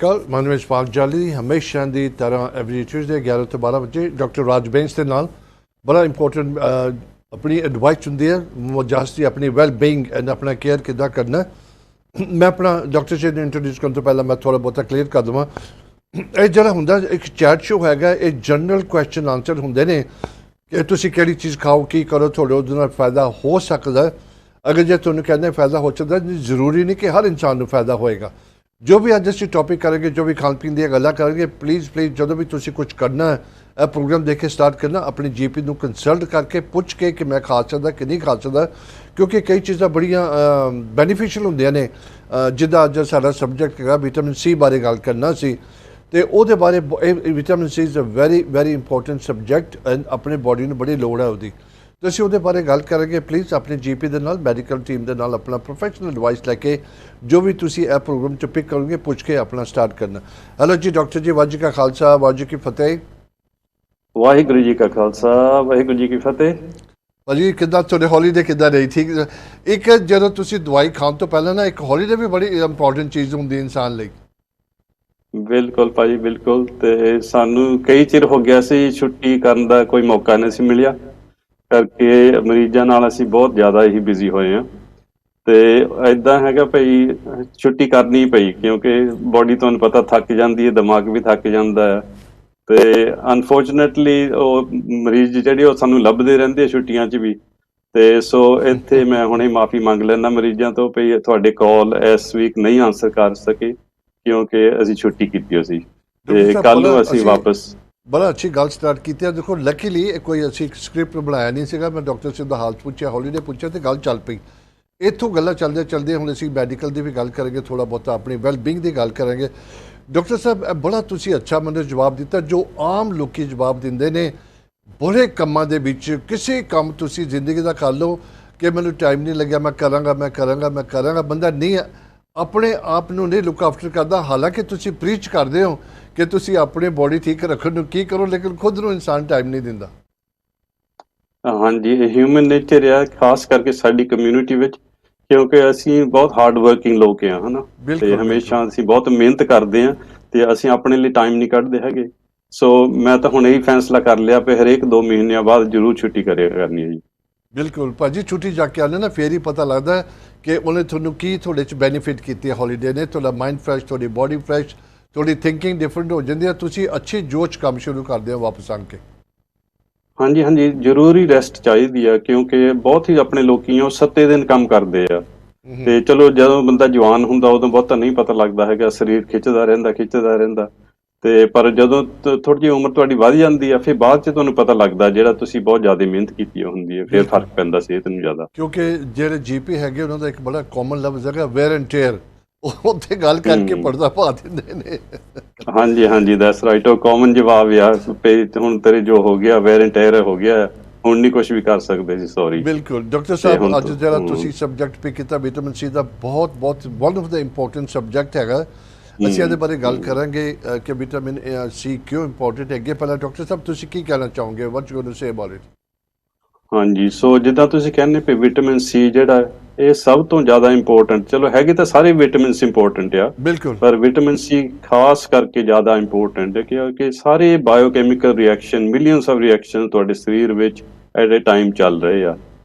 नमस्कार मैं विशपाल जाली हमेशा की तरह एवरी ट्यूजडे 11 ਤੋਂ 12 ਵਜੇ ਡਾਕਟਰ ਰਾਜਬੈਂਸ ਦੇ ਨਾਲ ਬੜਾ ਇੰਪੋਰਟੈਂਟ ਆਪਣੀ ਐਡਵਾइस ਹੁੰਦੀ ਹੈ ਮੁਜਾਸਤੀ ਆਪਣੀ ਵੈਲ ਬੀਇੰਗ ਐਂਡ ਆਪਣਾ ਕੇਅਰ ਕਿੱਦਾਂ ਕਰਨਾ ਮੈਂ ਆਪਣਾ ਡਾਕਟਰ ਜੀ ਨੂੰ ਇੰਟਰੋਡਿਊਸ ਕਰਨ ਤੋਂ ਪਹਿਲਾਂ ਮੈਂ ਥੋੜਾ ਬਹੁਤਾ ਕਲੀਅਰ ਕਰ ਦਵਾਂ ਇਹ ਜਿਹੜਾ ਹੁੰਦਾ ਇੱਕ ਚੈਟ ਸ਼ੋ ਹੈਗਾ ਇਹ ਜਨਰਲ ਕੁਐਸਚਨ ਆਨਸਰ ਹੁੰਦੇ ਨੇ ਕਿ ਤੁਸੀਂ ਕਿਹੜੀ ਚੀਜ਼ ਖਾਓ ਕੀ ਕਰੋ ਤੁਹਾਡੇ ਉਹਦੇ ਨਾਲ ਫਾਇਦਾ ਹੋ ਸਕਦਾ ਅਗਰ ਜੇ ਤੁਹਾਨੂੰ ਕਹਿੰਦੇ ਫਾਇਦਾ ਹੋ ਸਕਦਾ ਜ਼ਰੂਰੀ ਨਹੀਂ ਕਿ ਹਰ ਇਨਸਾਨ ਨੂੰ ਫਾਇਦਾ ਹੋਏਗਾ जो भी अज असीं टॉपिक करेंगे जो भी खान पीन दी गल्लां करेंगे प्लीज़ जो भी तुसीं कुछ करना है प्रोग्राम देख के स्टार्ट करना अपनी GP नूं कंसल्ट करके पुछ के कि मैं खा सकदा कि नहीं खा सकदा क्योंकि कई चीज़ां बड़ियां बेनीफिशियल हुंदियां ने जिद्दां अज साडा सबजैक्ट है विटामिन C बारे गल करना सी ते ओहदे बारे vitamin C is a very very important subject and अपनी बॉडी नूं बड़ी लोड़ है उहदी तो असीं उहदे बारे गल करांगे प्लीज़ अपनी GP दे नाल मैडिकल टीम दे नाल अपना प्रोफैशनल एडवाइस लैके जो भी तुसी ए प्रोग्राम च पिक करोगे पुछ के अपना स्टार्ट करना। हेलो जी डॉक्टर जी वाहिगुरू जी का खालसा वाहिगुरू की फतेह। वाहिगुरू जी का खालसा वाहिगुरू जी की फतेह। भाजी किद्दां तुहाडे हॉलीडे किद्दां रही ठीक एक जदों तुसी दवाई खाण तो पहले ना एक हॉलीडे भी बड़ी इंपॉर्टेंट चीज़ हुंदी इंसान लई। बिल्कुल भाजी बिल्कुल ते सानू कई चिर हो गया सी छुट्टी करन दा कोई मौका नहीं सी मिलिया करके मरीजां नाल असीं बहुत ज़्यादा ही बिजी होए हैं ते इदां हैगा भाई छुट्टी करनी पई क्योंकि बॉडी तुहानूं पता थक जांदी है दिमाग भी थक जांदा है ते अनफॉर्चुनेटली मरीज जिहड़े ओह सानूं लभदे रहिंदे छुट्टियां च भी ते सो इत्थे मैं हुणे माफ़ी मंग लैना मरीजां तो भई तुहाडे कॉल इस वीक नहीं आंसर कर सके क्योंकि असीं छुट्टी कीती होई सी ते कल नूं असीं वापस बड़ा अच्छी गल स्टार्ट की है। देखो लकीली कोई असी स्क्रिप्ट बनाया नहीं सीगा मैं डॉक्टर से हाल पूछा हॉलीडे पूछा तो गल चल पई इतों गल्लां चलदे चलदे हुण असीं मैडिकल की भी गल करेंगे थोड़ा बहुत अपनी वैल बीइंग की गल करेंगे। डॉक्टर साहब बड़ा तुसीं अच्छा मैंने जवाब दिता जो आम लोग जवाब दिंदे ने बड़े कामां दे विच किसी काम तुसीं जिंदगी का कर लो कि मैनूं टाइम नहीं लग्या मैं करांगा बंदा नहीं अपने आप नूं नहीं लुक आफ्टर करता हालांकि तुसीं प्रीच करदे हो कि तुसीं अपनी बॉडी ठीक रखण नूं की करो लेकिन खुद नूं इंसान टाइम नहीं दिंदा। हाँ जी ह्यूमन नेचर है खास करके साडी कम्यूनिटी विच क्योंकि असीं बहुत हार्ड वर्किंग लोग हैं है ना ते हमेशा असीं बहुत मेहनत करते हैं ते असीं अपने लिए टाइम नहीं कढदे हैगे सो मैं तो हुण यही फैसला कर लिया कि हरेक 2 महीनों बाद जरूर छुट्टी करनी है जी। बिल्कुल भाजी छुट्टी जाके आने ना फिर ही पता लगता है कि उन्हें तुहानूं की थोड़े च बेनीफिट कीती हॉलीडे ने तुहाडा माइंड फ्रैश थोड़ी बॉडी फ्रैश थोड़ी थिंकिंग डिफरेंट हो जाती है तुसीं अच्छी जोश काम शुरू करते हो वापस आन के। हाँ जी जरूरी रेस्ट चाहिए है क्योंकि बहुत ही अपने लोग 7 दिन काम करते हैं ते चलो जो बंदा जवान हुंदा उदों बहुता नहीं पता लगता है शरीर खिंचदा रहिंदा ते पर जदों थोड़ी जी उम्र तुहाडी वध जांदी है फिर बाद च तुहानूं पता लगदा जिहड़ा तुसीं बहुत ज़्यादा मेहनत कीती हुंदी है फिर फर्क पैंदा सेहत नूं ज़्यादा क्योंकि जिहड़े GP हैगे उन्हां दा एक बड़ा कॉमन लफ्ज़ हैगा वेयर एंड टेयर उत्थे गल करके पर्दा पा दिंदे ने। हाँ जी दैट्स राइट वो कॉमन जवाब यार पे हुण तेरे जो हो गया वेयर एंड टेयर हो गया हुण नहीं कुछ भी कर सकते जी सॉरी। बिल्कुल डॉक्टर साहब अज जिहड़ा तुसीं सबजैक्ट पिक कीता विटामिन C दा बहुत one of the important subject हैगा ਅਸੀਂ ਇਹਦੇ ਬਾਰੇ ਗੱਲ ਕਰਾਂਗੇ ਕਿ ਵਿਟਾਮਿਨ C ਕਿਉਂ ਇੰਪੋਰਟੈਂਟ ਹੈ ਅੱਗੇ ਪਹਿਲਾਂ ਡਾਕਟਰ ਸਾਹਿਬ ਤੁਸੀਂ ਕੀ ਕਹਿਣਾ ਚਾਹੋਗੇ what you going to say about it. ਹਾਂਜੀ ਸੋ ਜਿੱਦਾਂ ਤੁਸੀਂ ਕਹਿੰਦੇ ਪਏ ਵਿਟਾਮਿਨ C ਜਿਹੜਾ ਇਹ ਸਭ ਤੋਂ ਜ਼ਿਆਦਾ ਇੰਪੋਰਟੈਂਟ ਚਲੋ ਹੈਗੇ ਤਾਂ ਸਾਰੇ ਵਿਟਾਮਿਨਸ ਇੰਪੋਰਟੈਂਟ ਆ ਬਿਲਕੁਲ ਪਰ ਵਿਟਾਮਿਨ C ਖਾਸ ਕਰਕੇ ਜ਼ਿਆਦਾ ਇੰਪੋਰਟੈਂਟ ਹੈ ਕਿਉਂਕਿ ਸਾਰੇ biochemical reaction millions of reaction ਤੁਹਾਡੇ ਸਰੀਰ ਵਿੱਚ ਐਟ ਅ ਟਾਈਮ ਚੱਲ ਰਹੇ ਆ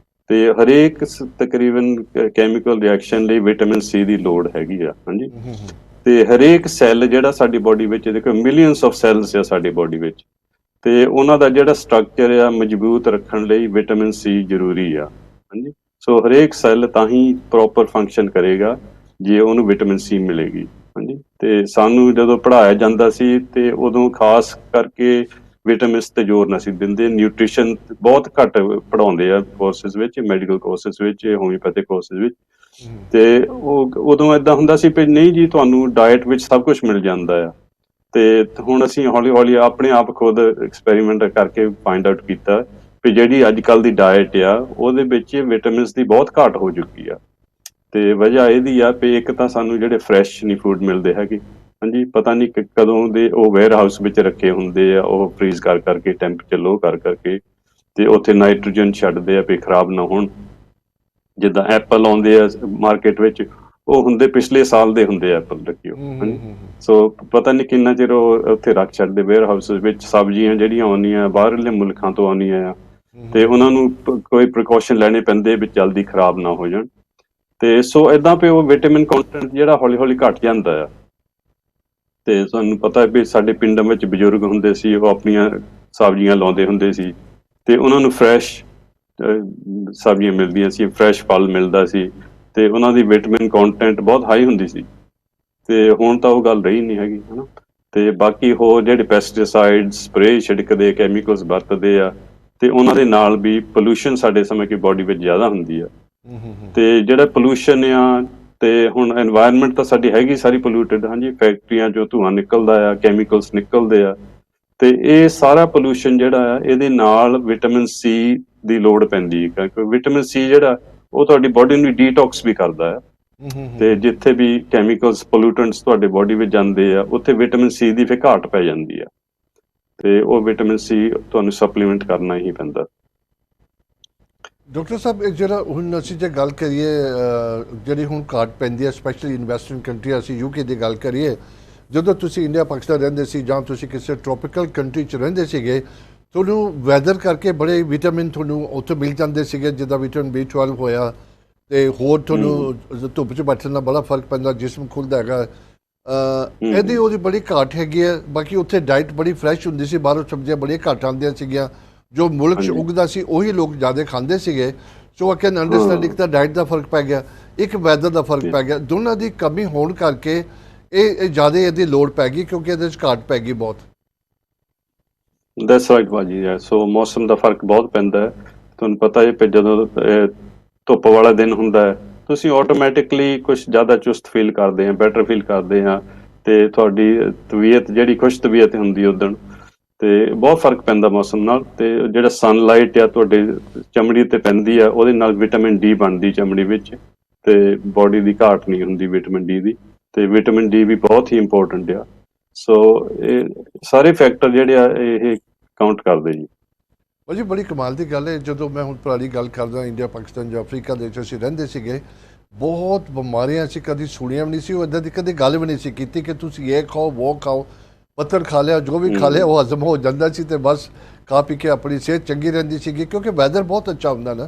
ਤੇ ਹਰੇਕ ਤਕਰੀਬਨ ਕੈਮੀਕਲ ਰਿਐਕਸ਼ਨ ਲਈ ਵਿਟਾਮਿਨ C ਦੀ ਲੋੜ ਹੈਗੀ ਆ ਹਾਂਜੀ ਤੇ ਹਰੇਕ ਸੈੱਲ ਜਿਹੜਾ ਸਾਡੀ ਬੋਡੀ ਵਿੱਚ ਦੇਖੋ ਮਿਲੀਅਨਸ ਆਫ ਸੈੱਲਸ ਆ ਸਾਡੀ ਬੋਡੀ ਵਿੱਚ ਤੇ ਉਹਨਾਂ ਦਾ ਜਿਹੜਾ ਸਟਰਕਚਰ ਆ ਮਜ਼ਬੂਤ ਰੱਖਣ ਲਈ ਵਿਟਾਮਿਨ C ਜ਼ਰੂਰੀ ਆ ਹਾਂਜੀ ਸੋ ਹਰੇਕ ਸੈੱਲ ਤਾਂ ਹੀ ਪ੍ਰੋਪਰ ਫੰਕਸ਼ਨ ਕਰੇਗਾ ਜੇ ਉਹਨੂੰ ਵਿਟਾਮਿਨ C ਮਿਲੇਗੀ ਹਾਂਜੀ ਤੇ ਸਾਨੂੰ ਜਦੋਂ ਪੜ੍ਹਾਇਆ ਜਾਂਦਾ ਸੀ ਤੇ ਉਦੋਂ ਖਾਸ ਕਰਕੇ ਵਿਟਾਮਿਨਸ ਤੇ ਜ਼ੋਰ ਨਹੀਂ ਸੀ ਦਿੰਦੇ ਨਿਊਟ੍ਰੀਸ਼ਨ ਬਹੁਤ ਘੱਟ ਪੜ੍ਹਾਉਂਦੇ ਆ ਕੋਰਸਿਸ ਵਿੱਚ ਮੈਡੀਕਲ ਕੋਰਸਿਸ ਵਿੱਚ ਹੋਮਿਓਪੈਥਿਕ ਕੋਰਸਿਸ ਵਿੱਚ ਤੇ ਉਹ ਉਦੋਂ ਏਦਾਂ ਹੁੰਦਾ ਸੀ ਵੀ ਨਹੀਂ ਜੀ ਤੁਹਾਨੂੰ ਡਾਇਟ ਵਿੱਚ ਸਭ ਕੁਝ ਮਿਲ ਜਾਂਦਾ ਆ ਤੇ ਹੁਣ ਅਸੀਂ ਹੌਲੀ ਹੌਲੀ ਆਪਣੇ ਆਪ ਖੁਦ ਐਕਸਪੈਰੀਮੈਂਟ ਕਰਕੇ ਫਾਈਂਡ ਆਊਟ ਕੀਤਾ ਵੀ ਜਿਹੜੀ ਅੱਜ ਕੱਲ੍ਹ ਦੀ ਡਾਇਟ ਆ ਉਹਦੇ ਵਿੱਚ ਵਿਟਾਮਿਨਸ ਦੀ ਬਹੁਤ ਘਾਟ ਹੋ ਚੁੱਕੀ ਆ ਤੇ ਵਜ੍ਹਾ ਇਹਦੀ ਆ ਵੀ ਇੱਕ ਤਾਂ ਸਾਨੂੰ ਜਿਹੜੇ ਫਰੈਸ਼ ਨਹੀਂ ਫੂਡ ਮਿਲਦੇ ਹੈਗੇ ਹਾਂਜੀ ਪਤਾ ਨਹੀਂ ਕਦੋਂ ਦੇ ਉਹ ਵੇਅਰ ਹਾਊਸ ਵਿੱਚ ਰੱਖੇ ਹੁੰਦੇ ਆ ਉਹ ਫਰੀਜ਼ ਕਰ ਕਰਕੇ ਟੈਂਪਰੇਚਰ ਲੋ ਕਰ ਕਰਕੇ ਤੇ ਉੱਥੇ ਨਾਈਟ੍ਰੋਜਨ ਛੱਡਦੇ ਆ ਵੀ ਖਰਾਬ ਨਾ ਹੋਣ ਜਿੱਦਾਂ ਐਪਲ ਆਉਂਦੇ ਆ ਮਾਰਕੀਟ ਵਿੱਚ ਉਹ ਹੁੰਦੇ ਪਿਛਲੇ ਸਾਲ ਦੇ ਹੁੰਦੇ ਐਪਲ ਲੱਗੇ ਹਾਂਜੀ। ਸੋ ਪਤਾ ਨਹੀਂ ਕਿੰਨਾ ਚਿਰ ਉਹ ਉੱਥੇ ਰੱਖ ਛੱਡਦੇ ਵੇਅਰ ਹਾਊਸ ਵਿੱਚ, ਸਬਜ਼ੀਆਂ ਜਿਹੜੀਆਂ ਆਉਂਦੀਆਂ ਬਾਹਰਲੇ ਮੁਲਕਾਂ ਤੋਂ ਆਉਂਦੀਆਂ ਆ ਤੇ ਉਹਨਾਂ ਨੂੰ ਕੋਈ ਪ੍ਰੀਕਾਸ਼ਨ ਲੈਣੇ ਪੈਂਦੇ ਵੀ ਜਲਦੀ ਖਰਾਬ ਨਾ ਹੋ ਜਾਣ। ਤੇ ਸੋ ਏਦਾਂ ਪੇ ਉਹ ਵਿਟਾਮਿਨ ਕੰਟੈਂਟ ਜਿਹੜਾ ਹੌਲੀ ਹੌਲੀ ਘਟ ਜਾਂਦਾ ਆ। ਤੇ ਤੁਹਾਨੂੰ ਪਤਾ ਵੀ ਸਾਡੇ ਪਿੰਡਾਂ ਵਿੱਚ ਬਜ਼ੁਰਗ ਹੁੰਦੇ ਸੀ, ਉਹ ਆਪਣੀਆਂ ਸਬਜ਼ੀਆਂ ਲਾਉਂਦੇ ਹੁੰਦੇ ਸੀ ਤੇ ਉਹਨਾਂ ਨੂੰ ਫਰੈਸ਼ ਸਬਜ਼ੀਆਂ ਮਿਲਦੀਆਂ ਸੀ, ਫਰੈਸ਼ ਫਲ ਮਿਲਦਾ ਸੀ ਤੇ ਉਹਨਾਂ ਦੀ ਵਿਟਾਮਿਨ ਕੰਟੈਂਟ ਬਹੁਤ ਹਾਈ ਹੁੰਦੀ ਸੀ। ਤੇ ਹੁਣ ਤਾਂ ਉਹ ਗੱਲ ਰਹੀ ਨਹੀਂ ਹੈਗੀ ਹਨਾ। ਤੇ ਬਾਕੀ ਹੋਰ ਜਿਹੜੇ ਪੈਸਟੀਸਾਈਡ ਸਪਰੇਅ ਛਿੜਕਦੇ, ਕੈਮੀਕਲਸ ਵਰਤਦੇ ਆ ਤੇ ਉਹਨਾਂ ਦੇ ਨਾਲ ਵੀ ਪੋਲੂਸ਼ਨ ਸਾਡੇ ਸਮੇਂ ਕਿ ਬੋਡੀ ਵਿੱਚ ਜ਼ਿਆਦਾ ਹੁੰਦੀ ਆ। ਤੇ ਜਿਹੜਾ ਪੋਲੂਸ਼ਨ ਆ ਤੇ ਹੁਣ এনवायरमेंट ਤਾਂ ਸਾਡੀ ਹੈਗੀ ਸਾਰੀ ਪੋਲੂਟਡ ਹਾਂਜੀ, ਫੈਕਟਰੀਆਂ ਚੋਂ ਧੂੰਆਂ ਨਿਕਲਦਾ ਆ, ਕੈਮੀਕਲਸ ਨਿਕਲਦੇ ਆ ਤੇ ਇਹ ਸਾਰਾ ਪੋਲੂਸ਼ਨ ਜਿਹੜਾ ਆ ਇਹਦੇ ਨਾਲ ਵਿਟਾਮਿਨ ਸੀ ਦੀ ਲੋੜ ਪੈਂਦੀ ਹੈ, ਕਿਉਂਕਿ ਵਿਟਾਮਿਨ ਸੀ ਜਿਹੜਾ ਉਹ ਤੁਹਾਡੀ ਬੋਡੀ ਨੂੰ ਡੀਟੌਕਸ ਵੀ ਕਰਦਾ ਆ। ਤੇ ਜਿੱਥੇ ਵੀ ਕੈਮੀਕਲਸ ਪੋਲੂਟੈਂਟਸ ਤੁਹਾਡੇ ਬੋਡੀ ਵਿੱਚ ਜਾਂਦੇ ਆ ਉੱਥੇ ਵਿਟਾਮਿਨ ਸੀ ਦੀ ਫਿਰ ਘਾਟ ਪੈ ਜਾਂਦੀ ਆ ਤੇ ਉਹ ਵਿਟਾਮਿਨ ਸੀ ਤੁਹਾਨੂੰ ਸਪਲੀਮੈਂਟ ਕਰਨਾ ਹੀ ਪੈਂਦਾ। ਡਾਕਟਰ ਸਾਹਿਬ ਇਹ ਜਿਹੜਾ ਹੁਣ ਅਸੀਂ ਜੇ ਗੱਲ ਕਰੀਏ ਜਿਹੜੀ ਹੁਣ ਘਾਟ ਪੈਂਦੀ ਹੈ ਸਪੈਸ਼ਲੀ ਇਨ ਵੈਸਟਰਨ ਕੰਟਰੀ, ਅਸੀਂ ਯੂਕੇ ਦੀ ਗੱਲ ਕਰੀਏ, ਜਦੋਂ ਤੁਸੀਂ ਇੰਡੀਆ ਪਾਕਿਸਤਾਨ ਰਹਿੰਦੇ ਸੀ ਜਾਂ ਤੁਸੀਂ ਕਿਸੇ ਟ੍ਰੋਪੀਕਲ ਕੰਟਰੀ 'ਚ ਰਹਿੰਦੇ ਸੀਗੇ, ਤੁਹਾਨੂੰ ਵੈਦਰ ਕਰਕੇ ਬੜੇ ਵਿਟਾਮਿਨ ਤੁਹਾਨੂੰ ਉੱਥੇ ਮਿਲ ਜਾਂਦੇ ਸੀਗੇ, ਜਿੱਦਾਂ ਵਿਟਾਮਿਨ B12 ਹੋਇਆ ਤੇ ਹੋਰ ਤੁਹਾਨੂੰ ਧੁੱਪ 'ਚ ਬੈਠਣ ਨਾਲ ਬੜਾ ਫਰਕ ਪੈਂਦਾ, ਜਿਸਮ ਖੁੱਲ੍ਹਦਾ ਹੈਗਾ। ਇਹਦੀ ਉਹਦੀ ਬੜੀ ਘਾਟ ਹੈਗੀ ਹੈ। ਬਾਕੀ ਉੱਥੇ ਡਾਈਟ ਬੜੀ ਫਰੈਸ਼ ਹੁੰਦੀ ਸੀ, ਬਾਹਰੋਂ ਸਬਜ਼ੀਆਂ ਬੜੀਆਂ ਘੱਟ ਆਉਂਦੀਆਂ ਸੀਗੀਆਂ, ਜੋ ਮੁਲਕ 'ਚ ਉੱਗਦਾ ਸੀ ਉਹੀ ਲੋਕ ਜ਼ਿਆਦਾ ਖਾਂਦੇ ਸੀਗੇ। ਸੋ ਆਈ ਕੈਨ ਅੰਡਰਸਟੈਂਡ, ਇੱਕ ਤਾਂ ਡਾਈਟ ਦਾ ਫਰਕ ਪੈ ਗਿਆ, ਇੱਕ ਵੈਦਰ ਦਾ ਫਰਕ ਪੈ ਗਿਆ, ਦੋਨਾਂ ਦੀ ਕਮੀ ਹੋਣ ਕਰਕੇ ਇਹ ਜ਼ਿਆਦਾ ਇਹਦੀ ਲੋੜ ਪੈ ਗਈ ਕਿਉਂਕਿ ਇਹਦੇ 'ਚ ਘਾਟ ਪੈ ਗਈ ਬਹੁਤ। ਦੈਟਸ ਰਾਈਟ ਭਾਜੀ। ਸੋ ਮੌਸਮ ਦਾ ਫਰਕ ਬਹੁਤ ਪੈਂਦਾ ਹੈ। ਤੁਹਾਨੂੰ ਪਤਾ ਹੈ ਕਿ ਜਦੋਂ ਧੁੱਪ ਵਾਲਾ ਦਿਨ ਹੁੰਦਾ ਹੈ ਤੁਸੀਂ ਆਟੋਮੈਟਿਕਲੀ ਕੁਝ ਜ਼ਿਆਦਾ ਚੁਸਤ ਫੀਲ ਕਰਦੇ ਆ, ਬੈਟਰ ਫੀਲ ਕਰਦੇ ਆ ਤੇ ਤੁਹਾਡੀ ਤਬੀਅਤ ਜਿਹੜੀ ਖੁਸ਼ ਤਬੀਅਤ ਹੁੰਦੀ ਉਦਣ ਤੇ ਬਹੁਤ ਫਰਕ ਪੈਂਦਾ ਮੌਸਮ ਨਾਲ। ਤੇ ਜਿਹੜਾ ਸਨਲਾਈਟ ਆ ਤੁਹਾਡੇ ਚਮੜੀ ਤੇ ਪੈਂਦੀ ਆ ਉਹਦੇ ਨਾਲ ਵਿਟਾਮਿਨ ਡੀ ਬਣਦੀ ਚਮੜੀ ਵਿੱਚ ਤੇ ਬੋਡੀ ਦੀ ਘਾਟ ਨਹੀਂ ਹੁੰਦੀ ਵਿਟਾਮਿਨ ਡੀ ਦੀ, ਤੇ ਵਿਟਾਮਿਨ ਡੀ ਵੀ ਬਹੁਤ ਹੀ ਇੰਪੋਰਟੈਂਟ ਆ। ਸੋ ਇਹ ਸਾਰੇ ਫੈਕਟਰ ਜਿਹੜੇ ਆ ਇਹ ਕਾਊਂਟ ਕਰਦੇ ਜੀ। ਭਾਜੀ ਬੜੀ ਕਮਾਲ ਦੀ ਗੱਲ ਹੈ, ਜਦੋਂ ਮੈਂ ਹੁਣ ਪੁਰਾਣੀ ਗੱਲ ਕਰਦਾ ਇੰਡੀਆ ਪਾਕਿਸਤਾਨ ਜਾਂ ਅਫਰੀਕਾ ਦੇ ਵਿੱਚ ਅਸੀਂ ਰਹਿੰਦੇ ਸੀਗੇ, ਬਹੁਤ ਬਿਮਾਰੀਆਂ ਅਸੀਂ ਕਦੀ ਸੁਣੀਆਂ ਵੀ ਨਹੀਂ ਸੀ, ਉਹ ਇੱਦਾਂ ਦੀ ਕਦੇ ਗੱਲ ਵੀ ਨਹੀਂ ਸੀ ਕੀਤੀ ਕਿ ਤੁਸੀਂ ਇਹ ਖਾਓ ਉਹ ਖਾਓ, ਪੱਤਰ ਖਾ ਲਿਆ, ਜੋ ਵੀ ਖਾ ਲਿਆ ਉਹ ਹਜ਼ਮ ਹੋ ਜਾਂਦਾ ਸੀ ਤੇ ਬਸ ਖਾ ਪੀ ਕੇ ਆਪਣੀ ਸਿਹਤ ਚੰਗੀ ਰਹਿੰਦੀ ਸੀਗੀ ਕਿਉਂਕਿ ਵੈਦਰ ਬਹੁਤ ਅੱਛਾ ਹੁੰਦਾ ਨਾ।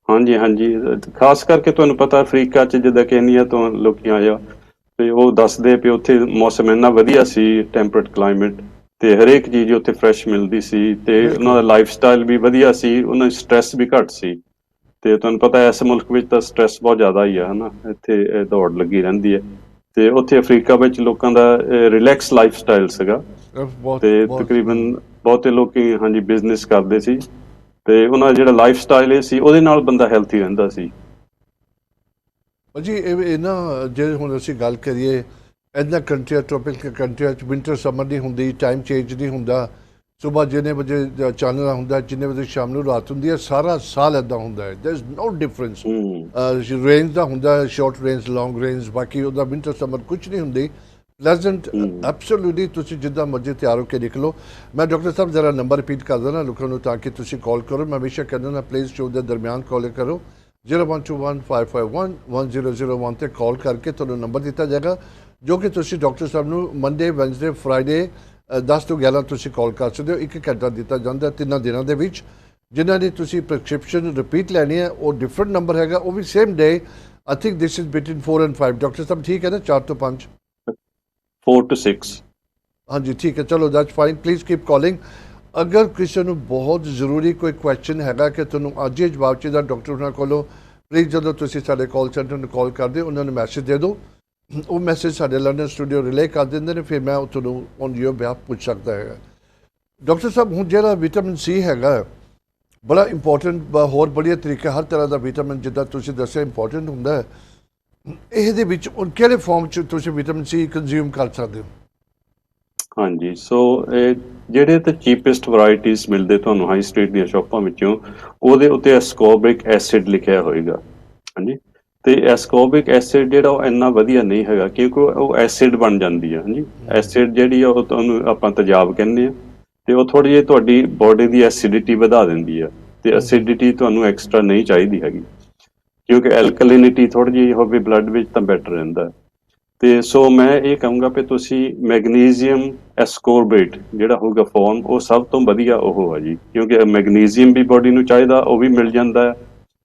ਹਾਂਜੀ ਹਾਂਜੀ, ਖਾਸ ਕਰਕੇ ਤੁਹਾਨੂੰ ਪਤਾ ਅਫਰੀਕਾ 'ਚ ਜਿੱਦਾਂ ਕੇਨੀਆ ਤੋਂ ਲੋਕੀ ਆਏ ਆ ਤੇ ਉਹ ਦੱਸਦੇ ਵੀ ਉੱਥੇ ਮੌਸਮ ਇੰਨਾ ਵਧੀਆ ਸੀ, ਟੈਂਪਰੇਟ ਕਲਾਈਮੇਟ, ਤੇ ਹਰੇਕ ਚੀਜ਼ ਉੱਥੇ ਫਰੈਸ਼ ਮਿਲਦੀ ਸੀ ਤੇ ਉਹਨਾਂ ਦਾ ਲਾਈਫ ਸਟਾਈਲ ਵੀ ਵਧੀਆ ਸੀ, ਉਹਨਾਂ ਦੀ ਸਟ੍ਰੈਸ ਵੀ ਘੱਟ ਸੀ। ਤੇ ਤੁਹਾਨੂੰ ਪਤਾ ਇਸ ਮੁਲਕ ਵਿੱਚ ਤਾਂ ਸਟ੍ਰੈਸ ਬਹੁਤ ਜ਼ਿਆਦਾ ਹੀ ਆ ਹਨਾ, ਇੱਥੇ ਦੌੜ ਲੱਗੀ ਰਹਿੰਦੀ ਹੈ ਤੇ ਉੱਥੇ ਅਫਰੀਕਾ ਵਿੱਚ ਲੋਕਾਂ ਦਾ ਰਿਲੈਕਸ ਲਾਈਫ ਸਟਾਈਲ ਸੀਗਾ ਤੇ ਤਕਰੀਬਨ ਬਹੁਤੇ ਲੋਕੀ ਹਾਂਜੀ ਬਿਜ਼ਨਸ ਕਰਦੇ ਸੀ ਤੇ ਉਹਨਾਂ ਦਾ ਜਿਹੜਾ ਲਾਈਫ ਸਟਾਈਲ ਇਹ ਸੀ ਉਹਦੇ ਨਾਲ ਬੰਦਾ ਹੈਲਥੀ ਰਹਿੰਦਾ ਸੀ। ਜੀ ਇਹ ਨਾ ਜੇ ਹੁਣ ਅਸੀਂ ਗੱਲ ਕਰੀਏ ਇਹਨਾਂ ਕੰਟਰੀਆਂ ਟ੍ਰੋਪੀਕਲ ਕੰਟਰੀਆਂ 'ਚ ਵਿੰਟਰ ਸਮਰ ਨਹੀਂ ਹੁੰਦੀ, ਟਾਈਮ ਚੇਂਜ ਨਹੀਂ ਹੁੰਦਾ, ਸੁਬਾਹ ਜਿੰਨੇ ਵਜੇ ਚਾਨਣਾ ਹੁੰਦਾ ਜਿੰਨੇ ਵਜੇ ਸ਼ਾਮ ਨੂੰ ਰਾਤ ਹੁੰਦੀ ਹੈ, ਸਾਰਾ ਸਾਲ ਇੱਦਾਂ ਹੁੰਦਾ ਹੈ। ਦੇयर इज नो ਡਿਫਰੈਂਸ। ਰੇਂਜ ਦਾ ਹੁੰਦਾ ਸ਼ਾਰਟ ਰੇਂਜ, ਲੌਂਗ ਰੇਂਜ, ਬਾਕੀ ਉਹਦਾ ਵਿੰਟਰ ਸਮਰ ਕੁਝ ਨਹੀਂ ਹੁੰਦੀ। ਪਲੈਜ਼ੈਂਟ ਐਬਸੋਲੂਟਲੀ, ਤੁਸੀਂ ਜਿੱਦਾਂ ਮਰਜ਼ੀ ਤਿਆਰ ਹੋ ਕੇ ਨਿਕਲੋ। ਮੈਂ ਡਾਕਟਰ ਸਾਹਿਬ ਜ਼ਰਾ ਨੰਬਰ ਰਿਪੀਟ ਕਰ ਦੇਣਾ ਲੋਕਾਂ ਨੂੰ ਤਾਂ ਕਿ ਤੁਸੀਂ ਕਾਲ ਕਰੋ। ਮੈਂ ਹਮੇਸ਼ਾ ਕਹਿੰਦਾ ਨਾ ਪਲੀਜ਼ ਸ਼ੋ ਦੇ ਦਰਮਿਆਨ ਕਾਲ ਕਰੋ, 0121551001 ਤੇ ਕਾਲ ਕਰਕੇ ਤੁਹਾਨੂੰ ਨੰਬਰ ਦਿੱਤਾ ਜਾਏਗਾ ਜੋ ਕਿ ਤੁਸੀਂ ਡਾਕਟਰ ਸਾਹਿਬ ਨੂੰ ਮੰਡੇ, ਵੈਨਸਡੇ, ਫਰਾਈਡੇ 10 ਤੋਂ 11 ਤੁਸੀਂ ਕਾਲ ਕਰ ਸਕਦੇ ਹੋ। 1 ਘੰਟਾ ਦਿੱਤਾ ਜਾਂਦਾ 3 ਦਿਨਾਂ ਦੇ ਵਿੱਚ। ਜਿਨ੍ਹਾਂ ਦੀ ਤੁਸੀਂ ਪ੍ਰਸਕ੍ਰਿਪਸ਼ਨ ਰਿਪੀਟ ਲੈਣੀ ਹੈ ਉਹ ਡਿਫਰੈਂਟ ਨੰਬਰ ਹੈਗਾ, ਉਹ ਵੀ same day. I think this is between 4 and 5 doctor ਸਾਹਿਬ, ਠੀਕ ਹੈ ਨਾ? 4 ਤੋਂ 5, 4 to 6। ਹਾਂਜੀ ਠੀਕ ਹੈ, ਚਲੋ that's fine. Please keep calling. ਅਗਰ ਕਿਸੇ ਨੂੰ ਬਹੁਤ ਜ਼ਰੂਰੀ ਕੋਈ ਕੁਐਸਚਨ ਹੈਗਾ ਕਿ ਤੁਹਾਨੂੰ ਅੱਜ ਹੀ ਜਵਾਬ ਚਾਹੀਦਾ ਡਾਕਟਰ ਉਹਨਾਂ ਕੋਲੋਂ, ਪਲੀਜ਼ ਜਦੋਂ ਤੁਸੀਂ ਸਾਡੇ ਕਾਲ ਸੈਂਟਰ ਨੂੰ ਕਾਲ ਕਰਦੇ ਹੋ ਉਹਨਾਂ ਨੂੰ ਮੈਸੇਜ ਦੇ ਦਿਓ, ਉਹ ਮੈਸੇਜ ਸਾਡੇ ਲੰਡਨ ਸਟੂਡੀਓ ਰਿਲੇ ਕਰ ਦਿੰਦੇ ਨੇ, ਫਿਰ ਮੈਂ ਉਹ ਤੁਹਾਨੂੰ ਔਨ ਯੋਰ ਬਿਹਾਫ ਪੁੱਛ ਸਕਦਾ ਹੈਗਾ। ਡਾਕਟਰ ਸਾਹਿਬ ਹੁਣ ਜਿਹੜਾ ਵਿਟਾਮਿਨ ਸੀ ਹੈਗਾ ਬੜਾ ਇੰਪੋਰਟੈਂਟ, ਹੋਰ ਬੜੀਆਂ ਤਰੀਕੇ, ਹਰ ਤਰ੍ਹਾਂ ਦਾ ਵਿਟਾਮਿਨ ਜਿੱਦਾਂ ਤੁਸੀਂ ਦੱਸਿਆ ਇੰਪੋਰਟੈਂਟ ਹੁੰਦਾ ਹੈ। ਇਹਦੇ ਵਿੱਚ ਕਿਹੜੇ ਫਾਰਮ 'ਚ ਤੁਸੀਂ ਵਿਟਾਮਿਨ ਸੀ ਕੰਜ਼ਿਊਮ ਕਰ ਸਕਦੇ ਹੋ? ਹਾਂਜੀ, ਸੋ ਇਹ ਜਿਹੜੇ ਤੇ ਚੀਪੈਸਟ ਵੈਰਾਈਟੀਆਂ ਮਿਲਦੇ ਤੁਹਾਨੂੰ ਹਾਈ ਸਟਰੀਟ ਦੀਆਂ ਸ਼ਾਪਾਂ ਵਿੱਚੋਂ, ਉਹਦੇ ਉੱਤੇ ਐਸਕੋਰਬਿਕ ਐਸਿਡ ਲਿਖਿਆ ਹੋਏਗਾ। ਹਾਂਜੀ, ਤੇ ਐਸਕੋਰਬਿਕ ਐਸਿਡ ਜਿਹੜਾ ਉਹ ਇੰਨਾ ਵਧੀਆ ਨਹੀਂ ਹੈਗਾ ਕਿਉਂਕਿ ਉਹ ਐਸਿਡ ਬਣ ਜਾਂਦੀ ਹੈ। ਹਾਂਜੀ, ਐਸਿਡ ਜਿਹੜੀ ਆ ਉਹ ਤੁਹਾਨੂੰ ਆਪਾਂ ਤੇਜ਼ਾਬ ਕਹਿੰਦੇ ਆ ਤੇ ਉਹ ਥੋੜੀ ਜਿਹੀ ਤੁਹਾਡੀ ਬੋਡੀ ਦੀ ਐਸਿਡਿਟੀ ਵਧਾ ਦਿੰਦੀ ਆ ਤੇ ਐਸਿਡਿਟੀ ਤੁਹਾਨੂੰ ਐਕਸਟਰਾ ਨਹੀਂ ਚਾਹੀਦੀ ਹੈਗੀ। ਕਿਉਂਕਿ ਐਲਕਲਿਨਿਟੀ ਥੋੜੀ ਜਿਹੀ ਹੋਵੇ ਬਲੱਡ ਵਿੱਚ ਤਾਂ ਬੈਟਰ ਰਹਿੰਦਾ। ਤੇ ਸੋ ਮੈਂ ਇਹ ਕਹੂੰਗਾ ਵੀ ਤੁਸੀਂ ਮੈਗਨੀਜ਼ੀਅਮ ਐਸਕੋਰਬੇਟ ਜਿਹੜਾ ਹੋਊਗਾ ਫਾਰਮ, ਉਹ ਸਭ ਤੋਂ ਵਧੀਆ ਉਹ ਆ ਜੀ, ਕਿਉਂਕਿ ਮੈਗਨੀਜ਼ੀਅਮ ਵੀ ਬੋਡੀ ਨੂੰ ਚਾਹੀਦਾ, ਉਹ ਵੀ ਮਿਲ ਜਾਂਦਾ ਹੈ,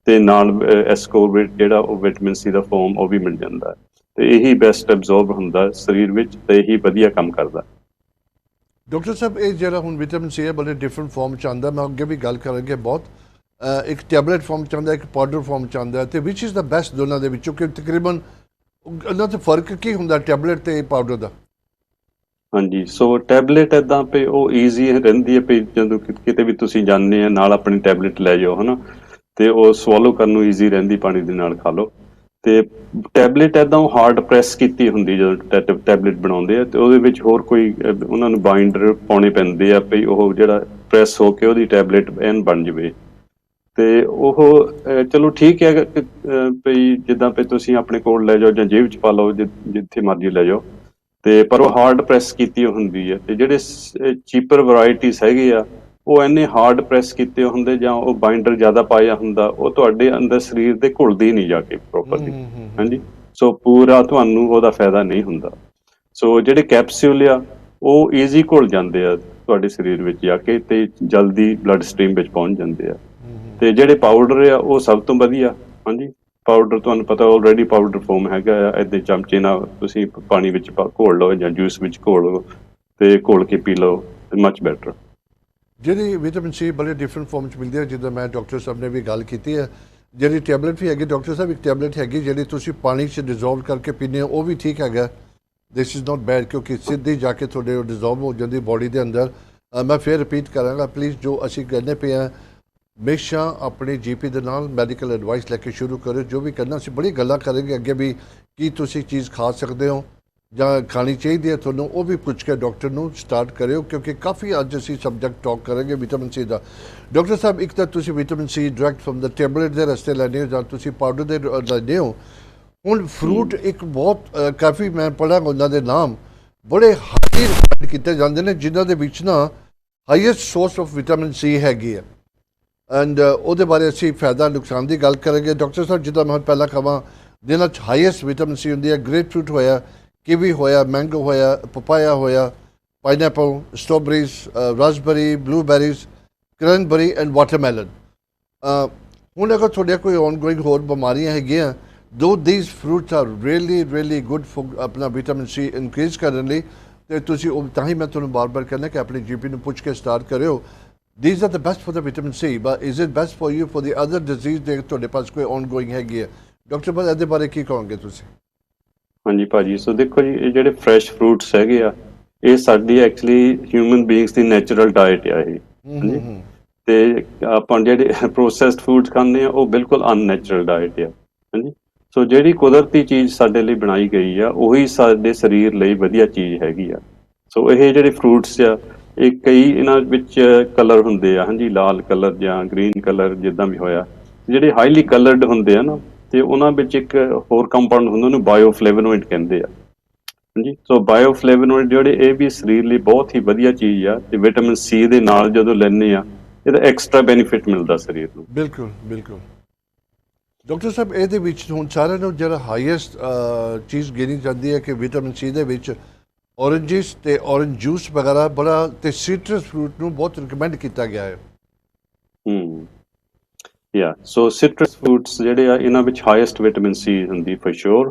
ਤੇ ਨਾਲ ਐਸਕੋਰਬੇਟ ਜਿਹੜਾ ਉਹ ਵਿਟਾਮਿਨ ਸੀ ਦਾ ਫਾਰਮ ਉਹ ਵੀ ਮਿਲ ਜਾਂਦਾ ਹੈ, ਤੇ ਇਹੀ ਬੈਸਟ ਐਬਜ਼ੌਰਬ ਹੁੰਦਾ ਸਰੀਰ ਵਿੱਚ, ਤੇ ਇਹੀ ਵਧੀਆ ਕੰਮ ਕਰਦਾ। ਡਾਕਟਰ ਸਾਹਿਬ ਇਹ ਜਿਹੜਾ ਹੁਣ ਵਿਟਾਮਿਨ ਸੀ ਹੈ ਬੜੇ ਡਿਫਰੈਂਟ ਫਾਰਮ ਚ ਆਉਂਦਾ, ਮੈਂ ਅੱਗੇ ਵੀ ਗੱਲ ਕਰਾਂਗੇ ਬਹੁਤ, ਇੱਕ ਟੈਬਲੇਟ ਫਾਰਮ ਚ ਆਉਂਦਾ, ਇੱਕ ਪਾਊਡਰ ਫਾਰਮ ਚ ਆਉਂਦਾ, ਤੇ ਵਿਚ ਇਜ਼ ਦਾ ਬੈਸਟ ਦੋਨਾਂ ਦੇ ਵਿੱਚੋਂ, ਕਿ ਤਕਰੀਬਨ ਉਹਨਾਂ 'ਚ ਫਰਕ ਕੀ ਹੁੰਦਾ ਟੈਬਲੇਟ ਤੇ ਪਾਊਡਰ ਦਾ? ਹਾਂਜੀ, ਸੋ ਟੈਬਲੇਟ ਇੱਦਾਂ ਵੀ ਉਹ ਈਜ਼ੀ ਰਹਿੰਦੀ ਹੈ ਵੀ ਜਦੋਂ ਕਿਤੇ ਵੀ ਤੁਸੀਂ ਜਾਂਦੇ ਆ ਨਾਲ ਆਪਣੀ ਟੈਬਲੇਟ ਲੈ ਜਾਓ, ਹੈ ਨਾ, ਤੇ ਉਹ ਸਵਾਲੋ ਕਰਨ ਨੂੰ ਈਜ਼ੀ ਰਹਿੰਦੀ, ਪਾਣੀ ਦੇ ਨਾਲ ਖਾ ਲਓ। ਤੇ ਟੈਬਲੇਟ ਇੱਦਾਂ ਉਹ ਹਾਰਡ ਪ੍ਰੈਸ ਕੀਤੀ ਹੁੰਦੀ ਜਦੋਂ ਟੈਬਲੇਟ ਬਣਾਉਂਦੇ ਆ, ਤੇ ਉਹਦੇ ਵਿੱਚ ਹੋਰ ਕੋਈ ਉਹਨਾਂ ਨੂੰ ਬਾਈਂਡਰ ਪਾਉਣੇ ਪੈਂਦੇ ਆ ਵੀ ਉਹ ਜਿਹੜਾ ਪ੍ਰੈਸ ਹੋ ਕੇ ਉਹਦੀ ਟੈਬਲੇਟ ਐਨ ਬਣ ਜਾਵੇ। ਤੇ ਉਹ ਚਲੋ ਠੀਕ ਹੈ ਵੀ ਜਿੱਦਾਂ ਵੀ ਤੁਸੀਂ ਆਪਣੇ ਕੋਲ ਲੈ ਜਾਓ ਜਾਂ ਜੇਬ 'ਚ ਪਾ ਲਓ, ਜਿੱਥੇ ਮਰਜ਼ੀ ਲੈ ਜਾਓ, ਤੇ ਪਰ ਉਹ ਹਾਰਡ ਪ੍ਰੈਸ ਕੀਤੀ ਹੁੰਦੀ ਹੈ। ਤੇ ਜਿਹੜੇ ਚੀਪਰ ਵੈਰਾਈਟੀਜ਼ ਹੈਗੇ ਆ, ਉਹ ਇੰਨੇ ਹਾਰਡ ਪ੍ਰੈਸ ਕੀਤੇ ਹੁੰਦੇ ਜਾਂ ਉਹ ਬਾਈਂਡਰ ਜ਼ਿਆਦਾ ਪਾਇਆ ਹੁੰਦਾ, ਉਹ ਤੁਹਾਡੇ ਅੰਦਰ ਸਰੀਰ ਦੇ ਘੁਲਦੀ ਨਹੀਂ ਜਾ ਕੇ ਪ੍ਰੋਪਰਲੀ। ਹਾਂਜੀ, ਸੋ ਪੂਰਾ ਤੁਹਾਨੂੰ ਉਹਦਾ ਫਾਇਦਾ ਨਹੀਂ ਹੁੰਦਾ। ਸੋ ਜਿਹੜੇ ਕੈਪਸੂਲ ਆ ਉਹ ਈਜ਼ੀ ਘੁਲ ਜਾਂਦੇ ਆ ਤੁਹਾਡੇ ਸਰੀਰ ਵਿੱਚ ਜਾ ਕੇ, ਤੇ ਜਲਦੀ ਬਲੱਡ ਸਟਰੀਮ ਵਿੱਚ ਪਹੁੰਚ ਜਾਂਦੇ ਆ। ਤੇ ਜਿਹੜੇ ਪਾਊਡਰ ਆ ਉਹ ਸਭ ਤੋਂ ਵਧੀਆ। ਹਾਂਜੀ, ਪਾਊਡਰ ਤੁਹਾਨੂੰ ਪਤਾ ਆਲਰੇਡੀ ਪਾਊਡਰ ਫਾਰਮ ਹੈਗਾ ਆ, ਇੱਦਾਂ ਚਮਚੇ ਨਾਲ ਤੁਸੀਂ ਪਾਣੀ ਵਿੱਚ ਘੋਲ ਲਓ ਜਾਂ ਜੂਸ ਵਿੱਚ ਘੋਲ ਲਓ, ਤੇ ਘੋਲ ਕੇ ਪੀ ਲਓ, ਮਚ ਬੈਟਰ। ਜਿਹੜੀ ਵਿਟਾਮਿਨ ਸੀ ਬੜੇ ਡਿਫਰੈਂਟ ਫਾਰਮ 'ਚ ਮਿਲਦੀ ਹੈ, ਜਿੱਦਾਂ ਮੈਂ ਡਾਕਟਰ ਸਾਹਿਬ ਨੇ ਵੀ ਗੱਲ ਕੀਤੀ ਹੈ। ਜਿਹੜੀ ਟੈਬਲੇਟ ਵੀ ਹੈਗੀ ਡਾਕਟਰ ਸਾਹਿਬ, ਇੱਕ ਟੈਬਲੇਟ ਹੈਗੀ ਜਿਹੜੀ ਤੁਸੀਂ ਪਾਣੀ 'ਚ ਡਿਜ਼ੋਲਵ ਕਰਕੇ ਪੀਂਦੇ ਹੋ, ਉਹ ਵੀ ਠੀਕ ਹੈਗਾ, ਦਿਸ ਇਜ਼ ਨਾਟ ਬੈਡ, ਕਿਉਂਕਿ ਸਿੱਧੀ ਜਾ ਕੇ ਤੁਹਾਡੇ ਡਿਜ਼ੋਲਵ ਹੋ ਜਾਂਦੀ ਬੋਡੀ ਦੇ ਅੰਦਰ। ਮੈਂ ਫਿਰ ਰਿਪੀਟ ਕਰਾਂਗਾ, ਪਲੀਜ਼ ਜੋ ਅਸੀਂ ਕਹਿੰਦੇ ਪਏ ਹਾਂ ਹਮੇਸ਼ਾ ਆਪਣੇ ਜੀਪੀ ਦੇ ਨਾਲ ਮੈਡੀਕਲ ਐਡਵਾਈਸ ਲੈ ਕੇ ਸ਼ੁਰੂ ਕਰੋ। ਜੋ ਵੀ ਕਰਨਾ ਅਸੀਂ ਬੜੀ ਗੱਲਾਂ ਕਰਾਂਗੇ ਅੱਗੇ ਵੀ, ਕੀ ਤੁਸੀਂ ਚੀਜ਼ ਖਾ ਸਕਦੇ ਹੋ ਜਾਂ ਖਾਣੀ ਚਾਹੀਦੀ ਹੈ ਤੁਹਾਨੂੰ, ਉਹ ਵੀ ਪੁੱਛ ਕੇ ਡਾਕਟਰ ਨੂੰ ਸਟਾਰਟ ਕਰਿਓ, ਕਿਉਂਕਿ ਕਾਫੀ ਅੱਜ ਅਸੀਂ ਸਬਜੈਕਟ ਟਾਕ ਕਰਾਂਗੇ ਵਿਟਾਮਿਨ ਸੀ ਦਾ। ਡਾਕਟਰ ਸਾਹਿਬ, ਇੱਕ ਤਾਂ ਤੁਸੀਂ ਵਿਟਾਮਿਨ ਸੀ ਡਾਇਰੈਕਟ ਫਰਮ ਦਾ ਟੈਬਲੇਟ ਦੇ ਰਸਤੇ ਲੈਂਦੇ ਹੋ ਜਾਂ ਤੁਸੀਂ ਪਾਊਡਰ ਦੇ ਲੈਂਦੇ ਹੋ। ਹੁਣ ਫਰੂਟ ਇੱਕ ਬਹੁਤ ਕਾਫੀ ਮੈਂ ਪੜ੍ਹਾਂ ਉਹਨਾਂ ਦੇ ਨਾਮ ਬੜੇ ਹਾਈ ਰਿਕਮੈਂਡ ਕੀਤੇ ਜਾਂਦੇ ਨੇ, ਜਿਨ੍ਹਾਂ ਦੇ ਵਿੱਚ ਨਾ highest source of vitamin C ਹੈਗੀ ਹੈ, ਐਂਡ ਉਹਦੇ ਬਾਰੇ ਅਸੀਂ ਫਾਇਦਾ ਨੁਕਸਾਨ ਦੀ ਗੱਲ ਕਰਾਂਗੇ। ਡਾਕਟਰ ਸਾਹਿਬ, ਜਿੱਦਾਂ ਮੈਂ ਪਹਿਲਾਂ ਕਹਾਂ ਜਿਹਨਾਂ 'ਚ ਹਾਈਐਸਟ ਵਿਟਾਮਿਨ ਸੀ ਹੁੰਦੀ ਹੈ, ਗ੍ਰੇਪ ਫਰੂਟ ਹੋਇਆ, ਕੀਵੀ ਹੋਇਆ, ਮੈਂਗੋ ਹੋਇਆ, ਪਪਾਇਆ ਹੋਇਆ, ਪਾਈਨਐਪਲ, ਸਟ੍ਰਾਬੇਰੀਜ਼, ਰਾਸਬੈਰੀ, ਬਲੂਬੈਰੀਜ਼, ਕਰੈਨਬੈਰੀ ਐਂਡ ਵਾਟਰਮੈਲਨ। ਹੁਣ ਅਗਰ ਤੁਹਾਡੇ ਕੋਈ ਔਨਗੋਇੰਗ ਹੋਰ ਬਿਮਾਰੀਆਂ ਹੈਗੀਆਂ, ਦੋ these fruits R really good for ਆਪਣਾ ਵਿਟਾਮਿਨ ਸੀ ਇਨਕਰੀਜ਼ ਕਰਨ ਲਈ, ਤੇ ਤੁਸੀਂ ਉਹ ਤਾਂ ਹੀ ਮੈਂ ਤੁਹਾਨੂੰ ਬਾਰ-ਬਾਰ ਕਹਿੰਦਾ ਕਿ ਆਪਣੇ ਜੀਪੀ ਨੂੰ ਪੁੱਛ ਕੇ ਸਟਾਰਟ ਕਰਿਓ। These are the best for the vitamin C, but is it best for you for the other disease ਜੇ ਤੁਹਾਡੇ ਪਾਸ ਕੋਈ ongoing ਹੈਗੀ ਹੈ? ਡਾਕਟਰ ਸਾਹਿਬ, ਇਹਦੇ ਬਾਰੇ ਕੀ ਕਹੋਗੇ ਤੁਸੀਂ? ਹਾਂਜੀ ਭਾਜੀ, ਸੋ ਦੇਖੋ ਜੀ, ਇਹ ਜਿਹੜੇ ਫਰੈਸ਼ ਫਰੂਟਸ ਹੈਗੇ ਆ, ਇਹ ਸਾਡੀ ਐਕਚੁਅਲੀ ਹਿਊਮਨ ਬੀਇੰਗਸ ਦੀ ਨੈਚੁਰਲ ਡਾਇਟ ਆ ਇਹ। ਹਾਂਜੀ, ਤੇ ਆਪਾਂ ਜਿਹੜੇ ਪ੍ਰੋਸੈਸਡ ਫੂਡਸ ਖਾਂਦੇ ਆ ਉਹ ਬਿਲਕੁਲ ਅਨਨੈਚੁਰਲ ਡਾਇਟ ਆ। ਹਾਂਜੀ, ਸੋ ਜਿਹੜੀ ਕੁਦਰਤੀ ਚੀਜ਼ ਸਾਡੇ ਲਈ ਬਣਾਈ ਗਈ ਆ, ਉਹੀ ਸਾਡੇ ਸਰੀਰ ਲਈ ਵਧੀਆ ਚੀਜ਼ ਹੈਗੀ ਆ। ਸੋ ਇਹ ਜਿਹੜੇ ਫਰੂਟਸ ਆ, ਇਹ ਕਈ ਇਹਨਾਂ ਵਿੱਚ ਕਲਰ ਹੁੰਦੇ ਆ, ਹਾਂਜੀ, ਲਾਲ ਕਲਰ ਜਾਂ ਗ੍ਰੀਨ ਕਲਰ ਜਿੱਦਾਂ ਵੀ ਹੋਇਆ, ਜਿਹੜੇ ਹਾਈਲੀ ਕਲਰਡ ਹੁੰਦੇ ਆ ਨਾ, ਤੇ ਉਹਨਾਂ ਵਿੱਚ ਇੱਕ ਹੋਰ ਕੰਪਾਊਂਡ ਹੁੰਦਾ, ਉਹਨੂੰ ਬਾਇਓਫਲੇਵੋਨੋਇਡ ਕਹਿੰਦੇ ਆ। ਹਾਂਜੀ, ਸੋ ਬਾਇਓਫਲੇਵੋਨੋਇਡ ਜਿਹੜੇ ਇਹ ਵੀ ਸਰੀਰ ਲਈ ਬਹੁਤ ਹੀ ਵਧੀਆ ਚੀਜ਼ ਆ, ਤੇ ਵਿਟਾਮਿਨ ਸੀ ਦੇ ਨਾਲ ਜਦੋਂ ਲੈਂਦੇ ਆ, ਇਹਦਾ ਐਕਸਟਰਾ ਬੈਨੀਫਿਟ ਮਿਲਦਾ ਸਰੀਰ ਨੂੰ। ਬਿਲਕੁਲ ਬਿਲਕੁਲ। ਡਾਕਟਰ ਸਾਹਿਬ, ਇਹਦੇ ਵਿੱਚ ਹੁਣ ਸਾਰਿਆਂ ਨੂੰ ਜਿਹੜਾ ਹਾਈਐਸਟ ਚੀਜ਼ ਗਿਣੀ ਜਾਂਦੀ ਹੈ ਕਿ ਵਿਟਾਮਿਨ ਸੀ ਦੇ ਵਿੱਚ ਔਰੰਜਿਸ ਤੇ ਔਰੰਜ ਜੂਸ ਵਗੈਰਾ ਬੜਾ, ਤੇ ਸੀਟਰਸ ਫਰੂਟ ਨੂੰ ਬਹੁਤ ਰਿਕਮੈਂਡ ਕੀਤਾ ਗਿਆ ਹੈ। ਯਾ, ਸੋ ਸਿਟਰਸ ਫਰੂਟਸ ਜਿਹੜੇ ਆ, ਇਹਨਾਂ ਵਿੱਚ ਹਾਈਐਸਟ ਵਿਟਾਮਿਨ ਸੀ ਹੁੰਦੀ ਫॉर ਸ਼ੋਰ।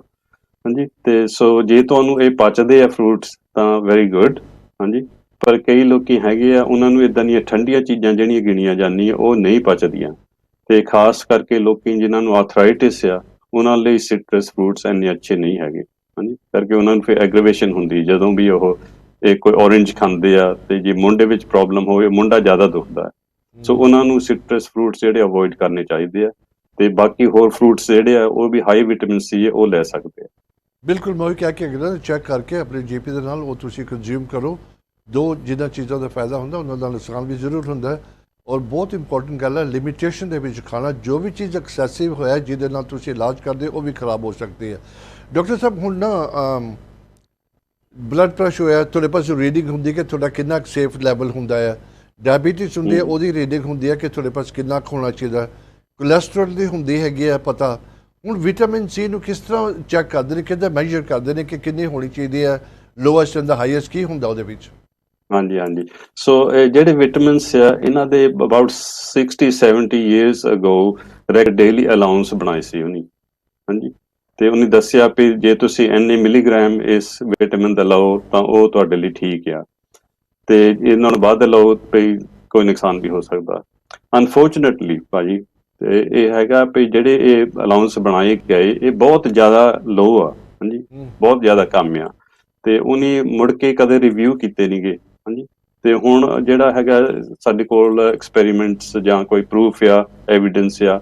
ਹਾਂਜੀ, ਤੇ ਸੋ ਜੇ ਤੁਹਾਨੂੰ ਇਹ ਪਚਦੇ ਆ ਫਰੂਟਸ ਤਾਂ ਵੈਰੀ ਗੁੱਡ। ਹਾਂਜੀ, ਪਰ ਕਈ ਲੋਕੀ ਹੈਗੇ ਆ, ਉਹਨਾਂ ਨੂੰ ਇਦਾਂ ਦੀਆਂ ਠੰਡੀਆਂ ਚੀਜ਼ਾਂ ਜਿਹੜੀਆਂ ਗਿਣੀਆਂ ਜਾਂਦੀਆਂ ਉਹ ਨਹੀਂ ਪਚਦੀਆਂ, ਤੇ ਖਾਸ ਕਰਕੇ ਲੋਕੀ ਜਿਨ੍ਹਾਂ ਨੂੰ ਆਰਥਰਾਈਟਿਸ ਆ, ਉਹਨਾਂ ਲਈ ਸਿਟਰਸ ਫਰੂਟਸ ਇੰਨੇ ਅੱਛੇ ਨਹੀਂ ਹੈਗੇ। ਹਾਂਜੀ, ਕਰਕੇ ਉਹਨਾਂ ਨੂੰ ਫਿਰ ਐਗਰੀਵੇਸ਼ਨ ਹੁੰਦੀ ਜਦੋਂ ਵੀ ਉਹ ਕੋਈ ਔਰੇਂਜ ਖਾਂਦੇ ਆ, ਤੇ ਜੇ ਮੁੰਡੇ ਵਿੱਚ ਪ੍ਰੋਬਲਮ ਹੋਵੇ, ਮੁੰਡਾ ਜ਼ਿਆਦਾ ਦੁਖਦਾ ਹੈ, ਸੋ ਉਹਨਾਂ ਨੂੰ ਸਿਟਰਸ ਫਰੂਟਸ ਜਿਹੜੇ ਅਵੋਇਡ ਕਰਨੇ ਚਾਹੀਦੇ ਆ, ਤੇ ਬਾਕੀ ਹੋਰ ਫਰੂਟਸ ਜਿਹੜੇ ਆ ਉਹ ਵੀ ਹਾਈ ਵਿਟਾਮਿਨ ਸੀ ਹੈ, ਉਹ ਲੈ ਸਕਦੇ ਆ। ਬਿਲਕੁਲ, ਮੈਂ ਉਹੀ ਕਹਿ ਕੇ ਅਗਰ ਚੈੱਕ ਕਰਕੇ ਆਪਣੇ ਜੀਪੀ ਦੇ ਨਾਲ ਉਹ ਤੁਸੀਂ ਕੰਜ਼ਿਊਮ ਕਰੋ। ਦੋ ਜਿਨ੍ਹਾਂ ਚੀਜ਼ਾਂ ਦਾ ਫਾਇਦਾ ਹੁੰਦਾ ਉਹਨਾਂ ਦਾ ਨੁਕਸਾਨ ਵੀ ਜ਼ਰੂਰ ਹੁੰਦਾ ਹੈ, ਔਰ ਬਹੁਤ ਇੰਪੋਰਟੈਂਟ ਗੱਲ ਹੈ ਲਿਮਿਟੇਸ਼ਨ ਦੇ ਵਿੱਚ ਖਾਣਾ। ਜੋ ਵੀ ਚੀਜ਼ ਐਕਸੈਸਿਵ ਹੋਇਆ ਜਿਹਦੇ ਨਾਲ ਤੁਸੀਂ ਇਲਾਜ ਕਰਦੇ ਉਹ ਵੀ ਖਰਾਬ ਹੋ ਸਕਦੀ ਹੈ। ਡਾਕਟਰ ਸਾਹਿਬ, ਹੁਣ ਨਾ ਬਲੱਡ ਪ੍ਰੈਸ਼ਰ ਹੋਇਆ, ਤੁਹਾਡੇ ਪਾਸ ਰੀਡਿੰਗ ਹੁੰਦੀ ਕਿ ਤੁਹਾਡਾ ਕਿੰਨਾ ਸੇਫ ਲੈਵਲ ਹੁੰਦਾ ਹੈ, ਡਾਇਬੀਟਿਸ ਹੁੰਦੀ ਹੈ, ਉਹਦੀ ਰੀਡਿੰਗ ਹੁੰਦੀ ਹੈ ਕਿ ਤੁਹਾਡੇ ਪਾਸ ਕਿੰਨਾ ਹੋਣਾ ਚਾਹੀਦਾ, ਕੋਲੈਸਟਰੋਲ ਦੀ ਹੁੰਦੀ ਹੈਗੀ ਹੈ ਪਤਾ, ਹੁਣ ਵਿਟਾਮਿਨ ਸੀ ਨੂੰ ਕਿਸ ਤਰ੍ਹਾਂ ਚੈੱਕ ਕਰਦੇ ਨੇ, ਕਿੱਦਾਂ ਮੈਜ਼ਰ ਕਰਦੇ ਨੇ ਕਿ ਕਿੰਨੀ ਹੋਣੀ ਚਾਹੀਦੀ ਹੈ, ਲੋਐਸਟ ਐਂਡ ਦਾ ਹਾਈਐਸਟ ਕੀ ਹੁੰਦਾ ਉਹਦੇ ਵਿੱਚ? ਹਾਂਜੀ ਹਾਂਜੀ। ਸੋ ਜਿਹੜੇ ਵਿਟਾਮਿਨਸ ਆ ਇਹਨਾਂ ਦੇ about 60-70 years ago daily allowance ਬਣਾਈ ਸੀ ਉਹਨੇ। ਹਾਂਜੀ। ਤੇ ਉਹਨੇ ਦੱਸਿਆ ਵੀ ਜੇ ਤੁਸੀਂ ਇੰਨੇ ਮਿਲੀਗ੍ਰਾਮ ਇਸ ਵਿਟਾਮਿਨ ਦਾ ਲਓ ਤਾਂ ਉਹ ਤੁਹਾਡੇ ਲਈ ਠੀਕ ਆ, ਤੇ ਇਹਨਾਂ ਨੂੰ ਵੱਧ ਲਓ ਵੀ ਕੋਈ ਨੁਕਸਾਨ ਵੀ ਹੋ ਸਕਦਾ। ਅਨਫੋਰਚੂਨੇਟਲੀ ਭਾਜੀ ਤੇ ਇਹ ਹੈਗਾ ਵੀ ਜਿਹੜੇ ਇਹ ਅਲਾਉਂਸ ਬਣਾਏ ਗਏ ਇਹ ਬਹੁਤ ਜ਼ਿਆਦਾ ਲੋ ਆ। ਹਾਂਜੀ। ਬਹੁਤ ਜ਼ਿਆਦਾ ਕਮ ਆ, ਤੇ ਉਹਨੇ ਮੁੜ ਕੇ ਕਦੇ ਰਿਵਿਊ ਕੀਤੇ ਨਹੀਂ ਗੇ। ਹਾਂਜੀ। ਤੇ ਹੁਣ ਜਿਹੜਾ ਹੈਗਾ ਸਾਡੇ ਕੋਲ ਐਕਸਪੈਰੀਮੈਂਟਸ ਜਾਂ ਕੋਈ ਪ੍ਰੂਫ ਆ, ਐਵੀਡੈਂਸ ਆ,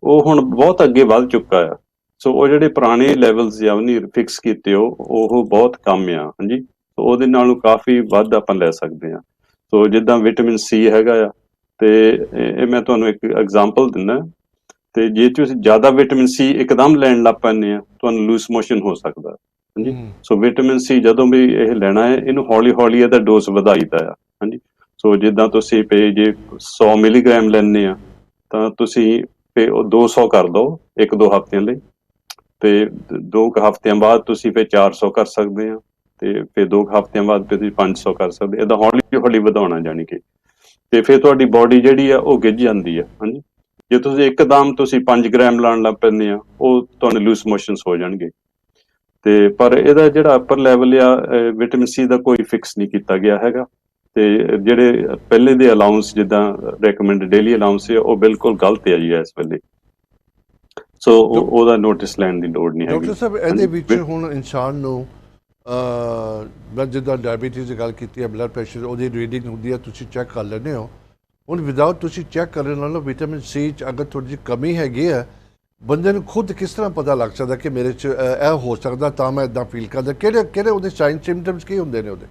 ਉਹ ਹੁਣ ਬਹੁਤ ਅੱਗੇ ਵੱਧ ਚੁੱਕਾ ਆ। ਸੋ ਉਹ ਜਿਹੜੇ ਪੁਰਾਣੇ ਲੈਵਲਸ ਆ ਉਹਨੇ ਫਿਕਸ ਕੀਤੇ ਉਹ ਬਹੁਤ ਕਮ ਆ। ਹਾਂਜੀ। ਉਹਦੇ ਨਾਲੋਂ ਕਾਫੀ ਵੱਧ ਆਪਾਂ ਲੈ ਸਕਦੇ ਹਾਂ। ਸੋ ਜਿੱਦਾਂ ਵਿਟਾਮਿਨ ਸੀ ਹੈਗਾ ਆ, ਤੇ ਇਹ ਮੈਂ ਤੁਹਾਨੂੰ ਇੱਕ ਐਗਜ਼ਾਮਪਲ ਦਿੰਦਾ। ਤੇ ਜੇ ਤੁਸੀਂ ਜ਼ਿਆਦਾ ਵਿਟਾਮਿਨ ਸੀ ਇੱਕਦਮ ਲੈਣ ਲੱਗ ਪੈਂਦੇ ਆ ਤੁਹਾਨੂੰ ਲੂਸ ਮੋਸ਼ਨ ਹੋ ਸਕਦਾ। ਹਾਂਜੀ। ਸੋ ਵਿਟਾਮਿਨ ਸੀ ਜਦੋਂ ਵੀ ਇਹ ਲੈਣਾ ਹੈ ਇਹਨੂੰ ਹੌਲੀ ਹੌਲੀ ਇਹਦਾ ਡੋਜ਼ ਵਧਾਈਦਾ ਆ। ਹਾਂਜੀ। ਸੋ ਜਿੱਦਾਂ ਤੁਸੀਂ ਪਏ ਜੇ 100 ਮਿਲੀਗ੍ਰਾਮ ਲੈਂਦੇ ਆ ਤਾਂ ਤੁਸੀਂ ਉਹ 200 ਕਰ ਦਿਓ 1-2 ਹਫ਼ਤਿਆਂ ਲਈ, ਤੇ 2 ਹਫ਼ਤਿਆਂ ਬਾਅਦ ਤੁਸੀਂ ਫਿਰ 400 ਕਰ ਸਕਦੇ ਆ, ਤੇ ਫਿਰ 2 ਹਫ਼ਤਿਆਂ ਬਾਅਦ ਫਿਰ ਤੁਸੀਂ 500 ਕਰ ਸਕਦੇ। ਏਦਾਂ ਹੌਲੀ ਹੌਲੀ ਵਧਾਉਣਾ ਜਾਣੀ ਕਿ, ਤੇ ਫਿਰ ਤੁਹਾਡੀ ਬੋਡੀ ਜਿਹੜੀ ਆ ਉਹ ਗਿੱਝ ਜਾਂਦੀ ਆ। ਹਾਂਜੀ। ਜੇ ਤੁਸੀਂ ਇੱਕਦਮ ਤੁਸੀਂ 5 ਗ੍ਰਾਮ ਲਾਉਣ ਲੱਗ ਪੈਂਦੇ ਆ ਉਹ ਤੁਹਾਨੂੰ ਲੂਸ ਮੋਸ਼ਨਸ ਹੋ ਜਾਣਗੇ। ਤੇ ਪਰ ਇਹਦਾ ਜਿਹੜਾ ਅਪਰ ਲੈਵਲ ਆ ਵਿਟਾਮਿਨ ਸੀ ਦਾ ਕੋਈ ਫਿਕਸ ਨਹੀਂ ਕੀਤਾ ਗਿਆ ਹੈਗਾ। ਤੇ ਜਿਹੜੇ ਪਹਿਲੇ ਦੇ ਅਲਾਉਂਸ ਜਿੱਦਾਂ ਰეკਮੈਂਡ ਡੇਲੀ ਅਲਾਉਂਸ ਆ ਉਹ ਬਿਲਕੁਲ ਗਲਤ ਆ ਜੀ ਇਸ ਵੇਲੇ। ਸੋ ਉਹਦਾ ਨੋਟਿਸ ਲੈਣ ਦੀ ਲੋੜ ਨਹੀਂ ਹੈਗੀ। ਡਾਕਟਰ ਸਾਹਿਬ ਇਹਦੇ ਵਿੱਚ ਹੁਣ ਇਨਸਾਨ ਨੂੰ ਮੈਂ ਜਿੱਦਾਂ ਡਾਇਬੀਟੀਜ਼ ਦੀ ਗੱਲ ਕੀਤੀ ਹੈ, ਬਲੱਡ ਪ੍ਰੈਸ਼ਰ ਉਹਦੀ ਰੀਡਿੰਗ ਹੁੰਦੀ ਹੈ, ਤੁਸੀਂ ਚੈੱਕ ਕਰ ਲੈਂਦੇ ਹੋ। ਹੁਣ ਵਿਦਆਊਟ ਤੁਸੀਂ ਚੈੱਕ ਕਰਨ ਨਾਲੋਂ ਵਿਟਾਮਿਨ ਸੀ 'ਚ ਅਗਰ ਥੋੜ੍ਹੀ ਜਿਹੀ ਕਮੀ ਹੈਗੀ ਹੈ, ਬੰਦੇ ਨੂੰ ਖੁਦ ਕਿਸ ਤਰ੍ਹਾਂ ਪਤਾ ਲੱਗ ਸਕਦਾ ਕਿ ਮੇਰੇ 'ਚ ਇਹ ਹੋ ਸਕਦਾ ਤਾਂ ਮੈਂ ਇੱਦਾਂ ਫੀਲ ਕਰਦਾ? ਕਿਹੜੇ ਉਹਦੇ ਸਾਈਨ ਸਿੰਪਟਮਸ ਕੀ ਹੁੰਦੇ ਨੇ ਉਹਦੇ?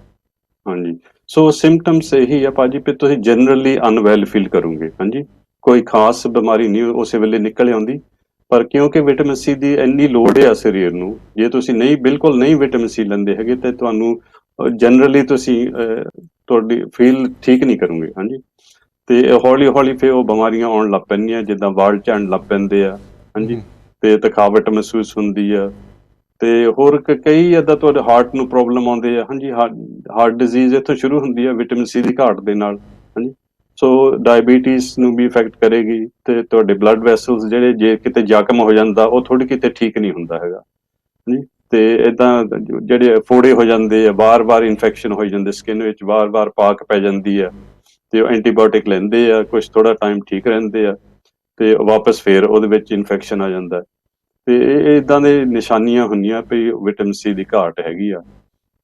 ਹਾਂਜੀ। ਸੋ ਸਿੰਪਟਮਸ ਇਹੀ ਆ ਭਾਜੀ ਵੀ ਤੁਸੀਂ ਜਨਰਲੀ ਅਨਵੈਲ ਫੀਲ ਕਰੋਗੇ। ਹਾਂਜੀ। ਕੋਈ ਖਾਸ ਬਿਮਾਰੀ ਨਹੀਂ ਉਸੇ ਵੇਲੇ ਨਿਕਲ ਆਉਂਦੀ, ਪਰ ਕਿਉਂਕਿ ਵਿਟਾਮਿਨ ਸੀ ਦੀ ਇੰਨੀ ਲੋੜ ਆ ਸਰੀਰ ਨੂੰ, ਜੇ ਤੁਸੀਂ ਬਿਲਕੁਲ ਨਹੀਂ ਵਿਟਾਮਿਨ ਸੀ ਲੈਂਦੇ ਹੈਗੇ ਤੇ ਤੁਹਾਨੂੰ ਜਨਰਲੀ ਤੁਸੀਂ ਤੁਹਾਡੀ ਫੀਲ ਠੀਕ ਨਹੀਂ ਕਰੋਗੇ। ਹਾਂਜੀ। ਤੇ ਹੌਲੀ ਹੌਲੀ ਫਿਰ ਉਹ ਬਿਮਾਰੀਆਂ ਆਉਣ ਲੱਗ ਪੈਂਦੀਆਂ, ਜਿੱਦਾਂ ਵਾਲ ਝੜਨ ਲੱਗ ਪੈਂਦੇ ਆ। ਹਾਂਜੀ। ਤੇ ਥਕਾਵਟ ਮਹਿਸੂਸ ਹੁੰਦੀ ਆ, ਤੇ ਹੋਰ ਕਈ ਏਦਾਂ ਤੁਹਾਡੇ ਹਾਰਟ ਨੂੰ ਪ੍ਰੋਬਲਮ ਆਉਂਦੇ ਆ। ਹਾਂਜੀ। ਹਾਰਟ ਡਿਜ਼ੀਜ਼ ਇੱਥੋਂ ਸ਼ੁਰੂ ਹੁੰਦੀ ਆ ਵਿਟਾਮਿਨ ਸੀ ਦੀ ਘਾਟ ਦੇ ਨਾਲ। ਹਾਂਜੀ। ਸੋ ਡਾਇਬੀਟੀਜ਼ ਨੂੰ ਵੀ ਇਫੈਕਟ ਕਰੇਗੀ, ਤੇ ਤੁਹਾਡੇ ਬਲੱਡ ਵੈਸਲਸ ਜਿਹੜੇ ਜੇ ਕਿਤੇ ਜ਼ਖਮ ਹੋ ਜਾਂਦਾ ਉਹ ਥੋੜੀ ਕਿਤੇ ਠੀਕ ਨਹੀਂ ਹੁੰਦਾ ਹੈਗਾ। ਹਾਂਜੀ। ਤੇ ਏਦਾਂ ਜਿਹੜੇ ਫੋੜੇ ਹੋ ਜਾਂਦੇ ਆ, ਵਾਰ-ਵਾਰ ਇਨਫੈਕਸ਼ਨ ਹੋ ਜਾਂਦੇ ਸਕਿਨ ਵਿੱਚ, ਵਾਰ-ਵਾਰ ਪਾਕ ਪੈ ਜਾਂਦੀ ਆ, ਤੇ ਉਹ ਐਂਟੀਬਾਇਓਟਿਕ ਲੈਂਦੇ ਆ, ਕੁਛ ਥੋੜਾ ਟਾਈਮ ਠੀਕ ਰਹਿੰਦੇ ਆ, ਤੇ ਵਾਪਸ ਫੇਰ ਉਹਦੇ ਵਿੱਚ ਇਨਫੈਕਸ਼ਨ ਆ ਜਾਂਦਾ। ਤੇ ਇਹ ਇਦਾਂ ਦੇ ਨਿਸ਼ਾਨੀਆਂ ਹੁੰਦੀਆਂ ਵੀ ਵਿਟਾਮਿਨ ਸੀ ਦੀ ਘਾਟ ਹੈਗੀ ਆ।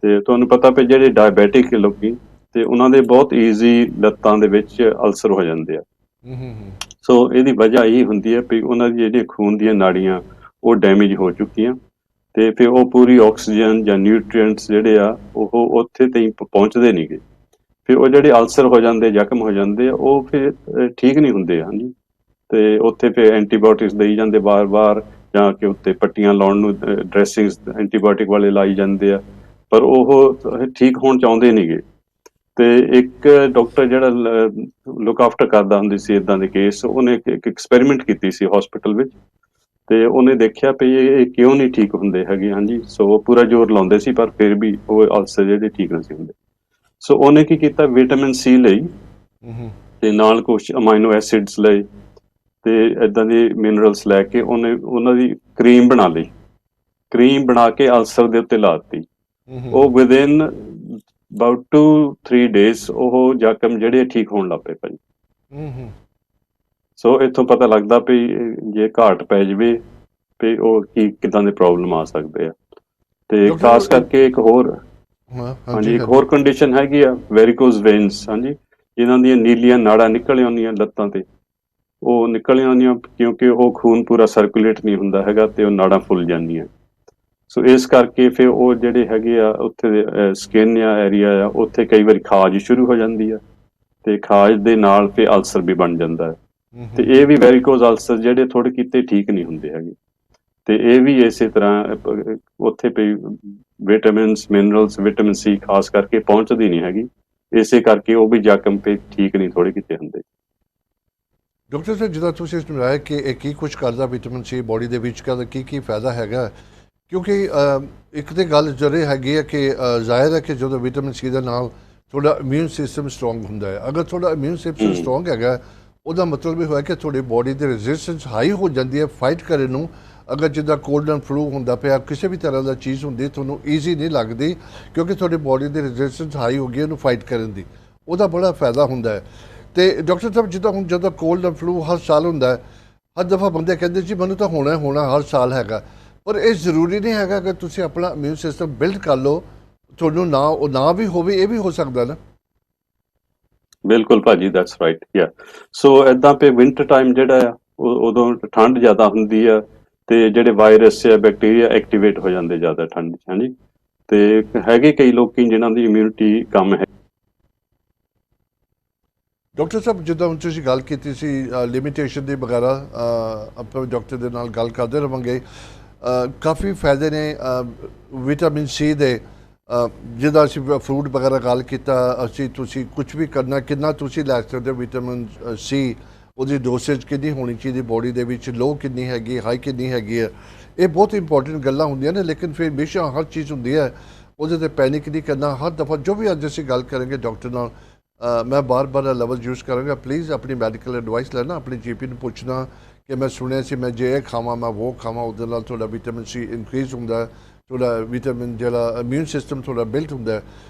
ਤੇ ਤੁਹਾਨੂੰ ਪਤਾ ਵੀ ਜਿਹੜੇ ਡਾਇਬੈਟਿਕ ਲੋਕੀ ਤੇ ਉਹਨਾਂ ਦੇ ਬਹੁਤ ਈਜ਼ੀ ਲੱਤਾਂ ਦੇ ਵਿੱਚ ਅਲਸਰ ਹੋ ਜਾਂਦੇ ਆ। ਸੋ ਇਹਦੀ ਵਜ੍ਹਾ ਇਹੀ ਹੁੰਦੀ ਹੈ ਵੀ ਉਹਨਾਂ ਦੀ ਜਿਹੜੀਆਂ ਖੂਨ ਦੀਆਂ ਨਾੜੀਆਂ ਉਹ ਡੈਮੇਜ ਹੋ ਚੁੱਕੀਆਂ, ਤੇ ਫਿਰ ਉਹ ਪੂਰੀ ਆਕਸੀਜਨ ਜਾਂ ਨਿਊਟ੍ਰੀਐਂਟਸ ਜਿਹੜੇ ਆ ਉਹ ਉੱਥੇ ਤਾਈਂ ਪਹੁੰਚਦੇ ਨਹੀਂ ਗੇ। ਫਿਰ ਉਹ ਜਿਹੜੇ ਅਲਸਰ ਹੋ ਜਾਂਦੇ, ਜ਼ਖਮ ਹੋ ਜਾਂਦੇ ਆ, ਉਹ ਫਿਰ ਠੀਕ ਨਹੀਂ ਹੁੰਦੇ। ਹਾਂਜੀ। ਤੇ ਉੱਥੇ ਫਿਰ ਐਂਟੀਬਾਇਓਟਿਕਸ ਦੇਈ ਜਾਂਦੇ ਵਾਰ-ਵਾਰ, ਜਾਂ ਕਿ ਉੱਤੇ ਪੱਟੀਆਂ ਲਾਉਣ ਨੂੰ ਡਰੈਸਿੰਗਸ ਐਂਟੀਬਾਇਓਟਿਕ ਵਾਲੇ ਲਾਈ ਜਾਂਦੇ ਆ, ਪਰ ਉਹ ਠੀਕ ਹੋਣ ਚਾਹੁੰਦੇ ਨਹੀਂ ਗੇ। ਤੇ ਇੱਕ ਡਾਕਟਰ ਜਿਹੜਾ ਲੁੱਕ ਆਫਟਰ ਕਰਦਾ ਹੁੰਦੀ ਸੀ ਇਦਾਂ ਦੇ ਕੇਸ, ਉਹਨੇ ਇੱਕ ਐਕਸਪੈਰੀਮੈਂਟ ਕੀਤੀ ਸੀ ਹਸਪੀਟਲ ਵਿੱਚ, ਤੇ ਉਹਨੇ ਦੇਖਿਆ ਵੀ ਇਹ ਕਿਉਂ ਨਹੀਂ ਠੀਕ ਹੁੰਦੇ ਹੈਗੇ। ਹਾਂਜੀ। ਸੋ ਉਹ ਪੂਰਾ ਜ਼ੋਰ ਲਾਉਂਦੇ ਸੀ ਪਰ ਫਿਰ ਵੀ ਉਹ ਅਲਸਰ ਜਿਹੜੇ ਠੀਕ ਨਹੀਂ ਸੀ ਹੁੰਦੇ। ਸੋ ਉਹਨੇ ਕੀ ਕੀਤਾ, ਵਿਟਾਮਿਨ ਸੀ ਲਈ ਤੇ ਨਾਲ ਕੁਛ ਅਮਾਈਨੋ ਐਸਿਡਸ ਲਏ, ਤੇ ਇਦਾਂ ਦੇ ਮਿਨਰਲਸ ਲੈ ਕੇ ਉਹਨੇ ਉਹਨਾਂ ਦੀ ਕਰੀਮ ਬਣਾ ਲਈ। ਕਰੀਮ ਬਣਾ ਕੇ ਅਲਸਰ ਦੇ ਉੱਤੇ ਲਾ ਦਿੱਤੀ। ਉਹ ਵਿਦਿਨ ਅਬਾਊਟ 2-3 ਡੇਜ਼ ਉਹ ਜ਼ਖਮ ਜਿਹੜੇ ਠੀਕ ਹੋਣ ਲੱਗ ਪਏ ਭਾਜੀ। ਸੋ ਇੱਥੋਂ ਪਤਾ ਲੱਗਦਾ ਵੀ ਜੇ ਘਾਟ ਪੈ ਜਾਵੇ ਵੀ ਉਹ ਕਿੱਦਾਂ ਦੇ ਪ੍ਰੋਬਲਮ ਆ ਸਕਦੇ ਆ। ਤੇ ਖਾਸ ਕਰਕੇ ਇੱਕ ਹੋਰ, ਹਾਂਜੀ, ਇੱਕ ਹੋਰ ਕੰਡੀਸ਼ਨ ਹੈਗੀ ਆ ਵੈਰੀਕੋਜ਼ ਵੇਨਸ। ਹਾਂਜੀ। ਜਿਨ੍ਹਾਂ ਦੀਆਂ ਨੀਲੀਆਂ ਨਾੜਾਂ ਨਿਕਲ ਆਉਂਦੀਆਂ ਲੱਤਾਂ ਤੇ, ਉਹ ਨਿਕਲ ਆਉਂਦੀਆਂ ਕਿਉਂਕਿ ਉਹ ਖੂਨ ਪੂਰਾ ਸਰਕੂਲੇਟ ਨਹੀਂ ਹੁੰਦਾ ਹੈਗਾ, ਤੇ ਉਹ ਨਾੜਾਂ ਫੁੱਲ ਜਾਂਦੀਆਂ। ਸੋ ਇਸ ਕਰਕੇ ਫਿਰ ਉਹ ਜਿਹੜੇ ਹੈਗੇ ਆ ਉੱਥੇ ਦੇ ਸਕਿਨ ਆ ਏਰੀਆ ਆ ਉੱਥੇ ਕਈ ਵਾਰੀ ਖਾਜ ਸ਼ੁਰੂ ਹੋ ਜਾਂਦੀ ਆ, ਤੇ ਖਾਜ ਦੇ ਨਾਲ ਫਿਰ ਅਲਸਰ ਵੀ ਬਣ ਜਾਂਦਾ ਹੈ। ਤੇ ਇਹ ਵੀ ਵੈਰੀਕੋਜ਼ ਅਲਸਰ ਜਿਹੜੇ ਥੋੜੇ ਕਿਤੇ ਠੀਕ ਨਹੀਂ ਹੁੰਦੇ ਹੈਗੇ, ਤੇ ਇਹ ਵੀ ਇਸੇ ਤਰ੍ਹਾਂ ਉੱਥੇ ਪਈ ਵਿਟਾਮਿਨਸ, ਮਿਨਰਲਸ, ਵਿਟਾਮਿਨ ਸੀ ਖਾਸ ਕਰਕੇ ਪਹੁੰਚਦੀ ਨਹੀਂ ਹੈਗੀ, ਇਸੇ ਕਰਕੇ ਉਹ ਵੀ ਜ਼ਖਮ ਤੇ ਠੀਕ ਨਹੀਂ ਥੋੜੇ ਕਿਤੇ ਹੁੰਦੇ। ਡਾਕਟਰ ਸਾਹਿਬ ਜਿੱਦਾਂ ਤੁਸੀਂ ਸਮਝਾਇਆ ਕਿ ਇਹ ਕੀ ਕੁਝ ਕਰਦਾ ਵਿਟਾਮਿਨ ਸੀ ਬੋਡੀ ਦੇ ਵਿੱਚ ਦਾ ਕੀ ਫਾਇਦਾ ਹੈਗਾ ਕਿਉਂਕਿ ਇੱਕ ਤੇ ਗੱਲ ਜ਼ਰੂਰ ਹੈਗੀ ਹੈ ਕਿ ਜ਼ਾਹਿਰ ਹੈ ਕਿ ਜਦੋਂ ਵਿਟਾਮਿਨ ਸੀ ਦੇ ਨਾਲ ਤੁਹਾਡਾ ਇਮਿਊਨ ਸਿਸਟਮ ਸਟਰੋਂਗ ਹੁੰਦਾ ਹੈ ਅਗਰ ਤੁਹਾਡਾ ਇਮਿਊਨ ਸਿਸਟਮ ਸਟਰੋਂਗ ਹੈਗਾ ਉਹਦਾ ਮਤਲਬ ਇਹ ਹੋਇਆ ਕਿ ਤੁਹਾਡੀ ਬੋਡੀ ਦੀ ਰੈਜ਼ਿਸਟੈਂਸ ਹਾਈ ਹੋ ਜਾਂਦੀ ਹੈ ਫਾਈਟ ਕਰਨ ਨੂੰ ਅਗਰ ਜਿੱਦਾਂ ਕੋਲਡ ਐਂਡ ਫਲੂ ਹੁੰਦਾ ਪਿਆ ਕਿਸੇ ਵੀ ਤਰ੍ਹਾਂ ਦਾ ਚੀਜ਼ ਹੁੰਦੀ ਤੁਹਾਨੂੰ ਈਜ਼ੀ ਨਹੀਂ ਲੱਗਦੀ ਕਿਉਂਕਿ ਤੁਹਾਡੀ ਬੋਡੀ ਦੀ ਰੈਜ਼ਿਸਟੈਂਸ ਹਾਈ ਹੋ ਗਈ ਉਹਨੂੰ ਫਾਈਟ ਕਰਨ ਦੀ ਉਹਦਾ ਬੜਾ ਫਾਇਦਾ ਹੁੰਦਾ ਹੈ ਤੇ ਡਾਕਟਰ ਸਾਹਿਬ ਜਿੱਦਾਂ ਹੁਣ ਜਦੋਂ ਕੋਲਡ ਐਂਡ ਫਲੂ ਹਰ ਸਾਲ ਹੁੰਦਾ ਹੈ ਹਰ ਦਫਾ ਬੰਦੇ ਕਹਿੰਦੇ ਜੀ ਮੈਨੂੰ ਤਾਂ ਹੋਣਾ ਹਰ ਸਾਲ ਹੈਗਾ ਪਰ ਇਹ ਜ਼ਰੂਰੀ ਨਹੀਂ ਹੈਗਾ ਕਿ ਤੁਸੀਂ ਆਪਣਾ ਇਮਿਊਨ ਸਿਸਟਮ ਬਿਲਡ ਕਰ ਲਓ ਤੁਹਾਨੂੰ ਨਾ ਵੀ ਹੋਵੇ ਇਹ ਵੀ ਹੋ ਸਕਦਾ ਨਾ ਬਿਲਕੁਲ ਭਾਜੀ ਦੈਟਸ ਰਾਈਟ ਯਾ ਸੋ ਇਦਾਂ ਪੇ ਵਿੰਟਰ ਟਾਈਮ ਜਿਹੜਾ ਆ ਉਦੋਂ ਠੰਡ ਜ਼ਿਆਦਾ ਹੁੰਦੀ ਆ ਤੇ ਜਿਹੜੇ ਵਾਇਰਸ ਆ ਬੈਕਟੀਰੀਆ ਐਕਟੀਵੇਟ ਹੋ ਜਾਂਦੇ ਜ਼ਿਆਦਾ ਠੰਡ 'ਚ ਹਾਂਜੀ ਤੇ ਹੈਗੇ ਕਈ ਲੋਕੀ ਜਿਨ੍ਹਾਂ ਦੀ ਇਮਿਊਨਿਟੀ ਕਮ ਹੈ ਡਾਕਟਰ ਸਾਹਿਬ ਜਿੱਦਾਂ ਹੁਣ ਤੁਸੀਂ ਗੱਲ ਕੀਤੀ ਸੀ ਲਿਮਿਟੇਸ਼ਨ ਦੀ ਵਗੈਰਾ ਆਪਾਂ ਡਾਕਟਰ ਦੇ ਨਾਲ ਗੱਲ ਕਰਦੇ ਰਹਾਂਗੇ ਕਾਫੀ ਫਾਇਦੇ ਨੇ ਵਿਟਾਮਿਨ ਸੀ ਦੇ ਜਿੱਦਾਂ ਅਸੀਂ ਫਰੂਟ ਵਗੈਰਾ ਗੱਲ ਕੀਤਾ ਅਸੀਂ ਤੁਸੀਂ ਕੁਝ ਵੀ ਕਰਨਾ ਕਿੰਨਾ ਤੁਸੀਂ ਲੈ ਸਕਦੇ ਹੋ ਵਿਟਾਮਿਨ ਸੀ ਉਹਦੀ ਡੋਸੇਜ ਕਿੰਨੀ ਹੋਣੀ ਚਾਹੀਦੀ ਬੋਡੀ ਦੇ ਵਿੱਚ ਲੋ ਕਿੰਨੀ ਹੈਗੀ ਹਾਈ ਕਿੰਨੀ ਹੈਗੀ ਹੈ ਇਹ ਬਹੁਤ ਇੰਪੋਰਟੈਂਟ ਗੱਲਾਂ ਹੁੰਦੀਆਂ ਨੇ ਲੇਕਿਨ ਫਿਰ ਹਮੇਸ਼ਾ ਹਰ ਚੀਜ਼ ਹੁੰਦੀ ਹੈ ਉਹਦੇ 'ਤੇ ਪੈਨਿਕ ਨਹੀਂ ਕਰਨਾ ਹਰ ਦਫਾ ਜੋ ਵੀ ਅੱਜ ਅਸੀਂ ਗੱਲ ਕਰਾਂਗੇ ਡਾਕਟਰ ਨਾਲ ਮੈਂ ਬਾਰ ਲਫ਼ਜ਼ ਯੂਜ਼ ਕਰਾਂਗਾ ਪਲੀਜ਼ ਆਪਣੀ ਮੈਡੀਕਲ ਐਡਵਾਈਸ ਲੈਣਾ ਆਪਣੀ ਜੀਪੀ ਨੂੰ ਪੁੱਛਣਾ ਕਿ ਮੈਂ ਸੁਣਿਆ ਸੀ ਮੈਂ ਜੇ ਇਹ ਖਾਵਾਂ ਮੈਂ ਉਹ ਖਾਵਾਂ ਉਹਦੇ ਨਾਲ ਤੁਹਾਡਾ ਵਿਟਾਮਿਨ ਸੀ ਇਨਕਰੀਜ਼ ਹੁੰਦਾ ਤੁਹਾਡਾ ਵਿਟਾਮਿਨ ਜਿਹੜਾ ਇਮਿਊਨ ਸਿਸਟਮ ਤੁਹਾਡਾ ਬਿਲਟ ਹੁੰਦਾ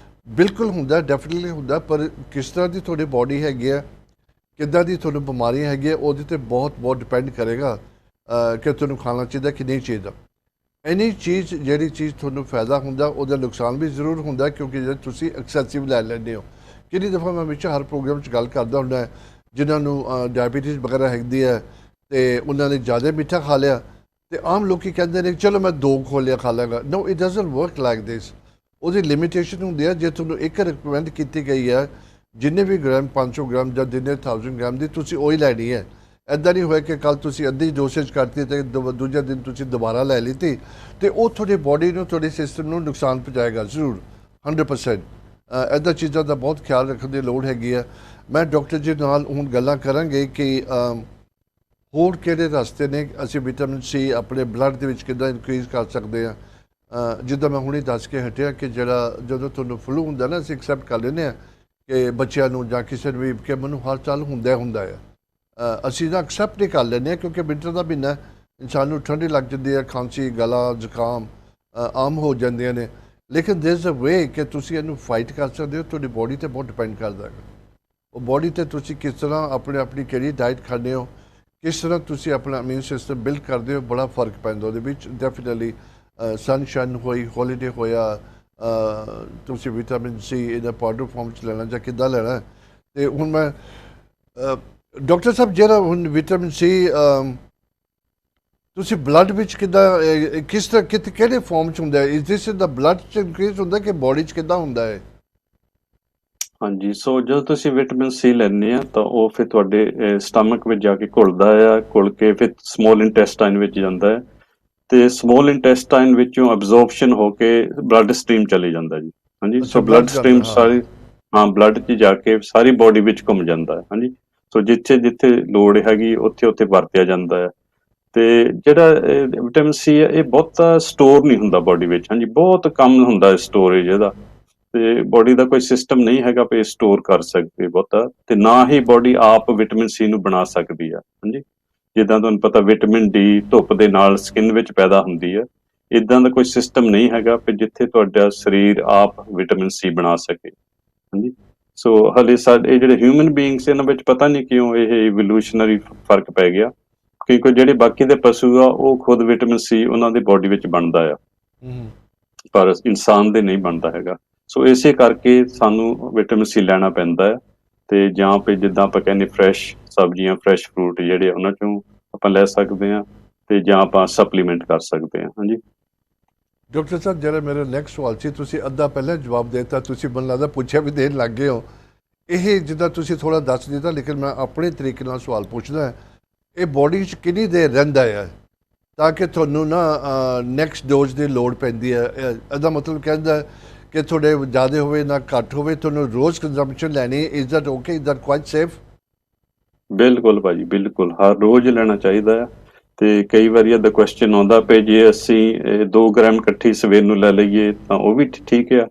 ਬਿਲਕੁਲ ਹੁੰਦਾ ਡੈਫੀਨਿਟਲੀ ਹੁੰਦਾ ਪਰ ਕਿਸ ਤਰ੍ਹਾਂ ਦੀ ਤੁਹਾਡੀ ਬੋਡੀ ਹੈਗੀ ਹੈ ਕਿੱਦਾਂ ਦੀ ਤੁਹਾਨੂੰ ਬਿਮਾਰੀਆਂ ਹੈਗੀਆਂ ਉਹਦੇ 'ਤੇ ਬਹੁਤ ਡਿਪੈਂਡ ਕਰੇਗਾ ਕਿ ਤੁਹਾਨੂੰ ਖਾਣਾ ਚਾਹੀਦਾ ਕਿ ਨਹੀਂ ਚਾਹੀਦਾ ਐਨੀ ਚੀਜ਼ ਜਿਹੜੀ ਚੀਜ਼ ਤੁਹਾਨੂੰ ਫਾਇਦਾ ਹੁੰਦਾ ਉਹਦਾ ਨੁਕਸਾਨ ਵੀ ਜ਼ਰੂਰ ਹੁੰਦਾ ਕਿਉਂਕਿ ਜੇ ਤੁਸੀਂ ਐਕਸੈਸਿਵ ਲੈ ਲੈਂਦੇ ਹੋ ਕਿੰਨੀ ਦਫਾ ਮੈਂ ਵਿੱਚ ਹਰ ਪ੍ਰੋਗਰਾਮ 'ਚ ਗੱਲ ਕਰਦਾ ਹੁੰਦਾ ਜਿਨ੍ਹਾਂ ਨੂੰ ਡਾਇਬੀਟੀਜ਼ ਵਗੈਰਾ ਹੈਗੀ ਹੈ ਅਤੇ ਉਹਨਾਂ ਨੇ ਜ਼ਿਆਦਾ ਮਿੱਠਾ ਖਾ ਲਿਆ ਅਤੇ ਆਮ ਲੋਕ ਕਹਿੰਦੇ ਨੇ ਚਲੋ ਮੈਂ 2 ਖੋਲਿਆ ਖਾ ਲਾਂਗਾ no it doesn't work like this ਉਹਦੀ ਲਿਮਿਟੇਸ਼ਨ ਹੁੰਦੀ ਹੈ ਜੇ ਤੁਹਾਨੂੰ ਇੱਕ ਰਿਕਮੈਂਡ ਕੀਤੀ ਗਈ ਹੈ ਜਿੰਨੇ ਵੀ ਗ੍ਰਾਮ 500 ਗ੍ਰਾਮ ਜਾਂ ਜਿੰਨੇ 1000 ਗ੍ਰਾਮ ਦੀ ਤੁਸੀਂ ਉਹੀ ਲੈਣੀ ਹੈ ਇੱਦਾਂ ਨਹੀਂ ਹੋਇਆ ਕਿ ਕੱਲ ਤੁਸੀਂ ਅੱਧੀ ਡੋਸੇਜ ਕਰਤੀ ਅਤੇ ਦੂਜੇ ਦਿਨ ਤੁਸੀਂ ਦੁਬਾਰਾ ਲੈ ਲਈ ਅਤੇ ਉਹ ਤੁਹਾਡੀ ਬੋਡੀ ਨੂੰ ਤੁਹਾਡੇ ਸਿਸਟਮ ਨੂੰ ਨੁਕਸਾਨ ਪਹੁੰਚਾਏਗਾ ਜ਼ਰੂਰ 100% ਇੱਦਾਂ ਚੀਜ਼ਾਂ ਦਾ ਬਹੁਤ ਖਿਆਲ ਰੱਖਣ ਦੀ ਲੋੜ ਹੈਗੀ ਹੈ ਮੈਂ ਡਾਕਟਰ ਜੀ ਨਾਲ ਹੁਣ ਗੱਲਾਂ ਕਰਾਂਗੇ ਕਿ ਹੋਰ ਕਿਹੜੇ ਰਸਤੇ ਨੇ ਅਸੀਂ ਵਿਟਾਮਿਨ ਸੀ ਆਪਣੇ ਬਲੱਡ ਦੇ ਵਿੱਚ ਕਿੱਦਾਂ ਇਨਕਰੀਜ਼ ਕਰ ਸਕਦੇ ਹਾਂ ਜਿੱਦਾਂ ਮੈਂ ਹੁਣੇ ਦੱਸ ਕੇ ਹਟਿਆ ਕਿ ਜਿਹੜਾ ਜਦੋਂ ਤੁਹਾਨੂੰ ਫਲੂ ਹੁੰਦਾ ਨਾ ਅਸੀਂ ਐਕਸੈਪਟ ਕਰ ਲੈਂਦੇ ਹਾਂ ਕਿ ਬੱਚਿਆਂ ਨੂੰ ਜਾਂ ਕਿਸੇ ਨੂੰ ਵੀ ਕਿ ਮੈਨੂੰ ਹਰ ਸਾਲ ਹੁੰਦਾ ਹੈ ਅਸੀਂ ਨਾ ਐਕਸੈਪਟ ਨਹੀਂ ਕਰ ਲੈਂਦੇ ਹਾਂ ਕਿਉਂਕਿ ਵਿੰਟਰ ਦਾ ਮਹੀਨਾ ਇਨਸਾਨ ਨੂੰ ਠੰਡੀ ਲੱਗ ਜਾਂਦੀ ਹੈ ਖਾਂਸੀ ਗਲਾ ਜ਼ੁਕਾਮ ਆਮ ਹੋ ਜਾਂਦੀਆਂ ਨੇ ਲੇਕਿਨ ਦੇਰ ਇਜ਼ ਅ ਵੇ ਕਿ ਤੁਸੀਂ ਇਹਨੂੰ ਫਾਈਟ ਕਰ ਸਕਦੇ ਹੋ ਤੁਹਾਡੀ ਬੋਡੀ 'ਤੇ ਬਹੁਤ ਡਿਪੈਂਡ ਕਰਦਾ ਹੈ ਉਹ ਬੋਡੀ 'ਤੇ ਤੁਸੀਂ ਕਿਸ ਤਰ੍ਹਾਂ ਆਪਣੀ ਕਿਹੜੀ ਡਾਈਟ ਖਾਂਦੇ ਹੋ ਕਿਸ ਤਰ੍ਹਾਂ ਤੁਸੀਂ ਆਪਣਾ ਇਮਿਊਨ ਸਿਸਟਮ ਬਿਲਡ ਕਰਦੇ ਹੋ ਬੜਾ ਫਰਕ ਪੈਂਦਾ ਉਹਦੇ ਵਿੱਚ ਡੈਫੀਨਿਟਲੀ ਸਨਸ਼ਾਈਨ ਹੋਈ ਹੌਲੀਡੇ ਹੋਇਆ ਤੁਸੀਂ ਵਿਟਾਮਿਨ ਸੀ ਇਹਦਾ ਪਾਊਡਰ ਫਾਰਮ 'ਚ ਲੈਣਾ ਜਾਂ ਕਿੱਦਾਂ ਲੈਣਾ ਅਤੇ ਹੁਣ ਮੈਂ ਡਾਕਟਰ ਸਾਹਿਬ ਜਿਹੜਾ ਹੁਣ ਵਿਟਾਮਿਨ ਸੀ ਤੁਸੀਂ ਬਲੱਡ ਵਿੱਚ ਕਿੱਦਾਂ ਕਿਸ ਤਰ੍ਹਾਂ ਕਿਹੜੇ ਫਾਰਮ 'ਚ ਹੁੰਦਾ ਹੈ ਇਸ ਦਿਸ ਦਾ ਬਲੱਡ 'ਚ ਇਨਕਰੀਜ਼ ਹੁੰਦਾ ਕਿ ਬੋਡੀ 'ਚ ਕਿੱਦਾਂ ਹੁੰਦਾ ਹੈ ਹਾਂਜੀ ਸੋ ਜਦੋਂ ਤੁਸੀਂ ਵਿਟਾਮਿਨ ਸੀ ਲੈਂਦੇ ਆ ਤਾਂ ਉਹ ਫਿਰ ਤੁਹਾਡੇ ਸਟਮਕ ਵਿੱਚ ਜਾ ਕੇ ਘੁਲਦਾ ਆ ਘੁਲ ਕੇ ਫਿਰ ਸਮੋਲ ਇੰਟੈਸਟਾਈਨ ਵਿੱਚ ਜਾਂਦਾ ਹੈ ਤੇ ਸਮੋਲ ਇੰਟੈਸਟਾਈਨ ਵਿੱਚੋਂ ਅਬਜ਼ੌਰਪਸ਼ਨ ਹੋ ਕੇ ਬਲੱਡ ਸਟ੍ਰੀਮ ਚਲੇ ਜਾਂਦਾ ਜੀ ਹਾਂਜੀ ਸੋ ਬਲੱਡ ਸਟ੍ਰੀਮ ਸਾਰੀ ਬਲੱਡ 'ਚ ਜਾ ਕੇ ਸਾਰੀ ਬੋਡੀ ਵਿੱਚ ਘੁੰਮ ਜਾਂਦਾ ਹੈ ਹਾਂਜੀ ਸੋ ਜਿੱਥੇ ਲੋੜ ਹੈਗੀ ਉੱਥੇ ਵਰਤਿਆ ਜਾਂਦਾ ਹੈ ਤੇ ਜਿਹੜਾ ਵਿਟਾਮਿਨ ਸੀ ਹੈ ਇਹ ਬਹੁਤਾ ਸਟੋਰ ਨਹੀਂ ਹੁੰਦਾ ਬੋਡੀ ਵਿੱਚ ਹਾਂਜੀ ਬਹੁਤ ਕਮ ਹੁੰਦਾ ਸਟੋਰੇਜ ਇਹਦਾ ਤੇ ਬੋਡੀ ਦਾ ਕੋਈ ਸਿਸਟਮ ਨਹੀਂ ਹੈਗਾ ਵੀ ਸਟੋਰ ਕਰ ਸਕਦੇ ਬਹੁਤਾ ਤੇ ਨਾ ਹੀ ਬੋਡੀ ਆਪ ਵਿਟਾਮਿਨ ਸੀ ਨੂੰ ਬਣਾ ਸਕਦੀ ਆ ਹਾਂਜੀ ਜਿੱਦਾਂ ਤੁਹਾਨੂੰ ਪਤਾ ਵਿਟਾਮਿਨ ਡੀ ਧੁੱਪ ਦੇ ਨਾਲ ਸਕਿਨ ਵਿੱਚ ਪੈਦਾ ਹੁੰਦੀ ਹੈ ਇਦਾਂ ਦਾ ਕੋਈ ਸਿਸਟਮ ਨਹੀਂ ਹੈਗਾ ਕਿ ਜਿੱਥੇ ਤੁਹਾਡਾ ਸਰੀਰ ਆਪ ਵਿਟਾਮਿਨ ਸੀ ਬਣਾ ਸਕੇ ਹਾਂਜੀ ਸੋ ਹਲੇ ਸਾਡੇ ਜਿਹੜੇ ਹਿਊਮਨ ਬੀਇੰਗਸ ਇਹਨਾਂ ਵਿੱਚ ਪਤਾ ਨਹੀਂ ਕਿਉਂ ਇਹ ਇਵੋਲੂਸ਼ਨਰੀ ਫਰਕ ਪੈ ਗਿਆ ਕਿਉਂਕਿ ਜਿਹੜੇ ਬਾਕੀ ਦੇ ਪਸ਼ੂ ਆ ਉਹ ਖੁਦ ਵਿਟਾਮਿਨ ਸੀ ਉਹਨਾਂ ਦੀ ਬੋਡੀ ਵਿੱਚ ਬਣਦਾ ਆ ਪਰ ਇਨਸਾਨ ਦੇ ਨਹੀਂ ਬਣਦਾ ਹੈਗਾ ਸੋ ਇਸੇ ਕਰਕੇ ਸਾਨੂੰ ਵਿਟਾਮਿਨ ਸੀ ਲੈਣਾ ਪੈਂਦਾ ਹੈ ਤੇ ਜਾਂ ਫਿਰ ਜਿੱਦਾਂ ਆਪਾਂ ਕਹਿੰਦੇ ਫਰੈਸ਼ ਸਬਜ਼ੀਆਂ ਫਰੈਸ਼ ਫਰੂਟ ਜਿਹੜੇ ਉਹਨਾਂ ਚੋਂ ਆਪਾਂ ਲੈ ਸਕਦੇ ਹਾਂ ਤੇ ਜਾਂ ਆਪਾਂ ਸਪਲੀਮੈਂਟ ਕਰ ਸਕਦੇ ਹਾਂ ਹਾਂਜੀ ਡਾਕਟਰ ਸਾਹਿਬ ਜਿਹੜਾ ਮੇਰਾ ਨੈਕਸਟ ਸਵਾਲ ਸੀ ਤੁਸੀਂ ਅੱਧਾ ਪਹਿਲਾਂ ਜਵਾਬ ਦੇ ਦਿੱਤਾ ਤੁਸੀਂ ਮੈਨੂੰ ਲੱਗਦਾ ਪੁੱਛਿਆ ਵੀ ਦੇਣ ਲੱਗ ਗਏ ਹੋ ਇਹ ਜਿੱਦਾਂ ਤੁਸੀਂ ਥੋੜ੍ਹਾ ਦੱਸ ਦਿੱਤਾ ਲੇਕਿਨ ਮੈਂ ਆਪਣੇ ਤਰੀਕੇ ਨਾਲ ਸਵਾਲ ਪੁੱਛਦਾ ਇਹ ਬੋਡੀ 'ਚ ਕਿੰਨੀ ਦੇਰ ਰਹਿੰਦਾ ਹੈ ਤਾਂ ਕਿ ਤੁਹਾਨੂੰ ਨਾ ਨੈਕਸਟ ਡੋਜ਼ ਦੀ ਲੋੜ ਪੈਂਦੀ ਹੈ ਇਹਦਾ ਮਤਲਬ ਕਹਿੰਦਾ ਕਿ ਤੁਹਾਡੇ ਜ਼ਿਆਦਾ ਹੋਵੇ ਨਾ ਘੱਟ ਹੋਵੇ ਤੁਹਾਨੂੰ ਰੋਜ਼ ਕੰਜ਼ੰਪਸ਼ਨ ਲੈਣੀ is that okay is that quite safe ਬਿਲਕੁਲ ਭਾਜੀ, ਬਿਲਕੁਲ ਹਰ ਰੋਜ਼ ਲੈਣਾ ਚਾਹੀਦਾ ਆ। ਤੇ ਕਈ ਵਾਰੀ ਇਹਦਾ ਕੁਐਸਚਨ ਆਉਂਦਾ ਪਏ ਜੇ ਅਸੀਂ 2 ਗ੍ਰਾਮ ਇਕੱਠੀ ਸਵੇਰ ਨੂੰ ਲੈ ਲਈਏ ਤਾਂ ਉਹ ਵੀ ਠੀਕ ਆ।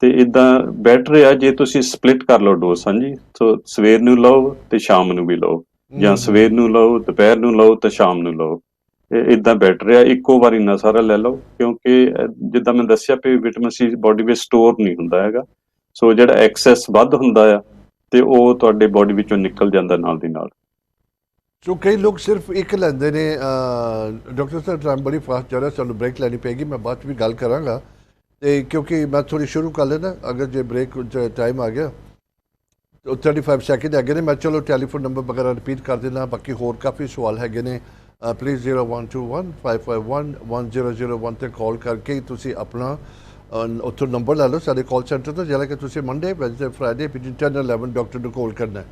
ਤੇ ਇਦਾਂ ਬੈਟਰ ਆ ਜੇ ਤੁਸੀਂ ਸਪਲਿਟ ਕਰ ਲਓ ਡੋਜ਼, ਹਾਂਜੀ। ਸੋ ਸਵੇਰ ਨੂੰ ਲਓ ਤੇ ਸ਼ਾਮ ਨੂੰ ਵੀ ਲਓ, ਜਾਂ ਸਵੇਰ ਨੂੰ ਲਓ, ਦੁਪਹਿਰ ਨੂੰ ਲਓ ਤੇ ਸ਼ਾਮ ਨੂੰ ਲਓ। ਇਹ ਇਦਾਂ ਬੈਟਰ ਆ, ਇੱਕੋ ਵਾਰੀ ਨਾ ਸਾਰਾ ਲੈ ਲਓ, ਕਿਉਂਕਿ ਜਿੱਦਾਂ ਮੈਂ ਦੱਸਿਆ ਵੀ ਵਿਟਾਮਿਨ ਸੀ ਬੋਡੀ ਵਿੱਚ ਸਟੋਰ ਨਹੀਂ ਹੁੰਦਾ ਹੈਗਾ। ਸੋ ਜਿਹੜਾ ਐਕਸੈਸ ਵੱਧ ਹੁੰਦਾ ਆ ਤੇ ਉਹ ਤੁਹਾਡੇ ਬੋਡੀ ਵਿੱਚੋਂ ਨਿਕਲ ਜਾਂਦਾ ਨਾਲ ਦੀ ਨਾਲ। ਸੋ ਕਈ ਲੋਕ ਸਿਰਫ ਇੱਕ ਲੈਂਦੇ ਨੇ। ਡਾਕਟਰ ਸਾਹਿਬ ਟਾਈਮ ਬੜੀ ਫਾਸਟ ਜਾ ਰਿਹਾ, ਸਾਨੂੰ ਬ੍ਰੇਕ ਲੈਣੀ ਪਏਗੀ, ਮੈਂ ਬਾਅਦ 'ਚ ਵੀ ਗੱਲ ਕਰਾਂਗਾ। ਤੇ ਕਿਉਂਕਿ ਮੈਂ ਥੋੜੀ ਸ਼ੁਰੂ ਕਰ ਲੈਣਾ, ਅਗਰ ਜੇ ਬ੍ਰੇਕ ਟਾਈਮ ਆ ਗਿਆ ਤਾਂ 35 ਸੈਕਿੰਡ ਹੈਗੇ ਨੇ। ਮੈਂ ਚਲੋ ਟੈਲੀਫੋਨ ਨੰਬਰ ਵਗੈਰਾ ਰਿਪੀਟ ਕਰ ਦੇਣਾ, ਬਾਕੀ ਹੋਰ ਕਾਫੀ ਸਵਾਲ ਹੈਗੇ ਨੇ। ਪਲੀਜ਼ 0121 551 1001 ਤੇ ਕਾਲ ਕਰਕੇ ਹੀ ਤੁਸੀਂ ਆਪਣਾ ਉੱਥੋਂ ਨੰਬਰ ਲੈ ਲਓ ਸਾਡੇ ਕਾਲ ਸੈਂਟਰ ਤੋਂ, ਜਿਹੜਾ ਕਿ ਤੁਸੀਂ Monday, Wednesday, Friday between 10 and 11 doctor ਨੂੰ ਕਾਲ ਕਰਨਾ ਹੈ।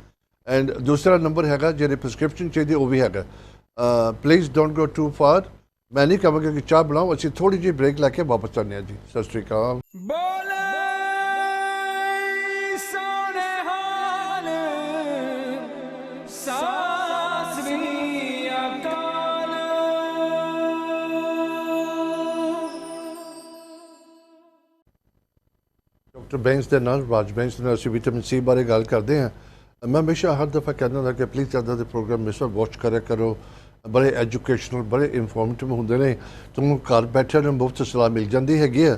ਐਂਡ ਦੂਸਰਾ ਨੰਬਰ ਹੈਗਾ ਜਿਹੜੇ ਪ੍ਰਿਸਕ੍ਰਿਪਸ਼ਨ ਚਾਹੀਦੀ ਉਹ ਵੀ ਹੈਗਾ। Please don't go too far. ਮੈਂ ਨਹੀਂ ਕਹਾਂਗਾ ਕਿ ਚਾਹ ਬਣਾਓ, ਅਸੀਂ ਥੋੜੀ ਜਿਹੀ ਬ੍ਰੇਕ ਲੈ ਕੇ ਵਾਪਸ ਆਉਂਦੇ ਹਾਂ ਜੀ। ਸਤਿ ਸ਼੍ਰੀ ਅਕਾਲ। ਡਾਕਟਰ ਬੈਂਸ ਦੇ ਨਾਲ, ਰਾਜ ਬੈਂਸ ਦੇ ਨਾਲ ਅਸੀਂ ਵਿਟਾਮਿਨ ਸੀ ਬਾਰੇ ਗੱਲ ਕਰਦੇ ਹਾਂ। ਮੈਂ ਹਮੇਸ਼ਾ ਹਰ ਦਫਾ ਕਹਿੰਦਾ ਹੁੰਦਾ ਕਿ ਪਲੀਜ਼ ਇੱਦਾਂ ਦੇ ਪ੍ਰੋਗਰਾਮ ਹਮੇਸ਼ਾ ਵਾਚ ਕਰਿਆ ਕਰੋ, ਬੜੇ ਐਜੂਕੇਸ਼ਨਲ, ਬੜੇ ਇਨਫੋਰਮੇਟਿਵ ਹੁੰਦੇ ਨੇ। ਤੁਹਾਨੂੰ ਘਰ ਬੈਠਿਆਂ ਨੂੰ ਮੁਫਤ ਸਲਾਹ ਮਿਲ ਜਾਂਦੀ ਹੈਗੀ ਆ,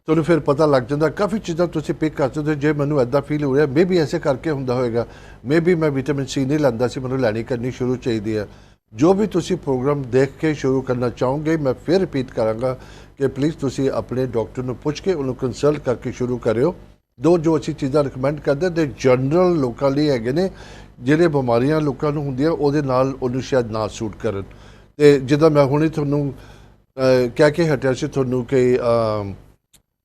ਤੁਹਾਨੂੰ ਫਿਰ ਪਤਾ ਲੱਗ ਜਾਂਦਾ ਕਾਫੀ ਚੀਜ਼ਾਂ ਤੁਸੀਂ ਪਿਕ ਕਰ ਸਕਦੇ ਹੋ। ਜੇ ਮੈਨੂੰ ਇੱਦਾਂ ਫੀਲ ਹੋ ਰਿਹਾ ਮੇ ਵੀ ਐਸੇ ਕਰਕੇ ਹੁੰਦਾ ਹੋਏਗਾ, ਮੇ ਵੀ ਮੈਂ ਵਿਟਾਮਿਨ ਸੀ ਨਹੀਂ ਲੈਂਦਾ ਸੀ, ਮੈਨੂੰ ਲੈਣੀ ਕਰਨੀ ਸ਼ੁਰੂ ਚਾਹੀਦੀ ਹੈ। ਜੋ ਵੀ ਤੁਸੀਂ ਪ੍ਰੋਗਰਾਮ ਦੇਖ ਕੇ ਸ਼ੁਰੂ ਕਰਨਾ ਚਾਹੋਗੇ, ਮੈਂ ਫਿਰ ਰਿਪੀਟ ਕਰਾਂਗਾ ਕਿ ਪਲੀਜ਼ ਤੁਸੀਂ ਆਪਣੇ ਡਾਕਟਰ ਨੂੰ ਪੁੱਛ ਕੇ ਉਹਨੂੰ ਕੰਸਲਟ ਕਰਕੇ ਸ਼ੁਰੂ ਕਰਿਓ। ਜੋ ਅਸੀਂ ਚੀਜ਼ਾਂ ਰਿਕਮੈਂਡ ਕਰਦੇ ਤੇ ਜਨਰਲ ਲੋਕਾਂ ਲਈ ਹੈਗੇ ਨੇ, ਜਿਹੜੇ ਬਿਮਾਰੀਆਂ ਲੋਕਾਂ ਨੂੰ ਹੁੰਦੀਆਂ ਉਹਦੇ ਨਾਲ ਉਹਨੂੰ ਸ਼ਾਇਦ ਨਾ ਸੂਟ ਕਰਨ। ਤੇ ਜਿੱਦਾਂ ਮੈਂ ਹੁਣੇ ਤੁਹਾਨੂੰ ਕਹਿ ਕੇ ਹਟਿਆ ਸੀ ਤੁਹਾਨੂੰ ਕਿ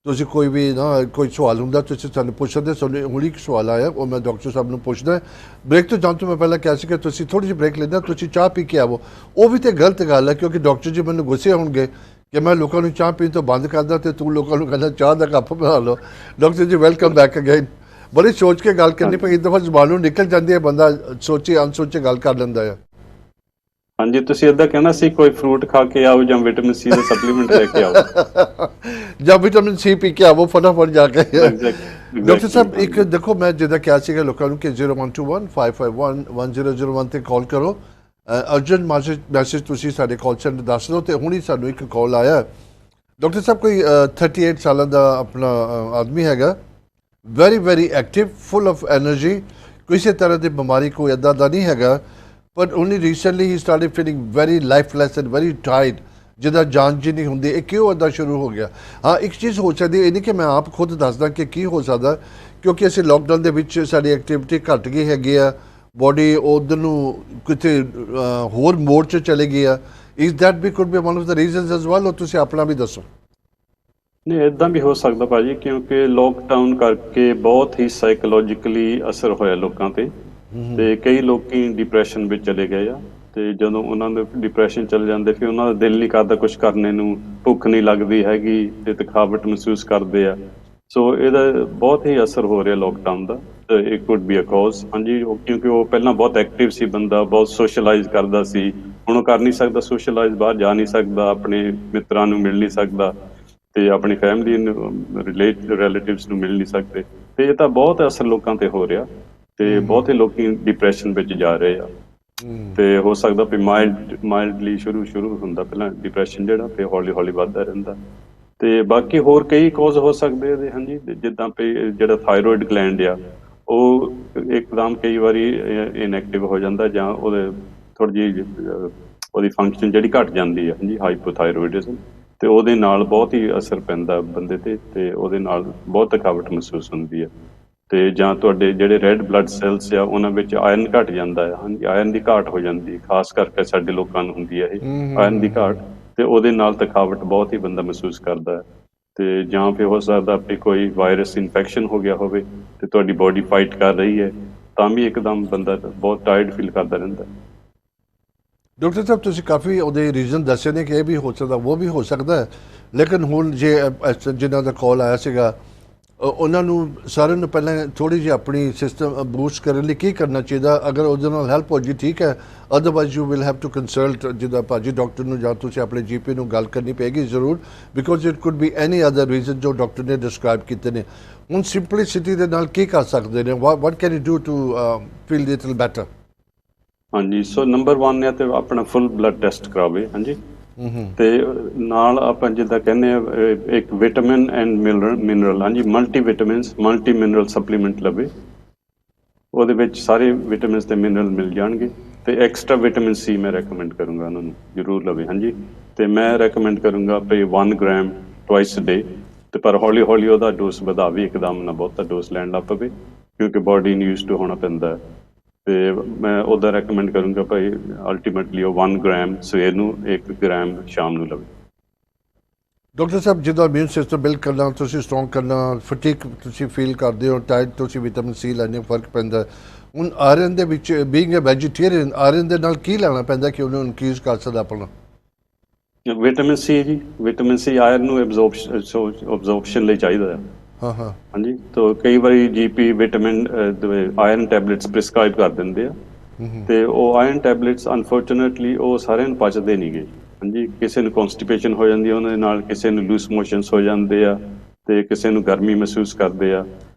ਤੁਸੀਂ ਕੋਈ ਵੀ ਨਾ ਕੋਈ ਸਵਾਲ ਹੁੰਦਾ ਤੁਸੀਂ ਸਾਨੂੰ ਪੁੱਛਦੇ, ਸਾਨੂੰ ਹੁਣੇ ਇੱਕ ਸਵਾਲ ਆਇਆ, ਉਹ ਮੈਂ ਡਾਕਟਰ ਸਾਹਿਬ ਨੂੰ ਪੁੱਛਦਾ। ਬ੍ਰੇਕ ਤੋਂ ਜਾਣ ਤੋਂ ਮੈਂ ਪਹਿਲਾਂ ਕਿਹਾ ਸੀ ਕਿ ਤੁਸੀਂ ਥੋੜ੍ਹੀ ਜਿਹੀ ਬ੍ਰੇਕ ਲੈਂਦਾ, ਤੁਸੀਂ ਚਾਹ ਪੀ ਕੇ ਆਵੋ। ਉਹ ਵੀ ਤਾਂ ਗਲਤ ਗੱਲ ਹੈ, ਕਿਉਂਕਿ ਡਾਕਟਰ ਜੀ ਮੈਨੂੰ ਗੁੱਸੇ ਹੋਣਗੇ ਕਿ ਮੈਂ ਲੋਕਾਂ ਨੂੰ ਚਾਹ ਪੀਣ ਤੋਂ ਬੰਦ ਕਰਦਾ ਤੇ ਤੂੰ ਲੋਕਾਂ ਨੂੰ ਕਹਿੰਦਾ ਚਾਹ ਦਾ ਕੱਪ ਬਣਾ ਲਓ। ਡਾਕਟਰ ਜੀ ਵੈਲਕਮ ਬੈਕ ਅਗੇਨ। ਬੜੀ ਸੋਚ ਕੇ ਗੱਲ ਕਰਨੀ ਪਈ, ਇੱਕ ਦਫਾ ਜ਼ਬਾਨ ਨੂੰ ਨਿਕਲ ਜਾਂਦੀ ਹੈ, ਬੰਦਾ ਸੋਚੇ ਅਨਸੋਚੇ ਗੱਲ ਕਰ ਲੈਂਦਾ ਹੈ। ਹਾਂਜੀ, ਤੁਸੀਂ ਏਦਾਂ ਕਹਿਣਾ ਸੀ ਕੋਈ ਫਰੂਟ ਖਾ ਕੇ ਆਓ ਜਾਂ ਵਿਟਾਮਿਨ ਸੀ ਦਾ ਸਪਲੀਮੈਂਟ ਲੈ ਕੇ ਆਓ ਜਾਂ ਵਿਟਾਮਿਨ ਸੀ ਪੀ ਕੇ ਆਵੋ ਫਟਾਫਟ ਜਾ ਕੇ। ਡਾਕਟਰ ਸਾਹਿਬ ਐਗਜ਼ੈਕਟਲੀ। ਇੱਕ ਦੇਖੋ, ਮੈਂ ਜਿੱਦਾਂ ਕਿਹਾ ਸੀਗਾ ਲੋਕਾਂ ਨੂੰ ਕਿ 0121 551 1001 ਤੇ ਕਾਲ ਕਰੋ। ਅਰਜੈਂਟ ਮੈਸੇਜ ਤੁਸੀਂ ਸਾਡੇ ਕਾਲ ਸੈਂਟਰ ਦੱਸ ਦਿਓ। ਤੇ ਹੁਣੀ ਸਾਨੂੰ ਇੱਕ ਕਾਲ ਆਇਆ। ਡਾਕਟਰ ਸਾਹਿਬ ਕੋਈ 38 ਸਾਲਾਂ ਦਾ ਆਪਣਾ ਆਦਮੀ ਹੈਗਾ, very very active, full of energy, ਕਿਸੇ ਤਰ੍ਹਾਂ ਦੀ ਬਿਮਾਰੀ ਕੋਈ ਇੱਦਾਂ ਦਾ ਨਹੀਂ ਹੈਗਾ, ਪਰ ਉਹਨੇ ਰੀਸੈਂਟਲੀ ਹੀ started feeling very lifeless and very tired, ਜਿੱਦਾਂ ਜਾਨ ਜੀ ਨਹੀਂ ਹੁੰਦੀ। ਇਹ ਕਿਉਂ ਇੱਦਾਂ ਸ਼ੁਰੂ ਹੋ ਗਿਆ? ਹਾਂ, ਇੱਕ ਚੀਜ਼ ਹੋ ਸਕਦੀ, ਇਹ ਨਹੀਂ ਕਿ ਮੈਂ ਆਪ ਖੁਦ ਦੱਸਦਾ ਕਿ ਕੀ ਹੋ ਸਕਦਾ, ਕਿਉਂਕਿ ਅਸੀਂ ਲੋਕਡਾਊਨ ਦੇ ਵਿੱਚ ਸਾਡੀ ਐਕਟੀਵਿਟੀ ਘੱਟ ਗਈ ਹੈਗੀ ਆ, ਬੋਡੀ ਉਧਰ ਨੂੰ ਕਿਤੇ ਹੋਰ ਮੋੜ 'ਚ ਚਲੇ ਗਈ ਆ। ਇਜ਼ ਦੈਟ ਵੀ could be one of the reasons as well? ਉਹ ਤੁਸੀਂ ਆਪਣਾ ਵੀ ਦੱਸੋ। ਨਹੀਂ, ਇਦਾਂ ਵੀ ਹੋ ਸਕਦਾ ਭਾਜੀ, ਕਿਉਂਕਿ ਲੋਕਡਾਊਨ ਕਰਕੇ ਬਹੁਤ ਹੀ ਸਾਈਕੋਲੋਜੀਕਲੀ ਅਸਰ ਹੋਇਆ ਲੋਕਾਂ ਤੇ ਕਈ ਲੋਕੀ ਡਿਪਰੈਸ਼ਨ ਵਿੱਚ ਚਲੇ ਗਏ ਆ। ਤੇ ਜਦੋਂ ਉਹਨਾਂ ਦੇ ਡਿਪਰੈਸ਼ਨ ਚਲੇ ਜਾਂਦੇ ਫਿਰ ਉਹਨਾਂ ਦਾ ਦਿਲ ਨਹੀਂ ਕਰਦਾ ਕੁਝ ਕਰਨੇ ਨੂੰ, ਭੁੱਖ ਨਹੀਂ ਲੱਗਦੀ ਹੈਗੀ ਤੇ ਥਕਾਵਟ ਮਹਿਸੂਸ ਕਰਦੇ ਆ। ਸੋ ਇਹਦਾ ਬਹੁਤ ਹੀ ਅਸਰ ਹੋ ਰਿਹਾ ਲੋਕਡਾਊਨ ਦਾ। It could be a cause, ਹਾਂਜੀ। ਕਿਉਂਕਿ ਉਹ ਪਹਿਲਾਂ ਬਹੁਤ ਐਕਟਿਵ ਸੀ, ਬੰਦਾ ਬਹੁਤ ਸੋਸ਼ਲਾਈਜ਼ ਕਰਦਾ ਸੀ, ਹੁਣ ਉਹ ਕਰ ਨਹੀਂ ਸਕਦਾ ਸੋਸ਼ਲਾਈਜ਼, ਬਾਹਰ ਜਾ ਨਹੀਂ ਸਕਦਾ, ਆਪਣੇ ਮਿੱਤਰਾਂ ਨੂੰ ਮਿਲ ਨਹੀਂ ਸਕਦਾ ਤੇ ਆਪਣੀ ਫੈਮਿਲੀ ਨੂੰ ਰਿਲੇਟਿਵਸ ਨੂੰ ਮਿਲ ਨਹੀਂ ਸਕਦੇ। ਤੇ ਇਹ ਤਾਂ ਬਹੁਤ ਅਸਰ ਲੋਕਾਂ ਤੇ ਹੋ ਰਿਹਾ ਤੇ ਬਹੁਤੇ ਲੋਕੀ ਡਿਪਰੈਸ਼ਨ ਵਿੱਚ ਜਾ ਰਹੇ ਆ। ਤੇ ਹੋ ਸਕਦਾ ਵੀ ਮਾਈਲਡਲੀ ਸ਼ੁਰੂ ਹੁੰਦਾ ਪਹਿਲਾਂ ਡਿਪਰੈਸ਼ਨ, ਜਿਹੜਾ ਫਿਰ ਹੌਲੀ ਹੌਲੀ ਵੱਧਦਾ ਰਹਿੰਦਾ। ਤੇ ਬਾਕੀ ਹੋਰ ਕਈ ਕਾਜ਼ ਹੋ ਸਕਦੇ ਇਹਦੇ, ਹਾਂਜੀ। ਜਿੱਦਾਂ ਵੀ ਜਿਹੜਾ ਥਾਇਰੋਇਡ ਗਲੈਂਡ ਆ ਉਹ ਇੱਕਦਮ ਕਈ ਵਾਰੀ ਇਨਐਕਟਿਵ ਹੋ ਜਾਂਦਾ, ਜਾਂ ਉਹਦੇ ਥੋੜ੍ਹੀ ਜਿਹੀ ਉਹਦੀ ਫੰਕਸ਼ਨ ਜਿਹੜੀ ਘਟ ਜਾਂਦੀ ਆ, ਹਾਂਜੀ, ਹਾਈਪੋਥਾਇਰੋਇਡਿਜ਼ਮ। ਤੇ ਉਹਦੇ ਨਾਲ ਬਹੁਤ ਹੀ ਅਸਰ ਪੈਂਦਾ ਬੰਦੇ ਤੇ ਉਹਦੇ ਨਾਲ ਬਹੁਤ ਥਕਾਵਟ ਮਹਿਸੂਸ ਹੁੰਦੀ ਹੈ। ਤੇ ਜਾਂ ਤੁਹਾਡੇ ਜਿਹੜੇ ਰੈੱਡ ਬਲੱਡ ਸੈਲਸ ਆ ਉਹਨਾਂ ਵਿੱਚ ਆਇਰਨ ਘਟ ਜਾਂਦਾ ਹੈ, ਹਾਂਜੀ, ਆਇਰਨ ਦੀ ਘਾਟ ਹੋ ਜਾਂਦੀ, ਖਾਸ ਕਰਕੇ ਸਾਡੇ ਲੋਕਾਂ ਨੂੰ ਹੁੰਦੀ ਹੈ ਇਹ ਆਇਰਨ ਦੀ ਘਾਟ। ਤੇ ਉਹਦੇ ਨਾਲ ਥਕਾਵਟ ਬਹੁਤ ਹੀ ਬੰਦਾ ਮਹਿਸੂਸ ਕਰਦਾ ਹੈ। ਤੇ ਜਾਂ ਫਿਰ ਹੋ ਸਕਦਾ ਵੀ ਕੋਈ ਵਾਇਰਸ ਇਨਫੈਕਸ਼ਨ ਹੋ ਗਿਆ ਹੋਵੇ ਤੇ ਤੁਹਾਡੀ ਬੋਡੀ ਫਾਈਟ ਕਰ ਰਹੀ ਹੈ, ਤਾਂ ਵੀ ਇੱਕਦਮ ਬੰਦਾ ਬਹੁਤ ਟਾਇਰਡ ਫੀਲ ਕਰਦਾ ਰਹਿੰਦਾ। ਡਾਕਟਰ ਸਾਹਿਬ ਤੁਸੀਂ ਕਾਫੀ ਉਹਦੇ ਰੀਜ਼ਨ ਦੱਸੇ ਨੇ ਕਿ ਇਹ ਵੀ ਹੋ ਸਕਦਾ, ਉਹ ਵੀ ਹੋ ਸਕਦਾ ਹੈ, ਲੇਕਿਨ ਹੁਣ ਜੇ ਜਿਨ੍ਹਾਂ ਦਾ ਕਾਲ ਆਇਆ ਸੀਗਾ ਉਹਨਾਂ ਨੂੰ ਸਾਰਿਆਂ ਨੂੰ ਪਹਿਲਾਂ ਥੋੜ੍ਹੀ ਜਿਹੀ ਆਪਣੀ ਸਿਸਟਮ ਬੂਸਟ ਕਰਨ ਲਈ ਕੀ ਕਰਨਾ ਚਾਹੀਦਾ? ਅਗਰ ਉਹਦੇ ਨਾਲ ਹੈਲਪ ਹੋ ਜੀ ਠੀਕ ਹੈ, otherwise you will have to consult ਜਿੱਦਾਂ ਭਾਜੀ ਡਾਕਟਰ ਨੂੰ, ਜਾਂ ਤੁਸੀਂ ਆਪਣੇ GP ਨੂੰ ਗੱਲ ਕਰਨੀ ਪਏਗੀ ਜ਼ਰੂਰ, because it could B any other reason ਜੋ ਡਾਕਟਰ ਨੇ ਡਿਸਕ੍ਰਾਈਬ ਕੀਤੇ ਨੇ। ਹੁਣ ਸਿੰਪਲਿਸਿਟੀ ਦੇ ਨਾਲ ਕੀ ਕਰ ਸਕਦੇ ਨੇ? What can you do to feel little better? ਹਾਂਜੀ, ਸੋ ਨੰਬਰ 1 ਹੈ ਤੇ ਆਪਣਾ ਫੁੱਲ ਬਲੱਡ ਟੈਸਟ ਕਰਾਵੇ। ਹਾਂਜੀ, ਤੇ ਨਾਲ ਆਪਾਂ ਜਿੱਦਾਂ ਕਹਿੰਦੇ ਆ ਇੱਕ ਵਿਟਾਮਿਨ ਐਂਡ ਮਿਨਰਲ, ਹਾਂਜੀ, multi vitamins multi mineral supplement ਲਵੇ। ਉਹਦੇ ਵਿੱਚ ਸਾਰੇ ਵਿਟਾਮਿਨਸ ਤੇ ਮਿਨਰਲ ਮਿਲ ਜਾਣਗੇ। ਤੇ ਐਕਸਟਰਾ ਵਿਟਾਮਿਨ C ਮੈਂ ਰეკਮੈਂਡ ਕਰੂੰਗਾ ਉਹਨਾਂ ਨੂੰ ਜ਼ਰੂਰ ਲਵੇ। ਹਾਂਜੀ, ਤੇ ਮੈਂ ਰეკਮੈਂਡ ਕਰੂੰਗਾ ਵੀ 1 ਗ੍ਰਾਮ ਟਵਾਈਸ ਡੇ, ਤੇ ਪਰ ਹੌਲੀ ਹੌਲੀ ਉਹਦਾ ਡੋਜ਼ ਵਧਾਵੇ, ਇੱਕਦਮ ਨਾ ਬਹੁਤਾ ਡੋਜ਼ ਲੈਣ ਲੱਗ ਪਵੇ, ਕਿਉਂਕਿ ਬਾਡੀ ਨੂੰ ਯੂਜ਼ ਟੂ ਹੋਣਾ ਪੈਂਦਾ ਹੈ। ਤੇ ਮੈਂ ਉਹਦਾ ਰეკਮੈਂਡ ਕਰੂੰਗਾ ਭਾਈ ਅਲਟੀਮੇਟਲੀ ਉਹ 1 ਗ੍ਰਾਮ ਸਵੇਰ ਨੂੰ, 1 ਗ੍ਰਾਮ ਸ਼ਾਮ ਨੂੰ ਲਵੇ। ਡਾਕਟਰ ਸਾਹਿਬ, ਜਿੱਦਾਂ ਇਮਿਊਨ ਸਿਸਟਮ ਬਿਲਡ ਕਰਨਾ, ਤੁਸੀਂ ਸਟਰੋਂਗ ਕਰਨਾ, ਫਟੀਕ ਤੁਸੀਂ ਫੀਲ ਕਰਦੇ ਹੋ, ਟਾਈਟ ਤੁਸੀਂ ਵਿਟਾਮਿਨ C ਲੈਣੇ, ਫਰਕ ਪੈਂਦਾ। ਹੁਣ ਆਇਰਨ ਦੇ ਵਿੱਚ ਬੀਇੰਗ ਅ ਵੈਜੀਟੇਰੀਅਨ, ਆਇਰਨ ਦੇ ਨਾਲ ਕੀ ਲੈਣਾ ਪੈਂਦਾ ਕਿ ਉਹਨੂੰ ਇਨਕਰੀਜ਼ ਕਰ ਸਕਦਾ ਆਪਣਾ? ਵਿਟਾਮਿਨ C ਜੀ, ਵਿਟਾਮਿਨ C ਆਇਰਨ ਨੂੰ ਅਬਜ਼ੋਰਪਸ਼ਨ ਲਈ ਚਾਹੀਦਾ ਆ। ਹਾਂ ਹਾਂ। ਹਾਂਜੀ, ਤਾਂ ਕਈ ਵਾਰੀ GP vitamin iron tablets prescribe ਕਰ ਦਿੰਦੇ ਆ, ਤੇ ਉਹ ਆਇਰਨ ਟੈਬਲੇਟਸ ਅਨਫੋਰਚੂਨੇਟਲੀ ਉਹ ਸਾਰਿਆਂ ਨੂੰ ਪਚਦੇ ਨਹੀਂ ਗੇ। ਹਾਂਜੀ, ਕਿਸੇ ਨੂੰ ਕੌਨਸਟੀਪੇਸ਼ਨ ਹੋ ਜਾਂਦੀ ਹੈ ਉਹਨਾਂ ਦੇ ਨਾਲ, ਕਿਸੇ ਨੂੰ ਲੂਸ ਮੋਸ਼ਨਸ ਹੋ ਜਾਂਦੇ ਆ, ਤੇ ਕਿਸੇ ਨੂੰ ਗਰਮੀ ਮਹਿਸੂਸ ਕਰਦੇ ਆ।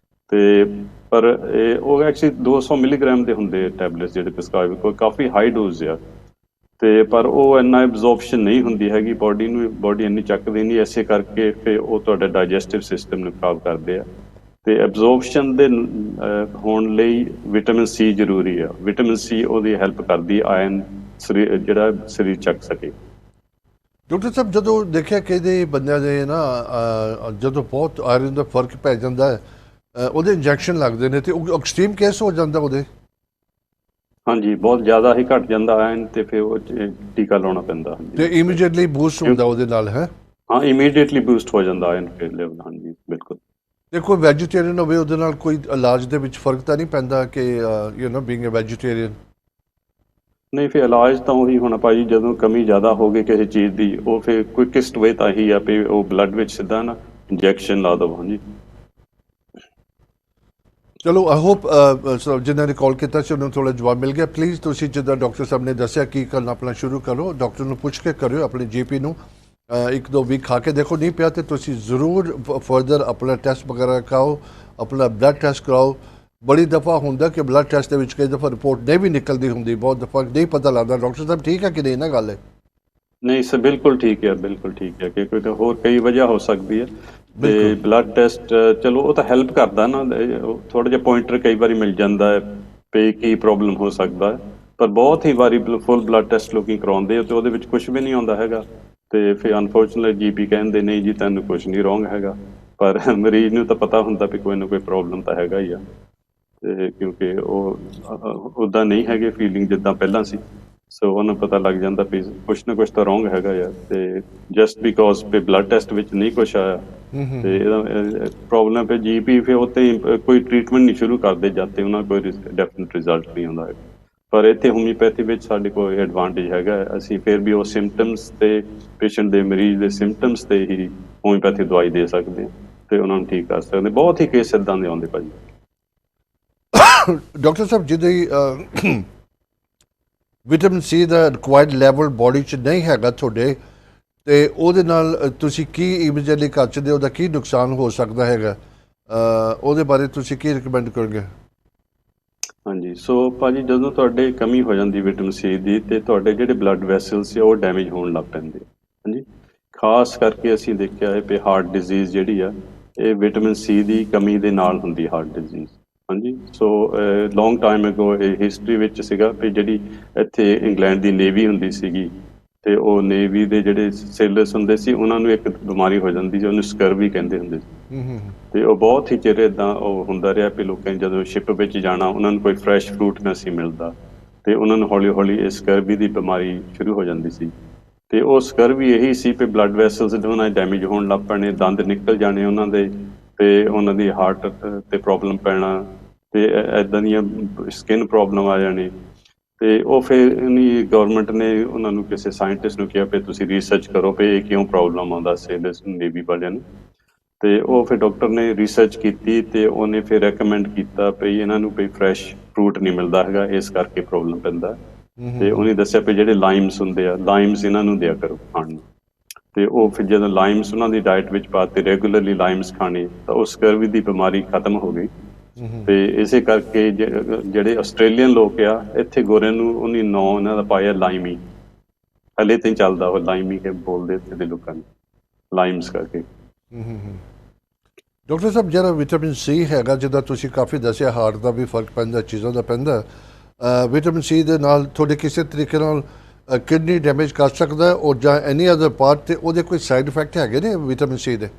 ਤੇ ਪਰ ਉਹ ਐਕਚੁਅਲੀ 200 ਮਿਲੀਗ੍ਰਾਮ ਦੇ ਹੁੰਦੇ ਟੈਬਲੇਟਸ ਜਿਹੜੇ ਪ੍ਰਿਸਕ੍ਰਾਈਬ, ਕੋਈ ਕਾਫੀ ਹਾਈ ਡੋਜ਼ ਆ। ਤੇ ਪਰ ਉਹ ਇੰਨਾ ਐਬਜ਼ੋਰਪਸ਼ਨ ਨਹੀਂ ਹੁੰਦੀ ਹੈਗੀ ਬਾਡੀ ਨੂੰ, ਬਾਡੀ ਇੰਨੀ ਚੱਕਦੀ ਨਹੀਂ, ਇਸੇ ਕਰਕੇ ਫਿਰ ਉਹ ਤੁਹਾਡੇ ਡਾਈਜੈਸਟਿਵ ਸਿਸਟਮ ਨੂੰ ਖਰਾਬ ਕਰਦੇ ਆ। ਤੇ ਐਬਜ਼ੋਰਪਸ਼ਨ ਦੇ ਹੋਣ ਲਈ ਵਿਟਾਮਿਨ C ਜ਼ਰੂਰੀ ਆ। ਵਿਟਾਮਿਨ C ਉਹਦੀ ਹੈਲਪ ਕਰਦੀ ਆਇਰਨ ਜਿਹੜਾ ਸਰੀਰ ਚੱਕ ਸਕੇ। ਡਾਕਟਰ ਸਾਹਿਬ, ਜਦੋਂ ਦੇਖਿਆ ਕਿ ਬੰਦਿਆਂ ਦੇ ਨਾ ਜਦੋਂ ਬਹੁਤ ਆਇਰਨ ਦਾ ਫਰਕ ਪੈ ਜਾਂਦਾ ਹੈ, ਉਹਦੇ ਇੰਜੈਕਸ਼ਨ ਲੱਗਦੇ ਨੇ, ਤੇ ਉਹ ਐਕਸਟ੍ਰੀਮ ਕੇਸ ਹੋ ਜਾਂਦਾ ਉਹਦੇ। ਹਾਂਜੀ, ਬਹੁਤ ਜ਼ਿਆਦਾ ਹੀ ਘਟ ਜਾਂਦਾ ਆਇਰਨ, ਤੇ ਫਿਰ ਉਹ ਟੀਕਾ ਲਾਉਣਾ ਪੈਂਦਾ। ਤੇ ਹਾਂਜੀ, ਇਮੀਡੀਏਟਲੀ ਬੂਸਟ ਹੁੰਦਾ ਉਹਦੇ ਨਾਲ ਹੈ? ਹਾਂ, ਇਮੀਡੀਏਟਲੀ ਬੂਸਟ ਹੋ ਜਾਂਦਾ ਆਇਰਨ ਫਿਰ ਲੈਵਲ। ਹਾਂਜੀ, ਬਿਲਕੁਲ। ਤੇ ਕੋਈ ਵੈਜੀਟੇਰੀਅਨ ਹੋਵੇ, ਉਹਦੇ ਨਾਲ ਕੋਈ ਇਲਾਜ ਦੇ ਵਿੱਚ ਫਰਕ ਤਾਂ ਨਹੀਂ ਪੈਂਦਾ ਕਿ ਬੀਇੰਗ ਅ ਵੈਜੀਟੇਰੀਅਨ? ਨਹੀਂ, ਫਿਰ ਇਲਾਜ ਤਾਂ ਉਹੀ ਹੋਣਾ ਭਾਜੀ, ਜਦੋਂ ਕਮੀ ਜ਼ਿਆਦਾ ਹੋ ਗਈ ਕਿਸੇ ਚੀਜ਼ ਦੀ, ਉਹ ਫਿਰ ਕੁਇਕੈਸਟ ਵੇ ਤਾਂ ਇਹੀ ਆ ਵੀ ਉਹ ਬਲੱਡ ਵਿੱਚ ਸਿੱਧਾ ਨਾ ਇੰਜੈਕਸ਼ਨ ਲਾ ਦਿਓ। ਹਾਂਜੀ, ਚਲੋ, ਆਈ ਹੋਪ ਜਿਨ੍ਹਾਂ ਨੇ ਕਾਲ ਕੀਤਾ ਸੀ ਉਹਨਾਂ ਨੂੰ ਥੋੜ੍ਹਾ ਜਵਾਬ ਮਿਲ ਗਿਆ। ਪਲੀਜ਼ ਤੁਸੀਂ ਜਿੱਦਾਂ ਡਾਕਟਰ ਸਾਹਿਬ ਨੇ ਦੱਸਿਆ ਕੀ ਕਰਨਾ ਆਪਣਾ ਸ਼ੁਰੂ ਕਰੋ, ਡਾਕਟਰ ਨੂੰ ਪੁੱਛ ਕੇ ਕਰਿਓ, ਆਪਣੇ GP ਨੂੰ 1-2 ਵੀਕ ਖਾ ਕੇ ਦੇਖੋ, ਨਹੀਂ ਪਿਆ ਤੇ ਤੁਸੀਂ ਜ਼ਰੂਰ ਫਰਦਰ ਆਪਣਾ ਟੈਸਟ ਵਗੈਰਾ ਕਰਾਓ, ਆਪਣਾ ਬਲੱਡ ਟੈਸਟ ਕਰਾਓ। ਬੜੀ ਦਫਾ ਹੁੰਦਾ ਕਿ ਬਲੱਡ ਟੈਸਟ ਦੇ ਵਿੱਚ ਕਈ ਦਫਾ ਰਿਪੋਰਟ ਨਹੀਂ ਵੀ ਨਿਕਲਦੀ ਹੁੰਦੀ, ਬਹੁਤ ਦਫਾ ਨਹੀਂ ਪਤਾ ਲੱਗਦਾ। ਡਾਕਟਰ ਸਾਹਿਬ ਠੀਕ ਹੈ ਕਿ ਨਹੀਂ, ਨਾ ਗੱਲ ਹੈ? ਨਹੀਂ ਸਰ, ਬਿਲਕੁਲ ਠੀਕ ਹੈ, ਬਿਲਕੁਲ ਠੀਕ ਹੈ, ਕਿ ਕੋਈ ਹੋਰ ਕਈ ਵਜ੍ਹਾ ਹੋ ਸਕਦੀ ਹੈ। ਤੇ ਬਿਲਕੁਲ ਬਲੱਡ ਟੈਸਟ ਚਲੋ ਉਹ ਤਾਂ ਹੈਲਪ ਕਰਦਾ ਨਾ, ਥੋੜਾ ਜਿਹਾ ਪੁਆਇੰਟਰ ਕਈ ਵਾਰੀ ਮਿਲ ਜਾਂਦਾ ਹੈ ਵੀ ਕੀ ਪ੍ਰੋਬਲਮ ਹੋ ਸਕਦਾ ਹੈ। ਪਰ ਬਹੁਤ ਹੀ ਵਾਰੀ ਫੁੱਲ ਬਲੱਡ ਟੈਸਟ ਲੋਕੀ ਕਰਾਉਂਦੇ ਆ ਤੇ ਉਹਦੇ ਵਿੱਚ ਕੁਝ ਵੀ ਨਹੀਂ ਆਉਂਦਾ ਹੈਗਾ, ਤੇ ਫਿਰ ਅਨਫੋਰਚੂਨੇਟਲੀ GP ਕਹਿੰਦੇ ਨਹੀਂ ਜੀ ਤੁਹਾਨੂੰ ਕੁਝ ਨਹੀਂ ਰੋਂਗ ਹੈਗਾ, ਪਰ ਮਰੀਜ਼ ਨੂੰ ਤਾਂ ਪਤਾ ਹੁੰਦਾ ਵੀ ਕੋਈ ਨਾ ਕੋਈ ਪ੍ਰੋਬਲਮ ਤਾਂ ਹੈਗਾ ਹੀ ਆ। ਤੇ ਕਿਉਂਕਿ ਉਹ ਉੱਦਾਂ ਨਹੀਂ ਹੈਗੇ ਫੀਲਿੰਗ ਜਿੱਦਾਂ ਪਹਿਲਾਂ ਸੀ, ਸੋ ਉਹਨੂੰ ਪਤਾ ਲੱਗ ਜਾਂਦਾ ਵੀ ਕੁਛ ਨਾ ਕੁਛ ਤਾਂ ਰੋਂਗ ਹੈਗਾ ਯਾਰ। ਤੇ ਜਸਟ ਬਿਕੋਜ਼ ਵੀ ਬਲੱਡ ਟੈਸਟ ਵਿੱਚ ਨਹੀਂ ਕੁਛ ਆਇਆ ਤੇ ਇਹਦਾ ਪ੍ਰੋਬਲਮ ਹੈ GP ਫਿਰ ਉੱਥੇ ਕੋਈ ਟ੍ਰੀਟਮੈਂਟ ਨਹੀਂ ਸ਼ੁਰੂ ਕਰਦੇ ਜਦ ਤੇ ਉਹਨਾਂ ਕੋਈ ਡੈਫੀਨਿਟ ਰਿਜ਼ਲਟ ਨਹੀਂ ਆਉਂਦਾ ਹੈ। ਪਰ ਇੱਥੇ ਹੋਮਿਓਪੈਥੀ ਵਿੱਚ ਸਾਡੇ ਕੋਲ ਐਡਵਾਂਟੇਜ ਹੈਗਾ, ਅਸੀਂ ਫਿਰ ਵੀ ਉਹ ਸਿੰਪਟਮਸ ਤੇ ਪੇਸ਼ੈਂਟ ਦੇ, ਮਰੀਜ਼ ਦੇ ਸਿੰਪਟਮਸ ਤੇ ਹੀ ਹੋਮਿਓਪੈਥੀ ਦਵਾਈ ਦੇ ਸਕਦੇ ਹਾਂ ਤੇ ਉਹਨਾਂ ਨੂੰ ਠੀਕ ਕਰ ਸਕਦੇ। ਬਹੁਤ ਹੀ ਕੇਸ ਇੱਦਾਂ ਦੇ ਆਉਂਦੇ ਭਾਜੀ। ਡਾਕਟਰ ਸਾਹਿਬ, ਜਿਹਦੀ ਵਿਟਾਮਿਨ C ਦਾ ਰਿਕੁਆਇਰਡ ਲੈਵਲ ਬਾਡੀ 'ਚ ਨਹੀਂ ਹੈਗਾ ਤੁਹਾਡੇ, ਤੇ ਉਹਦੇ ਨਾਲ ਤੁਸੀਂ ਕੀ ਇਮੀਡੀਏਟਲੀ ਕਰ ਸਕਦੇ ਹੋ, ਉਹਦਾ ਕੀ ਨੁਕਸਾਨ ਹੋ ਸਕਦਾ ਹੈਗਾ, ਉਹਦੇ ਬਾਰੇ ਤੁਸੀਂ ਕੀ ਰਿਕਮੈਂਡ ਕਰੋਗੇ? ਹਾਂਜੀ, ਸੋ ਭਾਜੀ ਜਦੋਂ ਤੁਹਾਡੇ ਕਮੀ ਹੋ ਜਾਂਦੀ ਵਿਟਾਮਿਨ C ਦੀ, ਤੇ ਤੁਹਾਡੇ ਜਿਹੜੇ ਬਲੱਡ ਵੈਸਲਸ ਆ ਉਹ ਡੈਮੇਜ ਹੋਣ ਲੱਗ ਪੈਂਦੇ ਆ। ਹਾਂਜੀ, ਖਾਸ ਕਰਕੇ ਅਸੀਂ ਦੇਖਿਆ ਹੈ ਵੀ ਹਾਰਟ ਡਿਜ਼ੀਜ਼ ਜਿਹੜੀ ਆ ਇਹ ਵਿਟਾਮਿਨ C ਦੀ ਕਮੀ ਦੇ ਨਾਲ ਹੁੰਦੀ, ਹਾਰਟ ਡਿਜ਼ੀਜ਼। ਹਾਂਜੀ, ਸੋ ਲੌਂਗ ਟਾਈਮ ਅਗੋ ਇਹ ਹਿਸਟਰੀ ਵਿੱਚ ਸੀਗਾ ਵੀ ਜਿਹੜੀ ਇੱਥੇ ਇੰਗਲੈਂਡ ਦੀ ਨੇਵੀ ਹੁੰਦੀ ਸੀਗੀ, ਤੇ ਉਹ ਨੇਵੀ ਦੇ ਜਿਹੜੇ ਸੇਲਰਸ ਹੁੰਦੇ ਸੀ ਉਹਨਾਂ ਨੂੰ ਇੱਕ ਬਿਮਾਰੀ ਹੋ ਜਾਂਦੀ ਸੀ, ਉਹਨੂੰ ਸਕਰਵੀ ਕਹਿੰਦੇ ਹੁੰਦੇ ਸੀ। ਤੇ ਉਹ ਬਹੁਤ ਹੀ ਚਿਰ ਇੱਦਾਂ ਉਹ ਹੁੰਦਾ ਰਿਹਾ ਵੀ ਲੋਕਾਂ ਨੇ ਜਦੋਂ ਸ਼ਿਪ ਵਿੱਚ ਜਾਣਾ ਉਹਨਾਂ ਨੂੰ ਕੋਈ ਫਰੈਸ਼ ਫਰੂਟ ਨਾ ਸੀ ਮਿਲਦਾ, ਤੇ ਉਹਨਾਂ ਨੂੰ ਹੌਲੀ ਹੌਲੀ ਇਹ ਸਕਰਵੀ ਦੀ ਬਿਮਾਰੀ ਸ਼ੁਰੂ ਹੋ ਜਾਂਦੀ ਸੀ। ਤੇ ਉਹ ਸਕਰਵੀ ਇਹੀ ਸੀ ਵੀ ਬਲੱਡ ਵੈਸਲਸ ਉਹਨਾਂ ਦੇ ਡੈਮੇਜ ਹੋਣ ਲੱਗ ਪੈਣੇ, ਦੰਦ ਨਿਕਲ ਜਾਣੇ ਉਹਨਾਂ ਦੇ, ਤੇ ਉਹਨਾਂ ਦੀ ਹਾਰਟ ਤੇ ਪ੍ਰੋਬਲਮ ਪੈਣਾ, ਤੇ ਇੱਦਾਂ ਦੀਆਂ ਸਕਿਨ ਪ੍ਰੋਬਲਮ ਆ ਜਾਣੀ। ਤੇ ਉਹ ਫਿਰ ਗਵਰਨਮੈਂਟ ਨੇ ਉਹਨਾਂ ਨੂੰ ਕਿਸੇ ਸਾਇੰਟਿਸਟ ਨੂੰ ਕਿਹਾ ਵੀ ਤੁਸੀਂ ਰਿਸਰਚ ਕਰੋ ਵੀ ਇਹ ਕਿਉਂ ਪ੍ਰੋਬਲਮ ਆਉਂਦਾ ਸੇਲਰਸ ਨੇਵੀ ਵਾਲਿਆਂ ਨੂੰ। ਤੇ ਉਹ ਫਿਰ ਡਾਕਟਰ ਨੇ ਰਿਸਰਚ ਕੀਤੀ ਤੇ ਉਹਨੇ ਫਿਰ ਰეკਮੈਂਡ ਕੀਤਾ ਵੀ ਇਹਨਾਂ ਨੂੰ ਵੀ ਫਰੈਸ਼ ਫਰੂਟ ਨਹੀਂ ਮਿਲਦਾ ਹੈਗਾ, ਇਸ ਕਰਕੇ ਪ੍ਰੋਬਲਮ ਪੈਂਦਾ। ਤੇ ਉਹਨੇ ਦੱਸਿਆ ਵੀ ਜਿਹੜੇ ਲਾਈਮਸ ਹੁੰਦੇ ਆ, ਲਾਈਮਸ ਇਹਨਾਂ ਨੂੰ ਦਿਆ ਕਰੋ ਖਾਣ ਨੂੰ। ਤੇ ਉਹ ਫਿਰ ਜਦੋਂ ਲਾਈਮਸ ਉਹਨਾਂ ਦੀ ਡਾਇਟ ਵਿੱਚ ਪਾਤੇ, ਰੈਗੂਲਰਲੀ ਲਾਈਮਸ ਖਾਣੇ, ਤਾਂ ਉਸ ਸਕਰਵੀ ਦੀ ਬਿਮਾਰੀ ਖਤਮ ਹੋ ਗਈ। ਤੇ ਇਸੇ ਕਰਕੇ ਜਿਹੜੇ ਆਸਟ੍ਰੇਲੀਅਨ ਲੋਕ ਆ ਇੱਥੇ ਗੋਰਿਆਂ ਨੂੰ ਉਹਨੇ ਨਾਂ ਉਹਨਾਂ ਦਾ ਪਾਇਆ ਲਾਈਮੀ। ਹਲੇ ਤਾਂ ਚੱਲਦਾ ਉਹ ਲਾਈਮੀ ਕੇ ਬੋਲਦੇ ਇੱਥੇ ਦੇ ਲੋਕਾਂ ਨੂੰ, ਲਾਈਮਸ ਕਰਕੇ। ਡਾਕਟਰ ਸਾਹਿਬ, ਜਿਹੜਾ ਵਿਟਾਮਿਨ ਸੀ ਹੈਗਾ, ਜਿੱਦਾਂ ਤੁਸੀਂ ਕਾਫੀ ਦੱਸਿਆ ਹਾਰਟ ਦਾ ਵੀ ਫਰਕ ਪੈਂਦਾ, ਚੀਜ਼ਾਂ ਦਾ ਪੈਂਦਾ, ਵਿਟਾਮਿਨ ਸੀ ਦੇ ਨਾਲ ਤੁਹਾਡੇ ਕਿਸੇ ਤਰੀਕੇ ਨਾਲ ਕਿਡਨੀ ਡੈਮੇਜ ਕਰ ਸਕਦਾ ਹੈ ਔਰ ਜਾਂ ਐਨੀ ਅਦਰ ਪਾਰਟ, ਤੇ ਉਹਦੇ ਕੋਈ ਸਾਈਡ ਇਫੈਕਟ ਹੈਗੇ ਨੇ ਵਿਟਾਮਿਨ ਸੀ ਦੇ?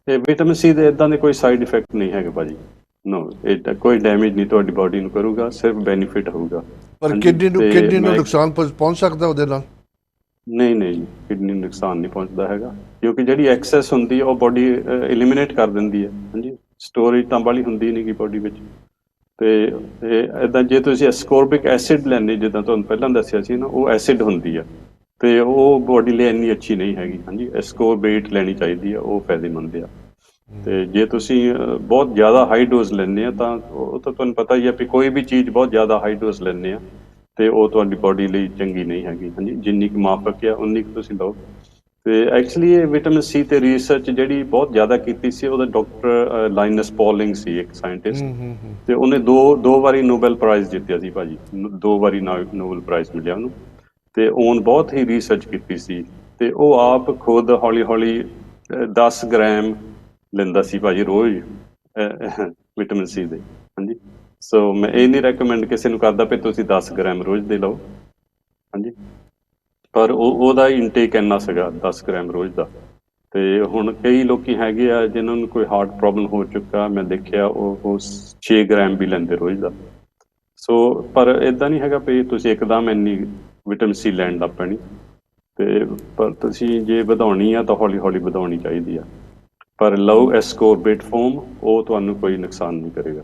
ਤੇ ਵਿਟਾਮਿਨ ਸੀ ਦੇ ਇਦਾਂ ਦੇ ਕੋਈ ਸਾਈਡ ਇਫੈਕਟ ਨਹੀਂ ਹੈਗੇ ਭਾਜੀ। ਨੋ, ਇਹ ਕੋਈ ਡੈਮੇਜ ਨਹੀਂ ਤੁਹਾਡੀ ਬਾਡੀ ਨੂੰ ਕਰੂਗਾ, ਸਿਰਫ ਬੈਨੀਫਿਟ ਹੋਊਗਾ। ਪਰ ਕਿਡਨੀ ਨੂੰ ਨੁਕਸਾਨ ਪਹੁੰਚ ਸਕਦਾ ਉਹਦੇ ਨਾਲ? ਨਹੀਂ ਨਹੀਂ, ਕਿਡਨੀ ਨੂੰ ਨੁਕਸਾਨ ਨਹੀਂ ਪਹੁੰਚਦਾ ਹੈਗਾ, ਕਿਉਂਕਿ ਜਿਹੜੀ ਐਕਸੈਸ ਹੁੰਦੀ ਹੈ ਉਹ ਬਾਡੀ ਐਲੀਮੀਨੇਟ ਕਰ ਦਿੰਦੀ ਹੈ। ਹਾਂਜੀ, ਸਟੋਰੇਜ ਤਾਂ ਵਾਲੀ ਹੁੰਦੀ ਨਹੀਂ ਗੀ ਬਾਡੀ ਵਿੱਚ। ਤੇ ਇਦਾਂ ਜੇ ਤੁਸੀਂ ਐਸਕੋਰਬਿਕ ਐਸਿਡ ਲੈਂਦੇ, ਜਿੱਦਾਂ ਤੁਹਾਨੂੰ ਪਹਿਲਾਂ ਦੱਸਿਆ ਸੀ ਨਾ, ਉਹ ਐਸਿਡ ਹੁੰਦੀ ਆ ਤੇ ਉਹ ਬਾਡੀ ਲਈ ਇੰਨੀ ਅੱਛੀ ਨਹੀਂ ਹੈਗੀ। ਹਾਂਜੀ, ਐਸਕੋਰਬੇਟ ਲੈਣੀ ਚਾਹੀਦੀ ਆ, ਉਹ ਫਾਇਦੇਮੰਦ ਆ। ਤੇ ਜੇ ਤੁਸੀਂ ਬਹੁਤ ਜ਼ਿਆਦਾ ਹਾਈ ਡੋਜ਼ ਲੈਂਦੇ ਆ ਤਾਂ ਉਹ ਤਾਂ ਤੁਹਾਨੂੰ ਪਤਾ ਹੀ ਆ ਵੀ ਕੋਈ ਵੀ ਚੀਜ਼ ਬਹੁਤ ਜ਼ਿਆਦਾ ਹਾਈ ਡੋਜ਼ ਲੈਂਦੇ ਆ ਤੇ ਉਹ ਤੁਹਾਡੀ ਬਾਡੀ ਲਈ ਚੰਗੀ ਨਹੀਂ ਹੈਗੀ। ਹਾਂਜੀ, ਜਿੰਨੀ ਕੁ ਮਾਫਕ ਆ ਉਨੀ ਕੁ ਤੁਸੀਂ ਲਓ। ਤੇ ਐਕਚੁਅਲੀ ਇਹ ਵਿਟਾਮਿਨ ਸੀ ਤੇ ਰਿਸਰਚ ਜਿਹੜੀ ਬਹੁਤ ਜ਼ਿਆਦਾ ਕੀਤੀ ਸੀ, ਉਹਦਾ ਡਾਕਟਰ ਲਾਈਨਸ ਪੋਲਿੰਗ ਸੀ, ਇੱਕ ਸਾਇੰਟਿਸਟ, ਤੇ ਉਹਨੇ ਦੋ ਵਾਰੀ ਨੋਬੈਲ ਪ੍ਰਾਈਜ਼ ਜਿੱਤਿਆ ਸੀ ਭਾਜੀ। 2 ਵਾਰੀ ਨੋਬੈਲ ਪ੍ਰਾਈਜ਼ ਮਿਲਿਆ ਉਹਨੂੰ। ਤੇ ਉਹਨ ਬਹੁਤ ਹੀ ਰਿਸਰਚ ਕੀਤੀ ਸੀ ਤੇ ਉਹ ਆਪ ਖੁਦ ਹੌਲੀ ਹੌਲੀ 10 ਗ੍ਰਾਮ ਲੈਂਦਾ ਸੀ ਭਾਜੀ ਰੋਜ਼ ਵਿਟਾਮਿਨ ਸੀ ਦੇ। ਹਾਂਜੀ, ਸੋ ਮੈਂ ਇਹ ਨਹੀਂ ਰეკਮੈਂਡ ਕਿਸੇ ਨੂੰ ਕਰਦਾ ਵੀ ਤੁਸੀਂ 10 ਗ੍ਰਾਮ ਰੋਜ਼ ਦੇ ਲਓ। ਹਾਂਜੀ, ਪਰ ਉਹਦਾ ਇਨਟੇਕ ਇੰਨਾ ਸੀਗਾ 10 ਗ੍ਰਾਮ ਰੋਜ਼ ਦਾ। ਤੇ ਹੁਣ ਕਈ ਲੋਕੀ ਹੈਗੇ ਆ ਜਿਨ੍ਹਾਂ ਨੂੰ ਕੋਈ ਹਾਰਟ ਪ੍ਰੋਬਲਮ ਹੋ ਚੁੱਕਾ, ਮੈਂ ਦੇਖਿਆ ਉਹ 6 ਗ੍ਰਾਮ ਵੀ ਲੈਂਦੇ ਰੋਜ਼ ਦਾ। ਸੋ ਪਰ ਇਦਾਂ ਨਹੀਂ ਹੈਗਾ ਵੀ ਤੁਸੀਂ ਇੱਕਦਮ ਇੰਨੀ ਵਿਟਾਮਿਨ ਸੀ ਲੈਣ ਲੱਗ ਪੈਣੀ। ਤੇ ਪਰ ਤੁਸੀਂ ਜੇ ਵਧਾਉਣੀ ਆ ਤਾਂ ਹੌਲੀ ਹੌਲੀ ਵਧਾਉਣੀ ਚਾਹੀਦੀ ਆ। ਪਰ ਲਓ ਐਸਕੋਰਬੇਟ ਫੋਮ, ਉਹ ਤੁਹਾਨੂੰ ਕੋਈ ਨੁਕਸਾਨ ਨਹੀਂ ਕਰੇਗਾ।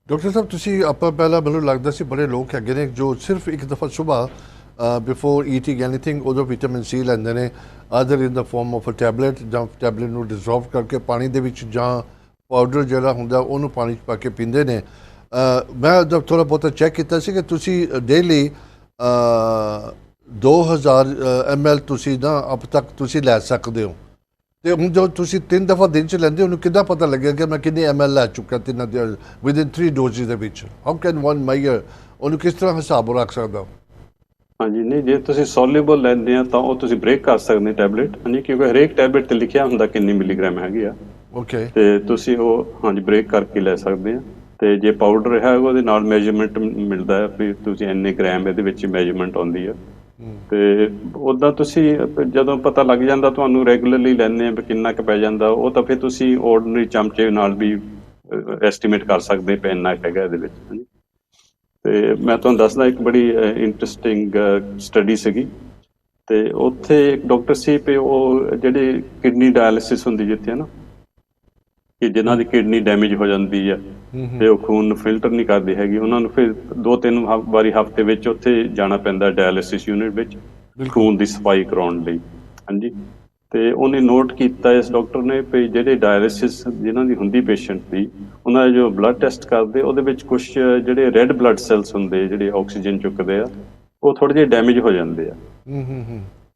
ਡਾਕਟਰ ਸਾਹਿਬ, ਤੁਸੀਂ ਆਪਾਂ ਪਹਿਲਾਂ ਮੈਨੂੰ ਲੱਗਦਾ ਸੀ ਬੜੇ ਲੋਕ ਹੈਗੇ ਨੇ ਜੋ ਸਿਰਫ ਇੱਕ ਦਫਾ ਸੁਬਾਹ ਬਿਫੋਰ ਈਟਿੰਗ ਐਨੀਥਿੰਗ ਉਦੋਂ ਵਿਟਾਮਿਨ ਸੀ ਲੈਂਦੇ ਨੇ, ਆਦਰ ਇਨ ਦਾ ਫਾਰਮ ਆਫ ਅ ਟੈਬਲੇਟ, ਜਾਂ ਟੈਬਲੇਟ ਨੂੰ ਡਿਸੋਲਵ ਕਰਕੇ ਪਾਣੀ ਦੇ ਵਿੱਚ, ਜਾਂ ਪਾਊਡਰ ਜਿਹੜਾ ਹੁੰਦਾ ਉਹਨੂੰ ਪਾਣੀ 'ਚ ਪਾ ਕੇ ਪੀਂਦੇ ਨੇ। ਮੈਂ ਜਦ ਥੋੜ੍ਹਾ ਬਹੁਤਾ ਚੈੱਕ ਕੀਤਾ ਸੀ ਕਿ ਤੁਸੀਂ ਡੇਲੀ 2000 ml ਤੁਸੀਂ ਨਾ ਅਬ ਤੱਕ ਤੁਸੀਂ ਲੈ ਸਕਦੇ ਹੋ। ਤੇ ਹੁਣ ਜੋ ਤੁਸੀਂ 3 ਦਫਾ ਦਿਨ 'ਚ ਲੈਂਦੇ, ਉਹਨੂੰ ਕਿੱਦਾਂ ਪਤਾ ਲੱਗਿਆ ਕਿ ਮੈਂ ਕਿੰਨੇ ml ਲੈ ਚੁੱਕਾ ਤਿੰਨਾਂ ਦੇ ਵਿਦਿਨ 3 ਡੋਜ਼ਿਸ ਦੇ ਵਿੱਚ? ਹਾਊ ਕੈਨ ਵਨ ਮੈਜਰ, ਉਹਨੂੰ ਕਿਸ ਤਰ੍ਹਾਂ ਹਿਸਾਬ ਰੱਖ ਸਕਦਾ? ਹਾਂਜੀ, ਨਹੀਂ, ਜੇ ਤੁਸੀਂ ਸੋਲਿਊਬਲ ਲੈਂਦੇ ਆ ਤਾਂ ਉਹ ਤੁਸੀਂ ਬ੍ਰੇਕ ਕਰ ਸਕਦੇ ਟੈਬਲੇਟ। ਹਾਂਜੀ, ਕਿਉਂਕਿ ਹਰੇਕ ਟੈਬਲੇਟ ਤੇ ਲਿਖਿਆ ਹੁੰਦਾ ਕਿੰਨੀ ਮਿਲੀਗ੍ਰਾਮ ਹੈਗੀ ਆ। ਓਕੇ। ਤੇ ਤੁਸੀਂ ਉਹ, ਹਾਂਜੀ, ਬ੍ਰੇਕ ਕਰਕੇ ਲੈ ਸਕਦੇ ਆ। ਤੇ ਜੇ ਪਾਊਡਰ ਹੈ ਉਹਦੇ ਨਾਲ ਮੈਜਰਮੈਂਟ ਮਿਲਦਾ ਹੈ, ਫਿਰ ਤੁਸੀਂ ਇੰਨੇ ਗ੍ਰਾਮ ਇਹਦੇ ਵਿੱਚ ਮੈਜਰਮੈਂਟ ਆਉਂਦੀ ਆ। ਤੇ ਉੱਦਾਂ ਤੁਸੀਂ ਜਦੋਂ ਪਤਾ ਲੱਗ ਜਾਂਦਾ ਤੁਹਾਨੂੰ, ਰੈਗੂਲਰਲੀ ਲੈਂਦੇ ਆ ਵੀ ਕਿੰਨਾ ਕੁ ਪੈ ਜਾਂਦਾ, ਉਹ ਤਾਂ ਫਿਰ ਤੁਸੀਂ ਆਰਡੀਨਰੀ ਚਮਚੇ ਨਾਲ ਵੀ ਐਸਟੀਮੇਟ ਕਰ ਸਕਦੇ ਪਏ ਇੰਨਾ ਹੈਗਾ ਇਹਦੇ ਵਿੱਚ। ਹਾਂਜੀ, ਤੇ ਮੈਂ ਤੁਹਾਨੂੰ ਦੱਸਦਾ ਇੱਕ ਬੜੀ ਇੰਟਰਸਟਿੰਗ ਸਟੱਡੀ ਸੀਗੀ। ਤੇ ਉੱਥੇ ਇੱਕ ਡਾਕਟਰ ਸੀ ਵੀ ਉਹ ਜਿਹੜੇ ਕਿਡਨੀ ਡਾਇਲਿਸਿਸ ਹੁੰਦੀ ਜਿੱਥੇ ਨਾ, ਕਿ ਜਿਨ੍ਹਾਂ ਦੀ ਕਿਡਨੀ ਡੈਮੇਜ ਹੋ ਜਾਂਦੀ ਆ ਤੇ ਉਹ ਖੂਨ ਨੂੰ ਫਿਲਟਰ ਨਹੀਂ ਕਰਦੀ ਹੈਗੀ, ਉਹਨਾਂ ਨੂੰ ਫਿਰ 2-3 ਵਾਰੀ ਹਫ਼ਤੇ ਵਿੱਚ ਉੱਥੇ ਜਾਣਾ ਪੈਂਦਾ ਡਾਇਲਿਸਿਸ ਯੂਨਿਟ ਵਿੱਚ, ਬਿਲਕੁਲ। ਖੂਨ ਦੀ ਸਫਾਈ ਕਰਾਉਣ ਲਈ। ਹਾਂਜੀ, ਤੇ ਉਹਨੇ ਨੋਟ ਕੀਤਾ, ਇਸ ਡਾਕਟਰ ਨੇ, ਵੀ ਜਿਹੜੇ ਡਾਇਲਿਸਿਸ ਜਿਨ੍ਹਾਂ ਦੀ ਹੁੰਦੀ ਪੇਸ਼ੈਂਟ ਦੀ, ਉਹਨਾਂ ਦਾ ਜੋ ਬਲੱਡ ਟੈਸਟ ਕਰਦੇ ਉਹਦੇ ਵਿੱਚ ਕੁਛ ਜਿਹੜੇ ਰੈੱਡ ਬਲੱਡ ਸੈਲਸ ਹੁੰਦੇ, ਜਿਹੜੇ ਆਕਸੀਜਨ ਚੁੱਕਦੇ ਆ, ਉਹ ਥੋੜ੍ਹੇ ਜਿਹੇ ਡੈਮੇਜ ਹੋ ਜਾਂਦੇ ਆ।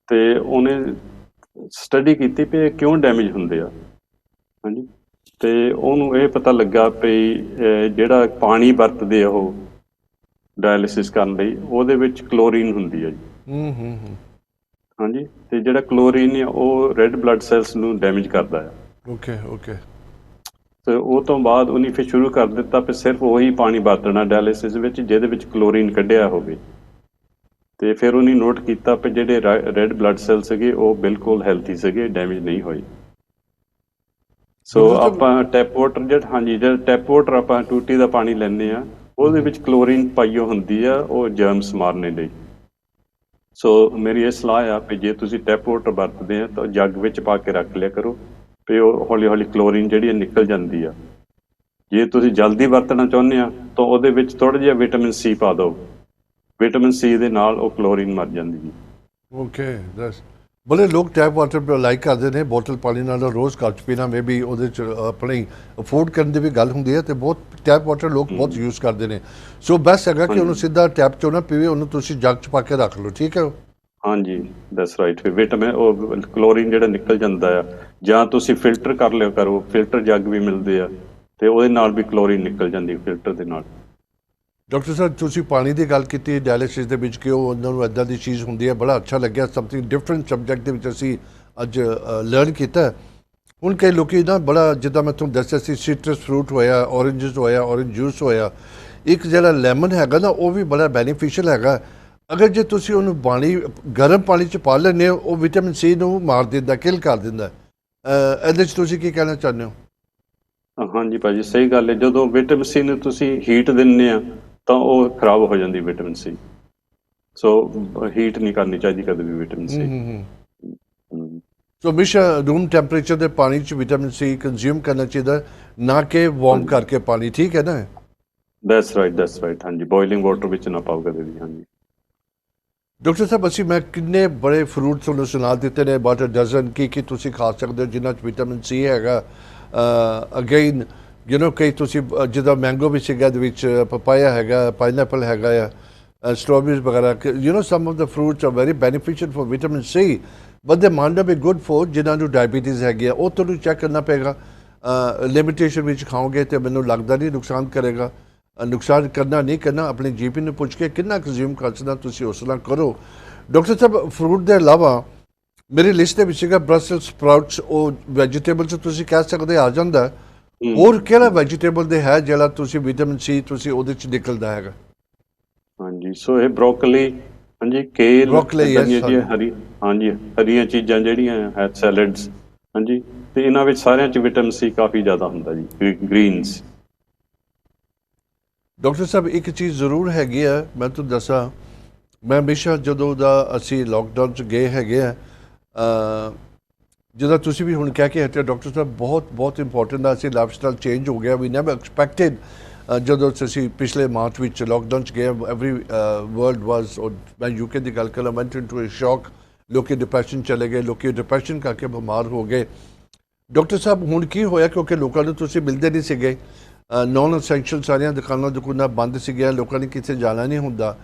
ਤੇ ਉਹਨੇ ਸਟੱਡੀ ਕੀਤੀ ਵੀ ਇਹ ਕਿਉਂ ਡੈਮੇਜ ਹੁੰਦੇ ਆ। ਹਾਂਜੀ, ਤੇ ਉਹਨੂੰ ਇਹ ਪਤਾ ਲੱਗਾ ਵੀ ਜਿਹੜਾ ਪਾਣੀ ਵਰਤਦੇ ਆ ਉਹ ਡਾਇਲਿਸਿਸ ਕਰਨ ਲਈ, ਉਹਦੇ ਵਿੱਚ ਕਲੋਰੀਨ ਹੁੰਦੀ ਹੈ ਜੀ। ਹਾਂਜੀ, ਤੇ ਜਿਹੜਾ ਕਲੋਰੀਨ ਆ ਉਹ ਰੈੱਡ ਬਲੱਡ ਸੈਲਸ ਨੂੰ ਡੈਮੇਜ ਕਰਦਾ ਆ। Okay okay. ਤੇ ਉਹ ਤੋਂ ਬਾਅਦ ਉਹਨੇ ਫਿਰ ਸ਼ੁਰੂ ਕਰ ਦਿੱਤਾ ਵੀ ਸਿਰਫ ਉਹੀ ਪਾਣੀ ਵਰਤਣਾ ਡਾਇਲਿਸਿਸ ਵਿੱਚ ਜਿਹਦੇ ਵਿੱਚ ਕਲੋਰੀਨ ਕੱਢਿਆ ਹੋਵੇ। ਤੇ ਫਿਰ ਉਹਨੇ ਨੋਟ ਕੀਤਾ ਵੀ ਜਿਹੜੇ ਰੈੱਡ ਬਲੱਡ ਸੈੱਲ ਸੀਗੇ ਉਹ ਬਿਲਕੁਲ ਹੈਲਥੀ ਸੀਗੇ, ਡੈਮੇਜ ਨਹੀਂ ਹੋਏ। ਸੋ ਆਪਾਂ ਟੈਪ ਵਾਟਰ ਜਿਹੜਾ ਟੈਪ ਵਾਟਰ ਆਪਾਂ ਟੂਟੀ ਦਾ ਪਾਣੀ ਲੈਂਦੇ ਆ, ਉਹਦੇ ਵਿੱਚ ਕਲੋਰੀਨ ਪਾਈਓ ਹੁੰਦੀ ਆ, ਉਹ ਜਰਮਸ ਮਾਰਨੇ ਲਈ। ਸੋ ਮੇਰੀ ਇਹ ਸਲਾਹ ਆ ਵੀ ਜੇ ਤੁਸੀਂ ਟੈਪ ਵਾਟਰ ਵਰਤਦੇ ਆ ਤਾਂ ਜੱਗ ਵਿੱਚ ਪਾ ਕੇ ਰੱਖ ਲਿਆ ਕਰੋ, ਵੀ ਉਹ ਹੌਲੀ ਹੌਲੀ ਕਲੋਰੀਨ ਜਿਹੜੀ ਆ ਨਿਕਲ ਜਾਂਦੀ ਆ। ਜੇ ਤੁਸੀਂ ਜਲਦੀ ਵਰਤਣਾ ਚਾਹੁੰਦੇ ਆ ਤਾਂ ਉਹਦੇ ਵਿੱਚ ਥੋੜ੍ਹਾ ਜਿਹਾ ਵਿਟਾਮਿਨ ਸੀ ਪਾ ਦਿਓ, ਵਿਟਾਮਿਨ ਸੀ ਦੇ ਨਾਲ ਉਹ ਕਲੋਰੀਨ ਮਰ ਜਾਂਦੀ ਜੀ। ਓਕੇ, ਬੜੇ ਲੋਕ ਟੈਪ ਵਾਟਰ ਲਾਈਕ ਕਰਦੇ ਨੇ, ਬੋਤਲ ਪਾਣੀ ਨਾਲ ਰੋਜ਼ ਘਰ 'ਚ ਪੀਣਾ ਮੇ ਵੀ ਉਹਦੇ 'ਚ ਆਪਣੀ ਅਫੋਰਡ ਕਰਨ ਦੀ ਵੀ ਗੱਲ ਹੁੰਦੀ ਹੈ ਤੇ ਬਹੁਤ ਟੈਪ ਵਾਟਰ ਲੋਕ ਬਹੁਤ ਯੂਜ਼ ਕਰਦੇ ਨੇ। ਸੋ ਬੈਸਟ ਹੈਗਾ ਕਿ ਉਹਨੂੰ ਸਿੱਧਾ ਟੈਪ 'ਚੋਂ ਨਾ ਪੀਵੇ, ਉਹਨੂੰ ਤੁਸੀਂ ਜੱਗ 'ਚ ਪਾ ਕੇ ਰੱਖ ਲਓ, ਠੀਕ ਹੈ। ਹਾਂਜੀ ਦੈਟਸ ਰਾਈਟ। ਫਿਰ ਵਿਟਾਮਿਨ ਉਹ ਕਲੋਰੀਨ ਜਿਹੜਾ ਨਿਕਲ ਜਾਂਦਾ ਆ, ਜਾਂ ਤੁਸੀਂ ਫਿਲਟਰ ਕਰ ਲਿਓ ਕਰੋ, ਫਿਲਟਰ ਜੱਗ ਵੀ ਮਿਲਦੇ ਆ ਤੇ ਉਹਦੇ ਨਾਲ ਵੀ ਕਲੋਰੀਨ ਨਿਕਲ ਜਾਂਦੀ ਫਿਲਟਰ ਦੇ ਨਾਲ। ਡਾਕਟਰ ਸਾਹਿਬ ਤੁਸੀਂ ਪਾਣੀ ਦੀ ਗੱਲ ਕੀਤੀ ਡਾਇਲਿਸਿਸ ਦੇ ਵਿੱਚ ਕਿ ਉਹ ਉਹਨਾਂ ਨੂੰ ਇੱਦਾਂ ਦੀ ਚੀਜ਼ ਹੁੰਦੀ ਹੈ, ਬੜਾ ਅੱਛਾ ਲੱਗਿਆ। ਸਮਥਿੰਗ ਡਿਫਰੈਂਟ ਸਬਜੈਕਟ ਦੇ ਵਿੱਚ ਅਸੀਂ ਅੱਜ ਲਰਨ ਕੀਤਾ। ਹੁਣ ਕਈ ਲੋਕੀ ਨਾ ਬੜਾ, ਜਿੱਦਾਂ ਮੈਂ ਤੁਹਾਨੂੰ ਦੱਸਿਆ ਸੀ, ਸਿਟਰਸ ਫਰੂਟ ਹੋਇਆ, ਔਰੇਂਜਸ ਹੋਇਆ, ਔਰੇਂਜ ਜੂਸ ਹੋਇਆ, ਇੱਕ ਜਿਹੜਾ ਲੈਮਨ ਹੈਗਾ ਨਾ ਉਹ ਵੀ ਬੜਾ ਬੈਨੀਫੀਸ਼ੀਅਲ ਹੈਗਾ। ਅਗਰ ਜੇ ਤੁਸੀਂ ਉਹਨੂੰ ਗਰਮ ਪਾਣੀ 'ਚ ਪਾ ਲੈਂਦੇ ਹੋ, ਉਹ ਵਿਟਾਮਿਨ ਸੀ ਨੂੰ ਮਾਰ ਦਿੰਦਾ, ਕਿਲ ਕਰ ਦਿੰਦਾ। ਇਹਦੇ 'ਚ ਤੁਸੀਂ ਕੀ ਕਹਿਣਾ ਚਾਹੁੰਦੇ ਹੋ? ਹਾਂਜੀ ਭਾਜੀ ਸਹੀ ਗੱਲ ਹੈ। ਜਦੋਂ ਵਿਟਾਮਿਨ ਸੀ ਨੂੰ ਤੁਸੀਂ ਹੀਟ ਦਿੰਦੇ ਆ ਤਾਂ ਉਹ ਖਰਾਬ ਹੋ ਜਾਂਦੀ ਵਿਟਾਮਿਨ ਸੀ। ਸੋ ਹੀਟ ਨਹੀਂ ਕਰਨੀ ਚਾਹੀਦੀ ਕਦੇ ਵੀ ਵਿਟਾਮਿਨ ਸੀ। ਸੋ ਹਮੇਸ਼ਾ ਰੂਮ ਟੈਂਪਰੇਚਰ ਦੇ ਪਾਣੀ 'ਚ ਵਿਟਾਮਿਨ ਸੀ ਕੰਜ਼ਿਊਮ ਕਰਨਾ ਚਾਹੀਦਾ, ਨਾ ਕਿ ਵਾਰਮ ਕਰਕੇ ਪਾਣੀ, ਠੀਕ ਹੈ ਨਾ? That's right. ਹਾਂਜੀ ਬੋਇਲਿੰਗ ਵਾਟਰ ਵਿੱਚ ਨਾ ਪਾਓ ਕਦੇ ਵੀ। ਹਾਂਜੀ ਡਾਕਟਰ ਸਾਹਿਬ ਅਸੀਂ ਮੈਂ ਕਿੰਨੇ ਬੜੇ ਫਰੂਟ ਤੁਹਾਨੂੰ ਸੁਣਾ ਦਿੱਤੇ ਨੇ, ਅਬਾਊਟ ਡਜ਼ਨ ਕੀ ਤੁਸੀਂ ਖਾ ਸਕਦੇ ਹੋ ਜਿਨ੍ਹਾਂ 'ਚ ਵਿਟਾਮਿਨ ਸੀ ਹੈਗਾ। ਅਗੇਨ ਕਈ ਤੁਸੀਂ ਜਿੱਦਾਂ ਮੈਂਗੋ ਵੀ ਸੀਗਾ, ਇਹਦੇ ਵਿੱਚ ਪਪਾਇਆ ਹੈਗਾ, ਪਾਈਨਐਪਲ ਹੈਗਾ ਆ, ਸਟ੍ਰਾਬੇਰੀਜ਼ ਵਗੈਰਾ। Some of the fruits are very beneficial for vitamin C, but they might not be good for ਜਿਨ੍ਹਾਂ ਨੂੰ ਡਾਇਬੀਟੀਜ਼ ਹੈਗੀ ਆ। ਉਹ ਤੁਹਾਨੂੰ ਚੈੱਕ ਕਰਨਾ ਪਏਗਾ। ਲਿਮਿਟੇਸ਼ਨ ਵਿੱਚ ਖਾਓਗੇ ਤੇ ਮੈਨੂੰ ਲੱਗਦਾ ਨਹੀਂ ਨੁਕਸਾਨ ਕਰੇਗਾ। ਨੁਕਸਾਨ ਕਰਨਾ ਨਹੀਂ ਕਰਨਾ ਆਪਣੀ ਜੀਪੀ ਨੂੰ ਪੁੱਛ ਕੇ ਕਿੰਨਾ ਕੰਜ਼ਿਊਮ ਕਰ ਸਕਦਾ ਤੁਸੀਂ ਉਸ ਨਾਲ ਕਰੋ। ਡਾਕਟਰ ਸਾਹਿਬ ਫਰੂਟ ਦੇ ਇਲਾਵਾ ਮੇਰੀ ਲਿਸਟ ਦੇ ਵਿੱਚ ਸੀਗਾ ਬ੍ਰਸਲ ਸਪਰਾਊਟਸ, ਉਹ ਵੈਜੀਟੇਬਲ 'ਚ ਤੁਸੀਂ ਕਹਿ ਸਕਦੇ ਆ ਜਾਂਦਾ। ਹੋਰ ਕਿਹੜਾ ਵੈਜੀਟੇਬਲ ਦੇ ਹੈ ਜਿਹੜਾ ਤੁਸੀਂ ਵਿਟਾਮਿਨ ਸੀ ਤੁਸੀਂ ਉਹਦੇ 'ਚ ਨਿਕਲਦਾ ਹੈਗਾ? ਹਾਂਜੀ ਸੋ ਇਹ ਬਰੋਕਲੀ, ਹਾਂਜੀ ਕੇਲ, ਬਰੋਕਲੀ, ਇੱਦਾਂ ਦੀਆਂ ਯੈਸ। ਜਿਹੜੀਆਂ ਹਾਂਜੀ ਹਰੀਆਂ ਚੀਜ਼ਾਂ ਜਿਹੜੀਆਂ ਹੈ, ਸੈਲਡਸ। ਹਾਂਜੀ ਤੇ ਇਹਨਾਂ ਵਿੱਚ ਸਾਰਿਆਂ 'ਚ ਵਿਟਾਮਿਨ ਸੀ ਕਾਫੀ ਜ਼ਿਆਦਾ ਹੁੰਦਾ ਜੀ, ਗ੍ਰੀਨਸ। ਡਾਕਟਰ ਸਾਹਿਬ ਇੱਕ ਚੀਜ਼ ਜ਼ਰੂਰ ਹੈਗੀ ਆ, ਮੈਂ ਤੁਹਾਨੂੰ ਦੱਸਾਂ, ਮੈਂ ਹਮੇਸ਼ਾ ਜਦੋਂ ਦਾ ਅਸੀਂ ਲੋਕਡਾਊਨ 'ਚ ਗਏ ਹੈਗੇ ਆ, ਜਿੱਦਾਂ ਤੁਸੀਂ ਵੀ ਹੁਣ ਕਹਿ ਕੇ ਹਟੇ ਡਾਕਟਰ ਸਾਹਿਬ, ਬਹੁਤ ਇੰਪੋਰਟੈਂਟ ਆ। ਅਸੀਂ ਲਾਈਫ ਸਟਾਈਲ ਚੇਂਜ ਹੋ ਗਿਆ, ਵੀ ਨੈਵਰ ਐਕਸਪੈਕਟਿਡ। ਜਦੋਂ ਅਸੀਂ ਪਿਛਲੇ ਮਾਰਚ ਵਿੱਚ ਲੋਕਡਾਊਨ 'ਚ ਗਏ, ਐਵਰੀ ਵਰਲਡ ਵਾਜ਼, ਮੈਂ ਯੂਕੇ ਦੀ ਗੱਲ ਕਰਾਂ, ਵੈਂਟ ਇਨਟੂ ਅ ਸ਼ੌਕ। ਲੋਕੀ ਡਿਪਰੈਸ਼ਨ ਚਲੇ ਗਏ, ਲੋਕੀ ਡਿਪਰੈਸ਼ਨ ਕਰਕੇ ਬਿਮਾਰ ਹੋ ਗਏ। ਡਾਕਟਰ ਸਾਹਿਬ ਹੁਣ ਕੀ ਹੋਇਆ, ਕਿਉਂਕਿ ਲੋਕਾਂ ਨੂੰ ਤੁਸੀਂ ਮਿਲਦੇ ਨਹੀਂ ਸੀਗੇ, ਨੌਨ ਅਸੈਂਸ਼ੀਅਲ ਸਾਰੀਆਂ ਦੁਕਾਨਾਂ ਬੰਦ ਸੀਗੀਆਂ, ਲੋਕਾਂ ਨੇ ਕਿਤੇ ਜਾਣਾ ਨਹੀਂ ਹੁੰਦਾ,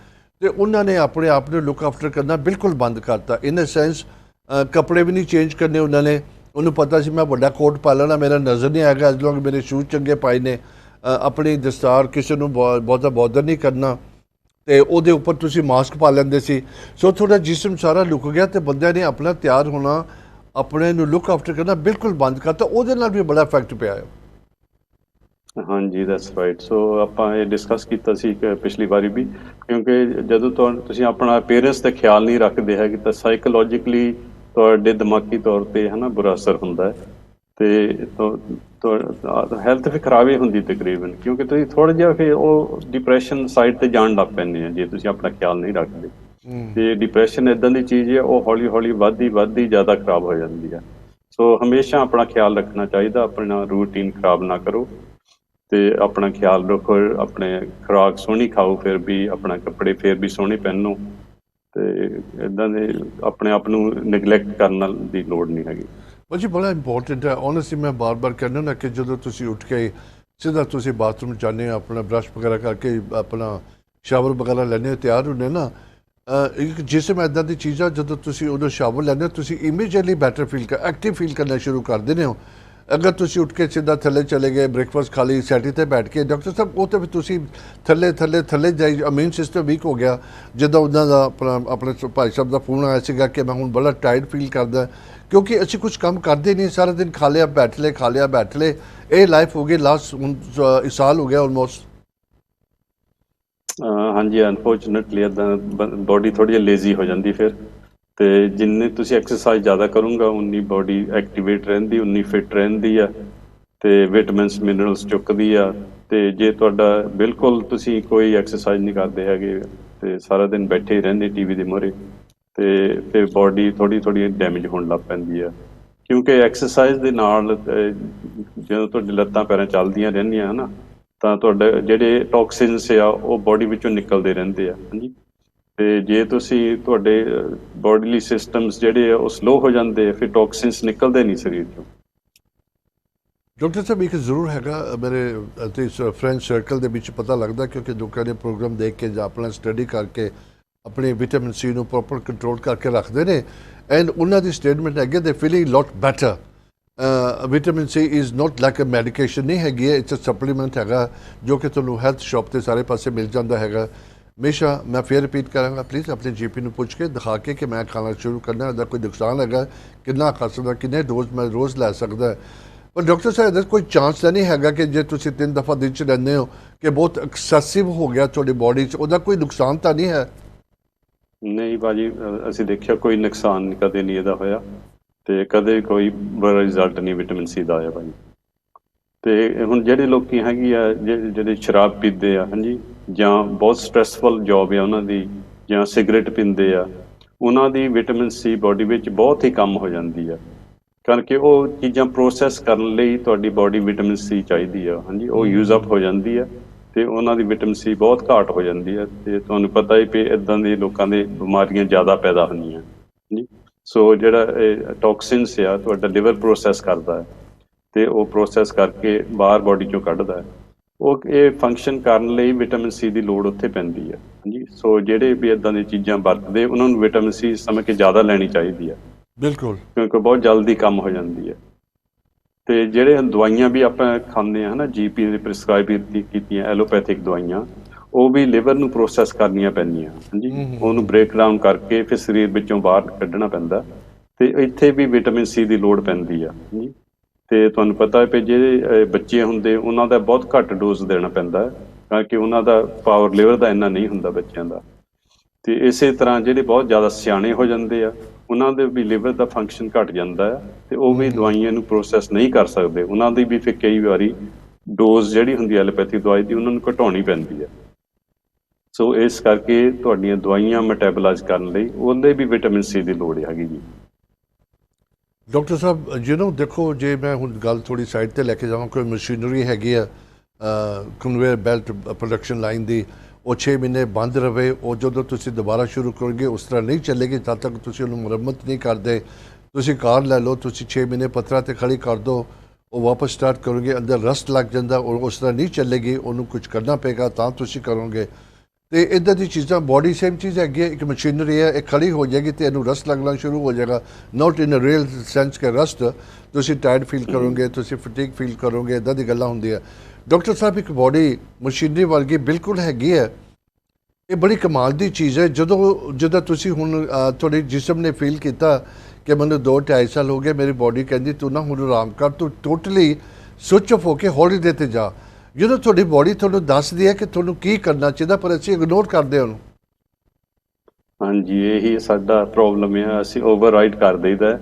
ਤੇ ਉਹਨਾਂ ਨੇ ਆਪਣੇ ਆਪ ਨੂੰ ਲੁੱਕ ਆਫਟਰ ਕਰਨਾ ਬਿਲਕੁਲ ਬੰਦ ਕਰਤਾ। ਇਨ ਅ ਸੈਂਸ ਕੱਪੜੇ ਵੀ ਨਹੀਂ ਚੇਂਜ ਕਰਨੇ ਉਹਨਾਂ ਨੇ। ਉਹਨੂੰ ਪਤਾ ਸੀ ਮੈਂ ਵੱਡਾ ਕੋਟ ਪਾ ਲੈਣਾ, ਮੇਰਾ ਨਜ਼ਰ ਨਹੀਂ ਆਏਗਾ ਐਜ਼ ਲੌਂਗ ਮੇਰੇ ਸ਼ੂਜ਼ ਚੰਗੇ ਪਾਏ ਨੇ। ਆਪਣੀ ਦਸਤਾਰ ਕਿਸੇ ਨੂੰ ਬਹੁਤਾ ਬੌਦਰ ਨਹੀਂ ਕਰਨਾ, ਤੇ ਉਹਦੇ ਉੱਪਰ ਤੁਸੀਂ ਮਾਸਕ ਪਾ ਲੈਂਦੇ ਸੀ। ਸੋ ਤੁਹਾਡਾ ਜਿਸਮ ਸਾਰਾ ਲੁਕ ਗਿਆ ਤੇ ਬੰਦਿਆਂ ਨੇ ਆਪਣਾ ਤਿਆਰ ਹੋਣਾ, ਆਪਣੇ ਨੂੰ ਲੁੱਕ ਆਫਟਰ ਕਰਨਾ ਬਿਲਕੁਲ ਬੰਦ ਕਰਤਾ। ਉਹਦੇ ਨਾਲ ਵੀ ਬੜਾ ਇਫੈਕਟ ਪਿਆ ਹੈ। ਹਾਂਜੀ ਦੈਟਸ ਰਾਈਟ। ਸੋ ਆਪਾਂ ਇਹ ਡਿਸਕਸ ਕੀਤਾ ਸੀ ਕਿ ਪਿਛਲੀ ਵਾਰੀ ਵੀ, ਕਿਉਂਕਿ ਜਦੋਂ ਤੁਸੀਂ ਆਪਣਾ ਅਪੀਅਰੈਂਸ ਦਾ ਖਿਆਲ ਨਹੀਂ ਰੱਖਦੇ ਹੈਗੇ ਤਾਂ ਸਾਈਕੋਲੋਜਿਕਲੀ ਤੁਹਾਡੇ ਦਿਮਾਗੀ ਤੌਰ ਤੇ ਹੈ ਨਾ ਬੁਰਾ ਅਸਰ ਹੁੰਦਾ ਹੈ, ਤੇ ਹੈਲਥ ਵੀ ਖਰਾਬ ਹੀ ਹੁੰਦੀ ਤਕਰੀਬਨ, ਕਿਉਂਕਿ ਤੁਸੀਂ ਥੋੜ੍ਹਾ ਜਿਹਾ ਫਿਰ ਉਹ ਡਿਪਰੈਸ਼ਨ ਸਾਈਡ ਤੇ ਜਾਣ ਲੱਗ ਪੈਂਦੇ ਆ ਜੇ ਤੁਸੀਂ ਆਪਣਾ ਖਿਆਲ ਨਹੀਂ ਰੱਖਦੇ। ਤੇ ਡਿਪਰੈਸ਼ਨ ਇਦਾਂ ਦੀ ਚੀਜ਼ ਹੈ, ਉਹ ਹੌਲੀ ਹੌਲੀ ਵੱਧਦੀ ਜ਼ਿਆਦਾ ਖਰਾਬ ਹੋ ਜਾਂਦੀ ਹੈ। ਸੋ ਹਮੇਸ਼ਾ ਆਪਣਾ ਖਿਆਲ ਰੱਖਣਾ ਚਾਹੀਦਾ, ਆਪਣਾ ਰੂਟੀਨ ਖਰਾਬ ਨਾ ਕਰੋ ਤੇ ਆਪਣਾ ਖਿਆਲ ਰੱਖੋ, ਆਪਣੇ ਖੁਰਾਕ ਸੋਹਣੀ ਖਾਓ, ਫਿਰ ਵੀ ਆਪਣਾ ਕੱਪੜੇ ਫਿਰ ਵੀ ਸੋਹਣੇ ਪਹਿਨੋ, ਤੇ ਇਦਾਂ ਦੇ ਆਪਣੇ ਆਪ ਨੂੰ ਨਿਗਲੈਕਟ ਕਰਨ ਦੀ ਲੋੜ ਨਹੀਂ ਹੈਗੀ। ਜੀ ਬੜਾ ਇੰਪੋਰਟੈਂਟ ਹੈ ਓਨੈਸਟਲੀ। ਮੈਂ ਬਾਰ-ਬਾਰ ਕਹਿੰਦਾ ਨਾ ਕਿ ਜਦੋਂ ਤੁਸੀਂ ਉੱਠ ਕੇ ਸਿੱਧਾ ਤੁਸੀਂ ਬਾਥਰੂਮ ਜਾਂਦੇ ਹੋ, ਆਪਣਾ ਬਰਸ਼ ਵਗੈਰਾ ਕਰਕੇ ਆਪਣਾ ਸ਼ਾਵਰ ਵਗੈਰਾ ਲੈਂਦੇ ਹੋ, ਤਿਆਰ ਹੁੰਦੇ ਨਾ, ਇੱਕ ਜਿਸਮ ਇੱਦਾਂ ਦੀ ਚੀਜ਼ ਆ, ਜਦੋਂ ਤੁਸੀਂ ਉਦੋਂ ਸ਼ਾਵਰ ਲੈਂਦੇ ਹੋ ਤੁਸੀਂ ਇਮੀਡੀਏਟਲੀ ਬੈਟਰ ਐਕਟਿਵ ਫੀਲ ਕਰਨਾ ਸ਼ੁਰੂ ਕਰ ਦਿੰਦੇ ਹੋ। ਅਗਰ ਤੁਸੀਂ ਉੱਠ ਕੇ ਸਿੱਧਾ ਥੱਲੇ ਚਲੇ ਗਏ, ਬ੍ਰੇਕਫਾਸਟ ਖਾ ਲਈ, ਸੈਟੀ 'ਤੇ ਬੈਠ ਕੇ, ਡਾਕਟਰ ਸਾਹਿਬ ਉਹ ਤਾਂ ਤੁਸੀਂ ਥੱਲੇ ਜਾਈ, ਇਮਿਊਨ ਸਿਸਟਮ ਵੀਕ ਹੋ ਗਿਆ। ਜਿੱਦਾਂ ਉਹਨਾਂ ਦਾ ਆਪਣੇ ਭਾਈ ਸਾਹਿਬ ਦਾ ਫੋਨ ਆਇਆ ਸੀਗਾ ਕਿ ਮੈਂ ਹੁਣ ਬੜਾ ਟਾਇਰਡ ਫੀਲ ਕਰਦਾ, ਕਿਉਂਕਿ ਅਸੀਂ ਕੁਝ ਕੰਮ ਕਰਦੇ ਨਹੀਂ, ਸਾਰਾ ਦਿਨ ਖਾ ਲਿਆ ਬੈਠ ਲਏ। ਇਹ ਲਾਈਫ ਹੋ ਗਈ ਲਾਸਟ ਹੁਣ ਸਾਲ ਹੋ ਗਿਆ ਆਲਮੋਸਟ। ਹਾਂਜੀ ਅਨਫੋਰਚੂਨੇਟਲੀ ਇੱਦਾਂ ਬੋਡੀ ਥੋੜ੍ਹੀ ਜਿਹੀ ਲੇਜ਼ੀ ਹੋ ਜਾਂਦੀ ਫਿਰ, ਤੇ ਜਿੰਨੇ ਤੁਸੀਂ ਐਕਸਰਸਾਈਜ਼ ਜ਼ਿਆਦਾ ਕਰੂੰਗਾ ਉਨੀ ਬੋਡੀ ਐਕਟੀਵੇਟ ਰਹਿੰਦੀ, ਉਨੀ ਫਿਟ ਰਹਿੰਦੀ ਆ, ਤੇ ਵਿਟਾਮਿਨਸ ਮਿਨਰਲਸ ਚੁੱਕਦੀ ਆ। ਤੇ ਜੇ ਤੁਹਾਡਾ ਬਿਲਕੁਲ ਤੁਸੀਂ ਕੋਈ ਐਕਸਰਸਾਈਜ਼ ਨਹੀਂ ਕਰਦੇ ਹੈਗੇ ਤੇ ਸਾਰਾ ਦਿਨ ਬੈਠੇ ਹੀ ਰਹਿੰਦੇ ਟੀਵੀ ਦੇ ਮੂਹਰੇ, ਤੇ ਫਿਰ ਬੋਡੀ ਥੋੜ੍ਹੀ ਡੈਮੇਜ ਹੋਣ ਲੱਗ ਪੈਂਦੀ ਆ, ਕਿਉਂਕਿ ਐਕਸਰਸਾਈਜ਼ ਦੇ ਨਾਲ ਜਦੋਂ ਤੁਹਾਡੀ ਲੱਤਾਂ ਪੈਰਾਂ ਚੱਲਦੀਆਂ ਰਹਿੰਦੀਆਂ ਹੈ ਨਾ, ਤਾਂ ਤੁਹਾਡੇ ਜਿਹੜੇ ਟੌਕਸਿਨਸ ਆ ਉਹ ਬੋਡੀ ਵਿੱਚੋਂ ਨਿਕਲਦੇ ਰਹਿੰਦੇ ਆ। ਹਾਂਜੀ ਤੇ ਜੇ ਤੁਸੀਂ ਤੁਹਾਡੇ ਬੋਡੀਲੀ ਸਿਸਟਮਸ ਜਿਹੜੇ ਆ ਉਹ ਸਲੋ ਹੋ ਜਾਂਦੇ ਆ, ਫਿਰ ਟੌਕਸਿਨਸ ਨਿਕਲਦੇ ਨਹੀਂ ਸਰੀਰ ਚੋਂ। ਡਾਕਟਰ ਸਾਹਿਬ ਇੱਕ ਜ਼ਰੂਰ ਹੈਗਾ ਮੇਰੇ ਅਤੇ ਫਰੈਂਡ ਸਰਕਲ ਦੇ ਵਿੱਚ ਪਤਾ ਲੱਗਦਾ, ਕਿਉਂਕਿ ਲੋਕਾਂ ਦੇ ਪ੍ਰੋਗਰਾਮ ਦੇਖ ਕੇ ਜਾਂ ਆਪਣਾ ਸਟੱਡੀ ਕਰਕੇ ਆਪਣੇ ਵਿਟਾਮਿਨ ਸੀ ਨੂੰ ਪ੍ਰੋਪਰ ਕੰਟਰੋਲ ਕਰਕੇ ਰੱਖਦੇ ਨੇ, ਐਂਡ ਉਹਨਾਂ ਦੀ ਸਟੇਟਮੈਂਟ ਹੈਗੀ they feeling lot better. Vitamin C is not like a medication ਨਹੀਂ ਹੈਗੀ ਹੈ, ਇਟਸ ਅ ਸਪਲੀਮੈਂਟ ਹੈਗਾ ਜੋ ਕਿ ਤੁਹਾਨੂੰ ਹੈਲਥ ਸ਼ਾਪ ਤੇ ਸਾਰੇ ਪਾਸੇ ਮਿਲ ਜਾਂਦਾ ਹੈਗਾ। ਹਮੇਸ਼ਾ ਮੈਂ ਫਿਰ ਰਿਪੀਟ ਕਰਾਂਗਾ, ਪਲੀਜ਼ ਆਪਣੇ ਜੀਪੀ ਨੂੰ ਪੁੱਛ ਕੇ ਦਿਖਾ ਕੇ ਕਿ ਮੈਂ ਖਾਣਾ ਸ਼ੁਰੂ ਕਰਨਾ, ਇਹਦਾ ਕੋਈ ਨੁਕਸਾਨ ਹੈਗਾ, ਕਿੰਨਾ ਖਾ ਸਕਦਾ, ਕਿੰਨੇ ਡੋਜ਼ ਮੈਂ ਰੋਜ਼ ਲੈ ਸਕਦਾ। ਪਰ ਡਾਕਟਰ ਸਾਹਿਬ ਇਹਦਾ ਕੋਈ ਚਾਂਸ ਤਾਂ ਨਹੀਂ ਹੈਗਾ ਕਿ ਜੇ ਤੁਸੀਂ 3 ਦਫਾ ਦਿਨ 'ਚ ਲੈਂਦੇ ਹੋ ਕਿ ਬਹੁਤ ਐਕਸੈਸਿਵ ਹੋ ਗਿਆ ਤੁਹਾਡੀ ਬੋਡੀ 'ਚ, ਉਹਦਾ ਕੋਈ ਨੁਕਸਾਨ ਤਾਂ ਨਹੀਂ ਹੈ? ਨਹੀਂ ਭਾਜੀ, ਅਸੀਂ ਦੇਖਿਆ ਕੋਈ ਨੁਕਸਾਨ ਕਦੇ ਨਹੀਂ ਇਹਦਾ ਹੋਇਆ, ਤੇ ਕਦੇ ਕੋਈ ਬੁਰਾ ਰਿਜ਼ਲਟ ਨਹੀਂ ਵਿਟਾਮਿਨ ਸੀ ਦਾ ਆਇਆ ਭਾਜੀ। ਤੇ ਹੁਣ ਜਿਹੜੇ ਲੋਕੀ ਹੈਗੀ ਆ ਜਿਹੜੇ ਸ਼ਰਾਬ ਪੀਂਦੇ ਆ, ਹਾਂਜੀ, ਜਾਂ ਬਹੁਤ ਸਟ੍ਰੈਸਫੁਲ ਜੌਬ ਆ ਉਹਨਾਂ ਦੀ, ਜਾਂ ਸਿਗਰਟ ਪੀਂਦੇ ਆ, ਉਹਨਾਂ ਦੀ ਵਿਟਾਮਿਨ ਸੀ ਬੋਡੀ ਵਿੱਚ ਬਹੁਤ ਹੀ ਕਮ ਹੋ ਜਾਂਦੀ ਆ, ਕਰਕੇ ਉਹ ਚੀਜ਼ਾਂ ਪ੍ਰੋਸੈਸ ਕਰਨ ਲਈ ਤੁਹਾਡੀ ਬੋਡੀ ਵਿਟਾਮਿਨ ਸੀ ਚਾਹੀਦੀ ਆ, ਹਾਂਜੀ, ਉਹ ਯੂਜ਼ ਅਪ ਹੋ ਜਾਂਦੀ ਆ ਤੇ ਉਹਨਾਂ ਦੀ ਵਿਟਾਮਿਨ ਸੀ ਬਹੁਤ ਘਾਟ ਹੋ ਜਾਂਦੀ ਹੈ। ਤੇ ਤੁਹਾਨੂੰ ਪਤਾ ਹੀ ਵੀ ਇਦਾਂ ਦੇ ਲੋਕਾਂ ਦੇ ਬਿਮਾਰੀਆਂ ਜ਼ਿਆਦਾ ਪੈਦਾ ਹੁੰਦੀਆਂ, ਹਾਂਜੀ। ਸੋ ਜਿਹੜਾ ਇਹ ਟੌਕਸਿਨਸ ਆ ਤੁਹਾਡਾ ਲਿਵਰ ਪ੍ਰੋਸੈਸ ਕਰਦਾ ਹੈ, ਤੇ ਉਹ ਪ੍ਰੋਸੈਸ ਕਰਕੇ ਬਾਹਰ ਬੋਡੀ ਚੋਂ ਕੱਢਦਾ ਹੈ। ਉਹ ਇਹ ਫੰਕਸ਼ਨ ਕਰਨ ਲਈ ਵਿਟਾਮਿਨ ਸੀ ਦੀ ਲੋੜ ਉੱਥੇ ਪੈਂਦੀ ਹੈ, ਹਾਂਜੀ। ਸੋ ਜਿਹੜੇ ਵੀ ਇਦਾਂ ਦੀਆਂ ਚੀਜ਼ਾਂ ਵਰਤਦੇ ਉਹਨਾਂ ਨੂੰ ਵਿਟਾਮਿਨ ਸੀ ਸਮਝ ਕੇ ਜ਼ਿਆਦਾ ਲੈਣੀ ਚਾਹੀਦੀ ਹੈ, ਬਿਲਕੁਲ, ਕਿਉਂਕਿ ਬਹੁਤ ਜਲਦੀ ਕੰਮ ਹੋ ਜਾਂਦੀ ਹੈ। ਤੇ ਜਿਹੜੇ ਦਵਾਈਆਂ ਵੀ ਆਪਾਂ ਖਾਂਦੇ ਹਾਂ ਨਾ, ਜੀਪੀ ਨੇ ਪ੍ਰਿਸਕ੍ਰਾਈਬ ਕੀਤੀਆਂ ਐਲੋਪੈਥਿਕ ਦਵਾਈਆਂ, ਉਹ ਵੀ ਲਿਵਰ ਨੂੰ ਪ੍ਰੋਸੈਸ ਕਰਨੀਆਂ ਪੈਂਦੀਆਂ, ਹਾਂਜੀ। ਉਹਨੂੰ ਬ੍ਰੇਕ ਡਾਊਨ ਕਰਕੇ ਫਿਰ ਸਰੀਰ ਵਿੱਚੋਂ ਬਾਹਰ ਕੱਢਣਾ ਪੈਂਦਾ, ਤੇ ਇੱਥੇ ਵੀ ਵਿਟਾਮਿਨ ਸੀ ਦੀ ਲੋੜ ਪੈਂਦੀ ਆ, ਹਾਂਜੀ। ਤੇ ਤੁਹਾਨੂੰ ਪਤਾ ਹੈ ਕਿ ਜਿਹੜੇ ਬੱਚੇ ਹੁੰਦੇ ਉਹਨਾਂ ਦਾ ਬਹੁਤ ਘੱਟ ਡੋਜ਼ ਦੇਣਾ ਪੈਂਦਾ, ਕਿਉਂਕਿ ਉਹਨਾਂ ਦਾ ਪਾਵਰ ਲਿਵਰ ਦਾ ਇੰਨਾ ਨਹੀਂ ਹੁੰਦਾ ਬੱਚਿਆਂ ਦਾ। ਤੇ ਇਸੇ ਤਰ੍ਹਾਂ ਜਿਹੜੇ ਬਹੁਤ ਜ਼ਿਆਦਾ ਸਿਆਣੇ ਹੋ ਜਾਂਦੇ ਆ, ਉਹਨਾਂ ਦੇ ਵੀ ਲਿਵਰ ਦਾ ਫੰਕਸ਼ਨ ਘਟ ਜਾਂਦਾ ਹੈ, ਤੇ ਉਹ ਵੀ ਦਵਾਈਆਂ ਨੂੰ ਪ੍ਰੋਸੈਸ ਨਹੀਂ ਕਰ ਸਕਦੇ। ਉਹਨਾਂ ਦੀ ਵੀ ਫਿਰ ਕਈ ਵਾਰੀ ਡੋਜ਼ ਜਿਹੜੀ ਹੁੰਦੀ ਹੈ ਐਲੋਪੈਥਿਕ ਦਵਾਈ ਦੀ, ਉਹਨਾਂ ਨੂੰ ਘਟਾਉਣੀ ਪੈਂਦੀ ਹੈ। ਸੋ ਇਸ ਕਰਕੇ ਤੁਹਾਡੀਆਂ ਦਵਾਈਆਂ ਮੈਟਾਬੋਲਾਈਜ਼ ਕਰਨ ਲਈ ਉਹਦੇ ਵੀ ਵਿਟਾਮਿਨ ਸੀ ਦੀ ਲੋੜ ਹੈਗੀ ਜੀ। ਡਾਕਟਰ ਸਾਹਿਬ ਜਿਹਨੂੰ ਦੇਖੋ, ਜੇ ਮੈਂ ਹੁਣ ਗੱਲ ਥੋੜੀ ਸਾਈਡ ਤੇ ਲੈ ਕੇ ਜਾਵਾਂ, ਕੋਈ ਮਸ਼ੀਨਰੀ ਹੈਗੀ ਆ ਕਨਵੇਅਰ ਬੈਲਟ ਪ੍ਰੋਡਕਸ਼ਨ ਲਾਈਨ ਦੀ, ਉਹ 6 ਮਹੀਨੇ ਬੰਦ ਰਵੇ, ਉਹ ਜਦੋਂ ਤੁਸੀਂ ਦੁਬਾਰਾ ਸ਼ੁਰੂ ਕਰੋਗੇ ਉਸ ਤਰ੍ਹਾਂ ਨਹੀਂ ਚੱਲੇਗੀ ਜਦ ਤੱਕ ਤੁਸੀਂ ਉਹਨੂੰ ਮੁਰੰਮਤ ਨਹੀਂ ਕਰਦੇ। ਤੁਸੀਂ ਕਾਰ ਲੈ ਲਓ, ਤੁਸੀਂ 6 ਮਹੀਨੇ ਪੱਥਰਾਂ ਤੇ ਖੜੀ ਕਰ ਦਿਓ, ਉਹ ਵਾਪਸ ਸਟਾਰਟ ਕਰੋਗੇ, ਅੰਦਰ ਰਸਟ ਲੱਗ ਜਾਂਦਾ, ਉਹ ਉਸ ਤਰ੍ਹਾਂ ਨਹੀਂ ਚੱਲੇਗੀ, ਉਹਨੂੰ ਕੁਝ ਕਰਨਾ ਪਏਗਾ ਤਾਂ ਤੁਸੀਂ ਕਰੋਗੇ। ਤੇ ਇੱਦਾਂ ਦੀ ਚੀਜ਼ਾਂ, ਬੋਡੀ ਸੇਮ ਚੀਜ਼ ਹੈਗੀ ਹੈ, ਇੱਕ ਮਸ਼ੀਨਰੀ ਹੈ, ਇਹ ਖੜੀ ਹੋ ਜਾਏਗੀ ਤੇ ਇਹਨੂੰ ਰਸਟ ਲੱਗਣਾ ਸ਼ੁਰੂ ਹੋ ਜਾਏਗਾ। ਨਾਟ ਇਨ ਅ ਰੀਅਲ ਸੈਂਸ ਕਿ ਰਸਟ, ਤੁਸੀਂ ਟਾਇਰਡ ਫੀਲ ਕਰੋਗੇ, ਤੁਸੀਂ ਫਟੀਗ ਫੀਲ ਕਰੋਗੇ, ਇੱਦਾਂ ਦੀ ਗੱਲਾਂ ਹੁੰਦੀਆਂ। ਡਾਕਟਰ ਸਾਹਿਬ ਇੱਕ ਬੋਡੀ ਮਸ਼ੀਨਰੀ ਵਰਗੀ ਬਿਲਕੁਲ ਹੈਗੀ ਹੈ, ਇਹ ਬੜੀ ਕਮਾਲ ਦੀ ਚੀਜ਼ ਹੈ। ਜਦੋਂ ਤੁਸੀਂ ਹੁਣ ਤੁਹਾਡੇ ਜਿਸਮ ਨੇ ਫੀਲ ਕੀਤਾ ਕਿ ਮੈਨੂੰ 2-2.5 ਸਾਲ ਹੋ ਗਏ, ਮੇਰੀ ਬੋਡੀ ਕਹਿੰਦੀ ਤੂੰ ਨਾ ਹੁਣ ਆਰਾਮ ਕਰ, ਤੂੰ ਟੋਟਲੀ ਸਵਿਚ ਆਫ ਹੋ ਕੇ ਹੌਲੀਡੇ ਤੇ ਜਾ। ਜਦੋਂ ਤੁਹਾਡੀ ਬੋਡੀ ਤੁਹਾਨੂੰ ਦੱਸਦੀ ਹੈ ਕਿ ਤੁਹਾਨੂੰ ਕੀ ਕਰਨਾ ਚਾਹੀਦਾ, ਪਰ ਅਸੀਂ ਇਗਨੋਰ ਕਰਦੇ ਉਹਨੂੰ। ਹਾਂਜੀ, ਇਹੀ ਸਾਡਾ ਪ੍ਰੋਬਲਮ ਹੈ, ਅਸੀਂ ਓਵਰਰਾਈਡ ਕਰ ਦਈਦਾ,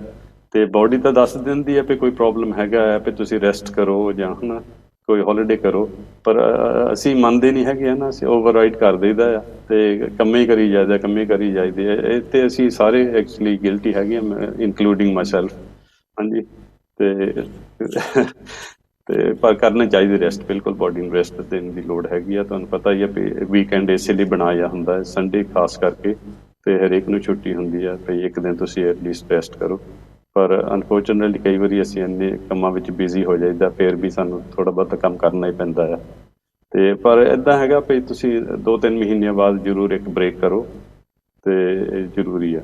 ਤੇ ਬੋਡੀ ਤਾਂ ਦੱਸ ਦਿੰਦੀ ਹੈ ਵੀ ਕੋਈ ਪ੍ਰੋਬਲਮ ਹੈਗਾ ਹੈ, ਵੀ ਤੁਸੀਂ ਰੈਸਟ ਕਰੋ ਜਾਂ ਹੈ ਕੋਈ ਹੌਲੀਡੇ ਕਰੋ, ਪਰ ਅਸੀਂ ਮੰਨਦੇ ਨਹੀਂ ਹੈਗੇ ਨਾ, ਅਸੀਂ ਓਵਰਰਾਈਡ ਕਰ ਦਈਦਾ ਆ, ਤੇ ਕੰਮੇ ਕਰੀ ਜਾਈਦਾ, ਕੰਮੇ ਕਰੀ ਜਾਈਦੇ ਆ। ਇਹ ਤੇ ਅਸੀਂ ਸਾਰੇ ਐਕਚੁਅਲੀ ਗਿਲਟੀ ਹੈਗੇ ਆ, ਇਨਕਲੂਡਿੰਗ ਮਾਈ ਸੈਲਫ, ਹਾਂਜੀ। ਤੇ ਤੇ ਪਰ ਕਰਨੀ ਚਾਹੀਦੀ ਰੈਸਟ, ਬਿਲਕੁਲ ਬੋਡੀ ਨੂੰ ਰੈਸਟ ਦੇਣ ਦੀ ਲੋੜ ਹੈਗੀ ਆ। ਤੁਹਾਨੂੰ ਪਤਾ ਹੀ ਆ ਵੀ ਵੀਕਐਂਡ ਇਸੇ ਲਈ ਬਣਾਇਆ ਹੁੰਦਾ ਹੈ, ਸੰਡੇ ਖਾਸ ਕਰਕੇ, ਤੇ ਹਰੇਕ ਨੂੰ ਛੁੱਟੀ ਹੁੰਦੀ ਆ, ਵੀ ਇੱਕ ਦਿਨ ਤੁਸੀਂ ਐਟਲੀਸਟ ਰੈਸਟ ਕਰੋ। ਪਰ ਅਨਫੋਰਚੂਨੇਟਲੀ ਕਈ ਵਾਰੀ ਅਸੀਂ ਇੰਨੇ ਕੰਮਾਂ ਵਿੱਚ ਬਿਜ਼ੀ ਹੋ ਜਾਈਦਾ, ਫਿਰ ਵੀ ਸਾਨੂੰ ਥੋੜ੍ਹਾ ਬਹੁਤਾ ਕੰਮ ਕਰਨਾ ਹੀ ਪੈਂਦਾ ਆ। ਤੇ ਪਰ ਇੱਦਾਂ ਹੈਗਾ ਵੀ ਤੁਸੀਂ 2-3 ਮਹੀਨਿਆਂ ਬਾਅਦ ਜ਼ਰੂਰ ਇੱਕ ਬ੍ਰੇਕ ਕਰੋ, ਤੇ ਇਹ ਜ਼ਰੂਰੀ ਆ।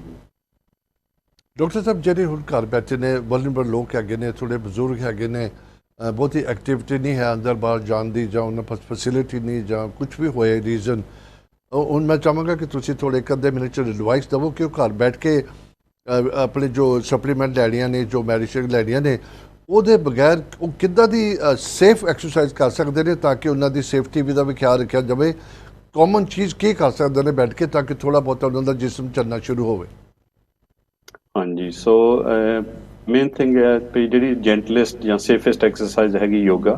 ਡਾਕਟਰ ਸਾਹਿਬ ਜਿਹੜੇ ਹੁਣ ਘਰ ਬੈਠੇ ਨੇ, ਵਲਨਰੇਬਲ ਲੋਕ ਹੈਗੇ ਨੇ, ਥੋੜੇ ਬਜ਼ੁਰਗ ਹੈਗੇ ਨੇ, ਬਹੁਤੀ ਐਕਟੀਵਿਟੀ ਨਹੀਂ ਹੈ ਅੰਦਰ ਬਾਹਰ ਜਾਣ ਦੀ, ਜਾਂ ਉਹਨਾਂ ਪਾਸ ਫੈਸਿਲਿਟੀ ਨਹੀਂ, ਜਾਂ ਕੁਝ ਵੀ ਹੋਏ ਰੀਜ਼ਨ, ਹੁਣ ਮੈਂ ਚਾਹਾਂਗਾ ਕਿ ਤੁਸੀਂ ਥੋੜੇ ਇੱਕ ਅੱਧੇ ਮਿੰਟ 'ਚ ਐਡਵਾਈਸ ਦੇਵੋ ਕਿ ਉਹ ਘਰ ਬੈਠ ਕੇ ਆਪਣੇ ਜੋ ਸਪਲੀਮੈਂਟ ਲੈਣੀਆਂ ਨੇ, ਜੋ ਮੈਡੀਸਿਨ ਲੈਣੀਆਂ ਨੇ, ਉਹਦੇ ਬਗੈਰ ਉਹ ਕਿੱਦਾਂ ਦੀ ਸੇਫ ਐਕਸਰਸਾਈਜ਼ ਕਰ ਸਕਦੇ ਨੇ ਤਾਂ ਕਿ ਉਹਨਾਂ ਦੀ ਸੇਫਟੀ ਦਾ ਵੀ ਖਿਆਲ ਰੱਖਿਆ ਜਾਵੇ। ਕਾਮਨ ਚੀਜ਼ ਕੀ ਕਰ ਸਕਦੇ ਨੇ ਬੈਠ ਕੇ ਤਾਂ ਕਿ ਥੋੜ੍ਹਾ ਬਹੁਤਾ ਉਹਨਾਂ ਦਾ ਜਿਸਮ ਚੱਲਣਾ ਸ਼ੁਰੂ ਹੋਵੇ? ਹਾਂਜੀ, ਸੋ ਮੇਨ ਥਿੰਗ ਹੈ ਵੀ ਜਿਹੜੀ ਜੈਂਟਲਿਸਟ ਜਾਂ ਸੇਫੈਸਟ ਐਕਸਰਸਾਈਜ਼ ਹੈਗੀ ਯੋਗਾ,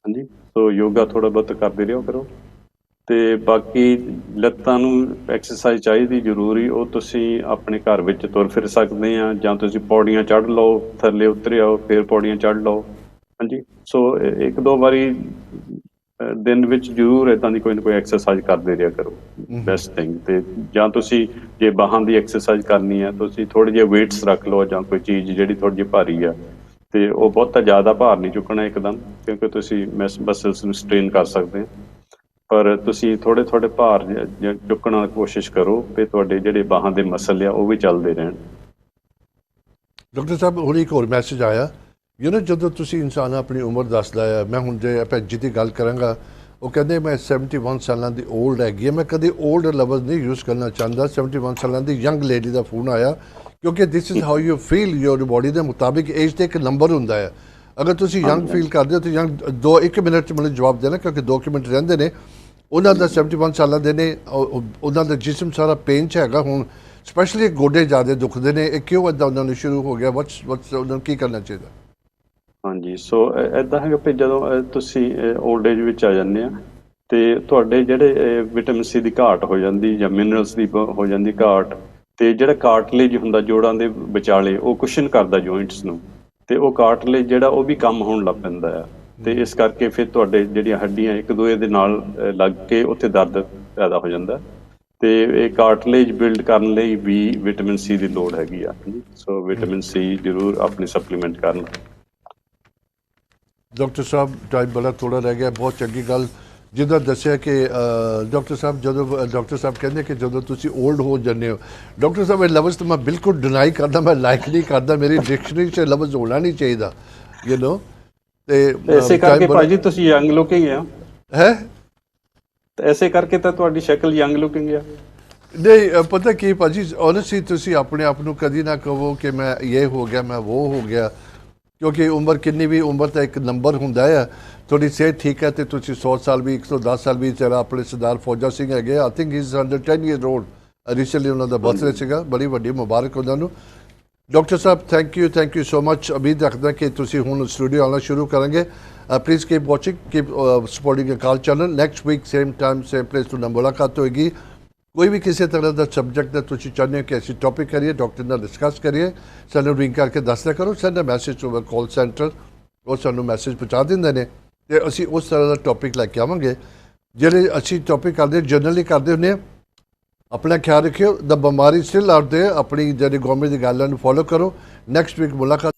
ਹਾਂਜੀ। ਸੋ ਯੋਗਾ ਥੋੜ੍ਹਾ ਬਹੁਤ ਕਰਦੇ ਰਹੋ ਕਰੋ, ਤੇ ਬਾਕੀ ਲੱਤਾਂ ਨੂੰ ਐਕਸਰਸਾਈਜ਼ ਚਾਹੀਦੀ ਜ਼ਰੂਰੀ, ਉਹ ਤੁਸੀਂ ਆਪਣੇ ਘਰ ਵਿੱਚ ਤੁਰ ਫਿਰ ਸਕਦੇ ਆ, ਜਾਂ ਤੁਸੀਂ ਪੌੜੀਆਂ ਚੜ੍ਹ ਲਓ, ਥੱਲੇ ਉਤਰ ਆਓ, ਫਿਰ ਪੌੜੀਆਂ ਚੜ੍ਹ ਲਓ, ਹਾਂਜੀ। ਸੋ 1-2 ਵਾਰੀ ਦਿਨ ਵਿੱਚ ਜ਼ਰੂਰ ਇਦਾਂ ਦੀ ਕੋਈ ਨਾ ਕੋਈ ਐਕਸਰਸਾਈਜ਼ ਕਰਦੇ ਰਿਹਾ ਕਰੋ, ਬੈਸਟ ਥਿੰਗ। ਤੇ ਜਾਂ ਤੁਸੀਂ ਜੇ ਬਾਹਾਂ ਦੀ ਐਕਸਰਸਾਈਜ਼ ਕਰਨੀ ਹੈ, ਤੁਸੀਂ ਥੋੜੇ ਜਿਹੇ ਵੇਟਸ ਰੱਖ ਲਓ ਜਾਂ ਕੋਈ ਚੀਜ਼ ਜਿਹੜੀ ਥੋੜੀ ਜਿਹੀ ਭਾਰੀ ਆ, ਤੇ ਉਹ ਬਹੁਤਾ ਜ਼ਿਆਦਾ ਭਾਰ ਨਹੀਂ ਚੁੱਕਣਾ ਇੱਕਦਮ, ਕਿਉਂਕਿ ਤੁਸੀਂ ਮਸਲਸ ਨੂੰ ਸਟ੍ਰੇਨ ਕਰ ਸਕਦੇ ਹੋ। ਪਰ ਤੁਸੀਂ ਥੋੜੇ ਥੋੜੇ ਭਾਰ ਚੁੱਕਣ ਦੀ ਕੋਸ਼ਿਸ਼ ਕਰੋ ਤੇ ਤੁਹਾਡੇ ਜਿਹੜੇ ਬਾਹਾਂ ਦੇ ਮਸਲ ਆ ਉਹ ਵੀ ਚੱਲਦੇ ਰਹਿਣ। ਡਾਕਟਰ ਸਾਹਿਬ ਹੁਣ ਇੱਕ ਹੋਰ ਮੈਸੇਜ ਆਇਆ, ਜਦੋਂ ਤੁਸੀਂ ਇਨਸਾਨ ਆਪਣੀ ਉਮਰ ਦੱਸਦਾ ਹੈ, ਮੈਂ ਹੁਣ ਜੇ ਭੈਣ ਜੀ ਦੀ ਗੱਲ ਕਰਾਂਗਾ, ਉਹ ਕਹਿੰਦੇ ਮੈਂ 71 ਸਾਲਾਂ ਦੀ ਓਲਡ ਹੈਗੀ ਹੈ। ਮੈਂ ਕਦੇ ਓਲਡ ਲਫ਼ਜ਼ ਨਹੀਂ ਯੂਜ਼ ਕਰਨਾ ਚਾਹੁੰਦਾ। 71 ਸਾਲਾਂ ਦੀ ਯੰਗ ਲੇਡੀ ਦਾ ਫੋਨ ਆਇਆ, ਕਿਉਂਕਿ this is how you feel your body ਦੇ ਮੁਤਾਬਿਕ ਏਜ ਤੇ ਇੱਕ ਨੰਬਰ ਹੁੰਦਾ ਹੈ। ਅਗਰ ਤੁਸੀਂ ਯੰਗ ਫੀਲ ਕਰਦੇ ਹੋ ਤਾਂ ਯੰਗ 1 ਮਿੰਟ 'ਚ ਮੈਨੂੰ ਜਵਾਬ ਦੇਣਾ, ਕਿਉਂਕਿ 2 ਮਿੰਟ ਰਹਿੰਦੇ ਨੇ। ਉਹਨਾਂ ਦਾ 71 ਸਾਲਾਂ ਦੇ ਨੇ, ਉਹਨਾਂ ਦਾ ਜਿਸਮ ਸਾਰਾ ਪੇਨ 'ਚ ਹੈਗਾ ਹੁਣ, ਸਪੈਸ਼ਲੀ ਗੋਡੇ ਜ਼ਿਆਦਾ ਦੁਖਦੇ ਨੇ। ਇਹ ਕਿਉਂ ਇੱਦਾਂ ਉਹਨਾਂ ਨੂੰ ਸ਼ੁਰੂ ਹੋ ਗਿਆ? ਵਟਸ ਉਹਨਾਂ ਨੂੰ ਕੀ ਕਰਨਾ ਚਾਹੀਦਾ? ਹਾਂਜੀ, ਸੋ ਇੱਦਾਂ ਹੈਗਾ ਵੀ ਜਦੋਂ ਤੁਸੀਂ ਓਲਡ ਏਜ ਵਿੱਚ ਆ ਜਾਂਦੇ ਆ ਤੇ ਤੁਹਾਡੇ ਜਿਹੜੇ ਵਿਟਾਮਿਨ ਸੀ ਦੀ ਘਾਟ ਹੋ ਜਾਂਦੀ ਜਾਂ ਮਿਨਰਲਸ ਦੀ ਹੋ ਜਾਂਦੀ ਘਾਟ, ਤੇ ਜਿਹੜਾ ਕਾਰਟਲੇਜ ਹੁੰਦਾ ਜੋੜਾਂ ਦੇ ਵਿਚਾਲੇ, ਉਹ ਕੁਸ਼ਨ ਕਰਦਾ ਜੁਆਇੰਟਸ ਨੂੰ, ਤੇ ਉਹ ਕਾਰਟਲੇਜ ਜਿਹੜਾ ਉਹ ਵੀ ਕੰਮ ਹੋਣ ਲੱਗ ਪੈਂਦਾ ਆ। ਤੇ ਇਸ ਕਰਕੇ ਫਿਰ ਤੁਹਾਡੇ ਜਿਹੜੀਆਂ ਹੱਡੀਆਂ ਇੱਕ ਦੂਏ ਦੇ ਨਾਲ ਲੱਗ ਕੇ ਉੱਥੇ ਦਰਦ ਪੈਦਾ ਹੋ ਜਾਂਦਾ। ਤੇ ਇਹ ਕਾਰਟਲੇਜ ਬਿਲਡ ਕਰਨ ਲਈ ਵੀ ਵਿਟਾਮਿਨ ਸੀ ਦੀ ਲੋੜ ਹੈਗੀ ਆ। ਸੋ ਵਿਟਾਮਿਨ ਸੀ ਜ਼ਰੂਰ ਆਪਣੀ ਸਪਲੀਮੈਂਟ ਕਰਨ। ਡਾਕਟਰ ਸਾਹਿਬ ਟਾਈਮ ਬੜਾ ਥੋੜਾ ਰਹਿ ਗਿਆ। ਬਹੁਤ ਚੰਗੀ ਗੱਲ ਜਿੱਦਾਂ ਦੱਸਿਆ ਕਿ ਡਾਕਟਰ ਸਾਹਿਬ ਜਦੋਂ ਡਾਕਟਰ ਸਾਹਿਬ ਕਹਿੰਦੇ ਕਿ ਜਦੋਂ ਤੁਸੀਂ ਓਲਡ ਹੋ ਜਾਂਦੇ ਹੋ, ਡਾਕਟਰ ਸਾਹਿਬ ਇਹ ਲਫ਼ਜ਼ ਤਾਂ ਮੈਂ ਬਿਲਕੁਲ ਡਿਨਾਈ ਕਰਦਾ, ਮੈਂ ਲਾਈਕ ਨਹੀਂ ਕਰਦਾ। ਮੇਰੀ ਡਿਕਸ਼ਨਰੀ 'ਚ ਲਫ਼ਜ਼ ਹੋਣਾ ਨਹੀਂ ਚਾਹੀਦਾ, ਤੇ ਐਸੇ ਕਰਕੇ ਭਾਜੀ ਤੁਸੀਂ ਯੰਗ ਲੁਕਿੰਗ ਆ ਹੈ। ਐਸੇ ਕਰਕੇ ਤਾਂ ਤੁਹਾਡੀ ਸ਼ਕਲ ਯੰਗ ਲੁਕਿੰਗ ਆ। ਨਹੀਂ ਪਤਾ ਕੀ ਭਾਜੀ, ਓਨੈਸਟਲੀ ਤੁਸੀਂ ਆਪਣੇ ਆਪ ਨੂੰ ਕਦੀ ਨਾ ਕਹੋ ਕਿ ਮੈਂ ਇਹ ਹੋ ਗਿਆ, ਮੈਂ ਉਹ ਹੋ ਗਿਆ, ਕਿਉਂਕਿ ਉਮਰ ਕਿੰਨੀ ਵੀ, ਉਮਰ ਤਾਂ ਇੱਕ ਨੰਬਰ ਹੁੰਦਾ ਹੈ। ਤੁਹਾਡੀ ਸਿਹਤ ਠੀਕ ਹੈ ਤੇ ਤੁਸੀਂ 100 ਸਾਲ ਵੀ, 110 ਸਾਲ ਵੀ। ਜਿਹੜਾ ਆਪਣੇ ਸਰਦਾਰ ਫੌਜਾ ਸਿੰਘ ਹੈਗੇ, I think he is 110 year old. Recently ਉਹਨਾਂ ਦਾ ਬਰਥਡੇ ਸੀਗਾ, ਬੜੀ ਵੱਡੀ ਮੁਬਾਰਕ ਉਹਨਾਂ ਨੂੰ। ਡਾਕਟਰ ਸਾਹਿਬ ਥੈਂਕ ਯੂ ਸੋ ਮਚ। ਉਮੀਦ ਰੱਖਦਾ ਕਿ ਤੁਸੀਂ ਹੁਣ ਸਟੂਡੀਓ ਆਉਣਾ ਸ਼ੁਰੂ ਕਰਾਂਗੇ। Please keep watching, keep supporting Akal channel. Next week same time same place ਤੋਂ ਮੁਲਾਕਾਤ ਹੋਏਗੀ। ਕੋਈ ਵੀ ਕਿਸੇ ਤਰ੍ਹਾਂ ਦਾ ਸਬਜੈਕਟ ਦਾ ਤੁਸੀਂ ਚਾਹੁੰਦੇ ਹੋ ਕਿ ਅਸੀਂ ਟੌਪਿਕ ਕਰੀਏ, ਡਾਕਟਰ ਨਾਲ ਡਿਸਕਸ ਕਰੀਏ, ਸਾਨੂੰ ਰਿੰਗ ਕਰਕੇ ਦੱਸ ਦਿਆ ਕਰੋ। Send a message over call centre, ਉਹ ਸਾਨੂੰ ਮੈਸੇਜ ਪਹੁੰਚਾ ਦਿੰਦੇ ਨੇ ਤੇ ਅਸੀਂ ਉਸ ਤਰ੍ਹਾਂ ਦਾ ਟੌਪਿਕ ਲੈ ਕੇ ਆਵਾਂਗੇ। ਜਿਹੜੇ ਅਸੀਂ ਟੌਪਿਕ ਕਰਦੇ ਜਨਰਲੀ ਕਰਦੇ ਹੁੰਦੇ ਹਾਂ। अपना ख्याल रखियो। द बीमारी स्टिल आउट देयर। अपनी ਜਿਹੜੀ गवर्नमेंट ਦੀ ਗਾਈडलाइन ਨੂੰ फॉलो करो। नेक्स्ट वीक मुलाकात।